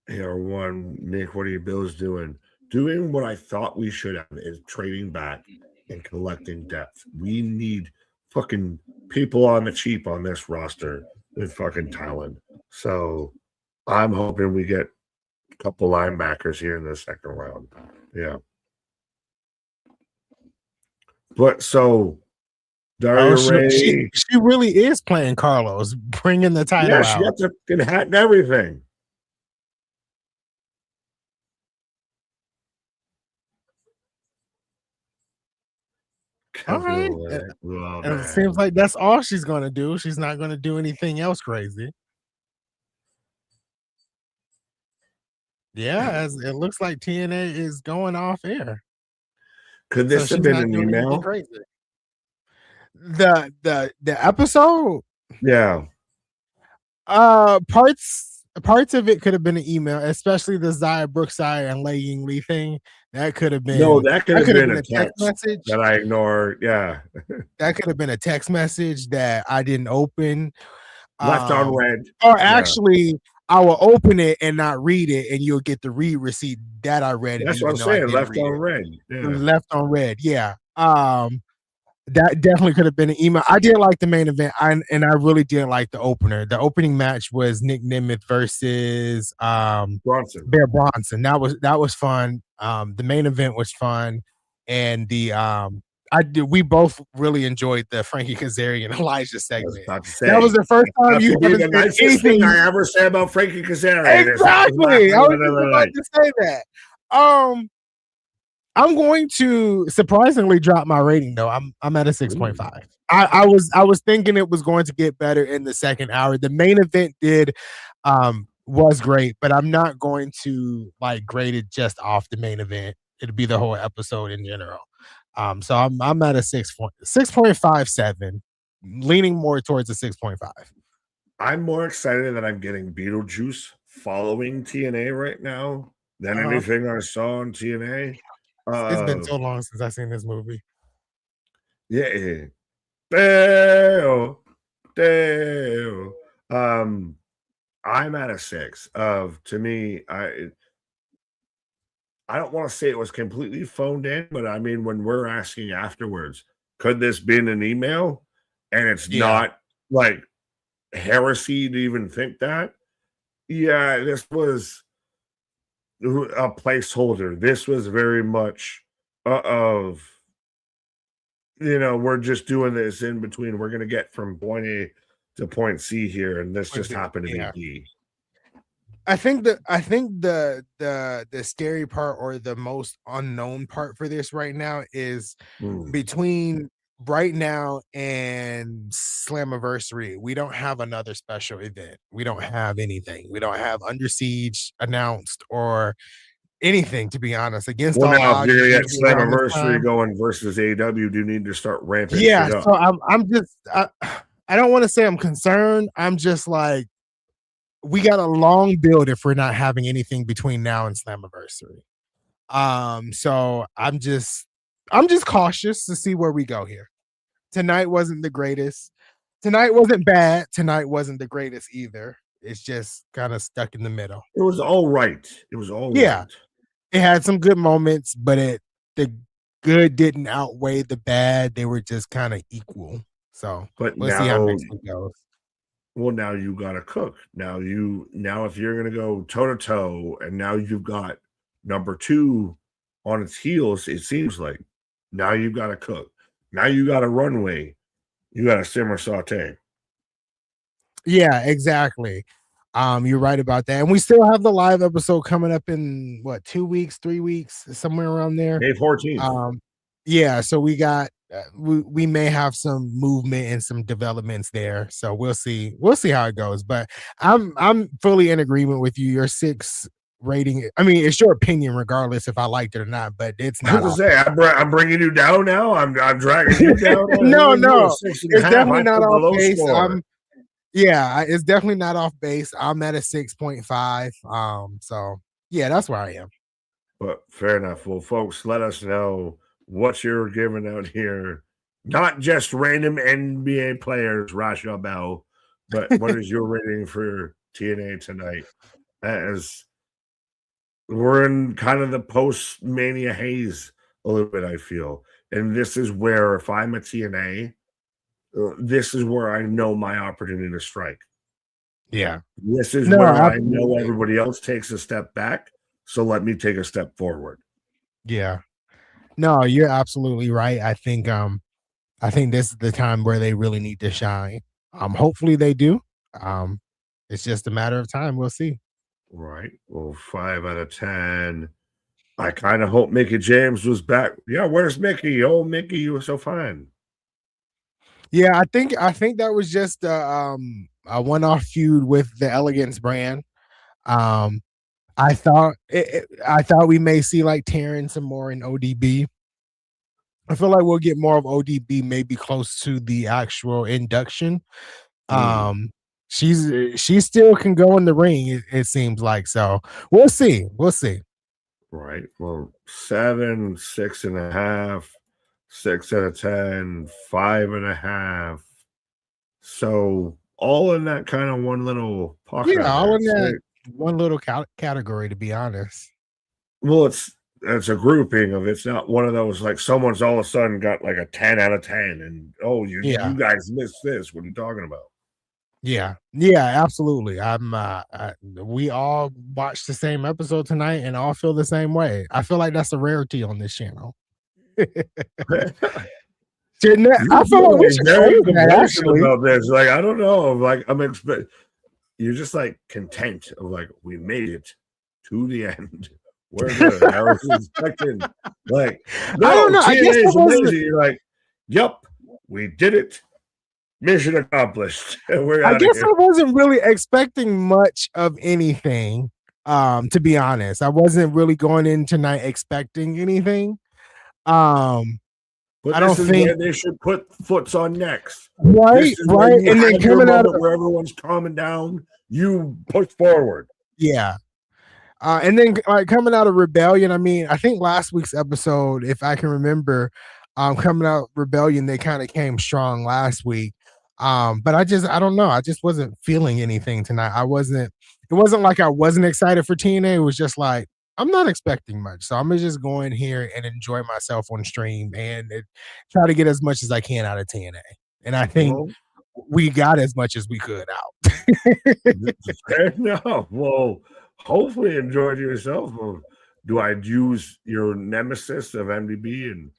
Here, one, Nick, what are your Bills doing? Doing what I thought we should have is trading back and collecting depth. We need fucking people on the cheap on this roster with fucking talent. So I'm hoping we get a couple linebackers here in the second round. Yeah. But so Daria Ray. She really is playing Carlos, bringing the title out. Yeah, she got the fucking hat and everything. All right. And it seems like that's all she's going to do. She's not going to do anything else crazy. Yeah, as it looks like TNA is going off air. Could this have been an email? Crazy. The episode? Yeah. Parts of it could have been an email, especially the Zaya Brookside and Leing Lee thing. That could have been that could have been a text message that I ignored. Yeah. That could have been a text message that I didn't open. Left on red. Or actually, I will open it and not read it, and you'll get the read receipt that I read. That's what I'm saying. Left on red. Yeah. Left on red. Yeah. That definitely could have been an email. I did like the main event, and I really did like the opener. The opening match was Nick Nemeth versus Bronson. Bear Bronson. That was fun. The main event was fun, and we both really enjoyed the Frankie Kazarian Elijah segment. That was the first time you ever said anything I ever say about Frankie Kazarian. Exactly. I was just about to say that. I'm going to surprisingly drop my rating though. I'm at a 6.5. I was thinking it was going to get better in the second hour. The main event was great, but I'm not going to like grade it just off the main event. It'll be the whole episode in general. So I'm at a 6.57, leaning more towards a 6.5. I'm more excited that I'm getting Beetlejuice following TNA right now than anything I saw on TNA. It's been so long since I've seen this movie. Yeah. Dale. I'm at a 6 to me. I don't want to say it was completely phoned in, but I mean, when we're asking afterwards, could this been an email? And it's not like heresy to even think that. Yeah, this was a placeholder. This was very much we're just doing this in between. We're going to get from point A to point C here, and this just happened to be D. I think the scary part or the most unknown part for this right now is between right now and Slammiversary. We don't have another special event. We don't have anything. We don't have Under Siege announced or anything, to be honest. Against all odds, you're gonna get Slammiversary going versus AEW. Do you need to start ramping? Yeah, so I'm just I don't want to say I'm concerned. I'm just like, we got a long build if we're not having anything between now and Slammiversary. So I'm just cautious to see where we go here. Tonight wasn't the greatest. Tonight wasn't bad. Tonight wasn't the greatest either. It's just kind of stuck in the middle. It was all right. Right. It had some good moments, but the good didn't outweigh the bad. They were just kind of equal. So but we'll see how next week goes. Well, now you got to cook. Now if you're going to go toe to toe, and now you've got number 2 on its heels, it seems like now you've got to cook. Now you got a runway. You got to simmer saute. Yeah, exactly. You're right about that. And we still have the live episode coming up in what, 2 weeks, 3 weeks, somewhere around there. May 14th. Yeah, so we got we may have some movement and some developments there. So we'll see how it goes. But I'm fully in agreement with you. Your 6 rating. I mean, it's your opinion, regardless if I liked it or not. But it's not. I'm bringing you down now. I'm dragging you down. No, it's definitely not off base. It's definitely not off base. I'm at a 6.5. So yeah, that's where I am. But fair enough. Well, folks, let us know what you're giving out here. Not just random NBA players, Rasha Bell, but what is your rating for TNA tonight? As we're in kind of the post-Mania haze a little bit, I feel. And this is where, if I'm a TNA, this is where I know my opportunity to strike. Yeah. This is No, where I know absolutely. everybody else takes a step back, so let me take a step forward. Yeah. No, you're absolutely right. I think this is the time where they really need to shine. Hopefully they do. Um, it's just a matter of time. We'll see. Right. Well, 5 out of 10. I kind of hope Mickey James was back. Yeah, where's Mickey? Oh, Mickey, you were so fine. Yeah, I think that was just a one-off feud with the Elegance brand. Um, I thought we may see like Taryn some more in ODB. I feel like we'll get more of ODB maybe close to the actual induction. Um, she still can go in the ring. It seems like so. We'll see. We'll see. Right. Well, 7, 6.5, 6 out of 10, 5.5. So all in that kind of one little pocket Yeah, out all there. in that one little category, to be honest. Well, it's a grouping of, it's not one of those like someone's all of a sudden got like a 10 out of 10 and oh Yeah. you guys missed this. What are you talking about? Yeah. Yeah, absolutely. We all watched the same episode tonight and all feel the same way. I feel like that's a rarity on this channel. I feel like we should very claim that complacent actually. about this. Like, I don't know. Like, you're just like content of like, we made it to the end. We're good. I was expecting, like, no, I don't know. I guess TNA is it wasn't. amazing. You're like, yep, we did it. Mission accomplished. We're I out of guess here. I wasn't really expecting much of anything. To be honest, I wasn't really going in tonight expecting anything. But I this don't is think where they should put foots on necks. right, This is where right, you and then have your coming out moment of where everyone's calming down. You push forward. yeah, and then like coming out of Rebellion. I mean, I think last week's episode, if I can remember, coming out Rebellion, they kind of came strong last week. But I don't know. I just wasn't feeling anything tonight. I wasn't. It wasn't like I wasn't excited for TNA. It was just like I'm not expecting much, so I'm gonna just go in here and enjoy myself on stream and try to get as much as I can out of TNA. And I think Well, we got as much as we could out. fair enough. Well, hopefully enjoyed yourself. Well, do I use your nemesis of MDB and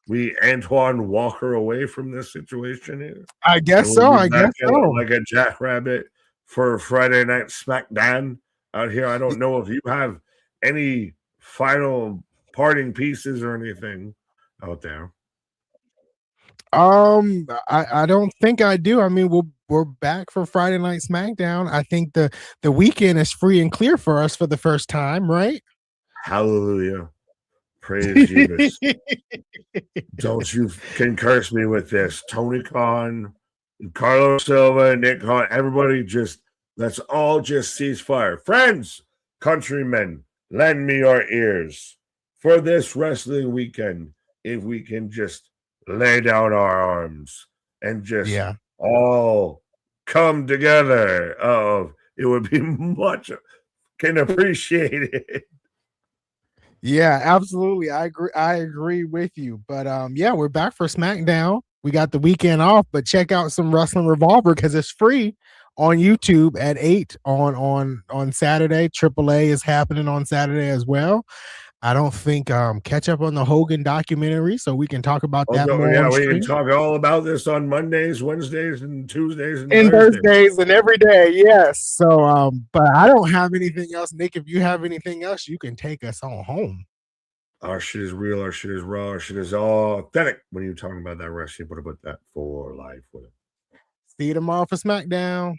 we Antoine Walker away from this situation here? I And guess we'll so. be I back guess so. like a jackrabbit for Friday Night SmackDown out here. I don't know if you have any final parting pieces or anything out there. I don't think I do. I mean, we're back for Friday Night SmackDown. I think the weekend is free and clear for us for the first time, right? Hallelujah. Praise Jesus. Don't you can curse me with this. Tony Khan, Carlos Silva, Nick Khan, everybody just, let's all just cease fire. Friends, countrymen, lend me your ears for this wrestling weekend. If we can just lay down our arms and just Yeah. all come together, it would be much can appreciate it. Yeah, absolutely. I agree with you. But yeah, we're back for SmackDown. We got the weekend off, but check out some Wrestling Revolver because it's free on YouTube at 8 on Saturday. AAA is happening on Saturday as well. I don't think catch up on the Hogan documentary so we can talk about that more Yeah, on we can stream. talk all about this on Mondays, Wednesdays, and Tuesdays and And Thursdays. Thursdays and every day, yes. So but I don't have anything else. Nick, if you have anything else, you can take us on home. Our shit is real, our shit is raw, our shit is authentic. When you're talking about that wrestling, what about that for life with it? See you tomorrow for SmackDown.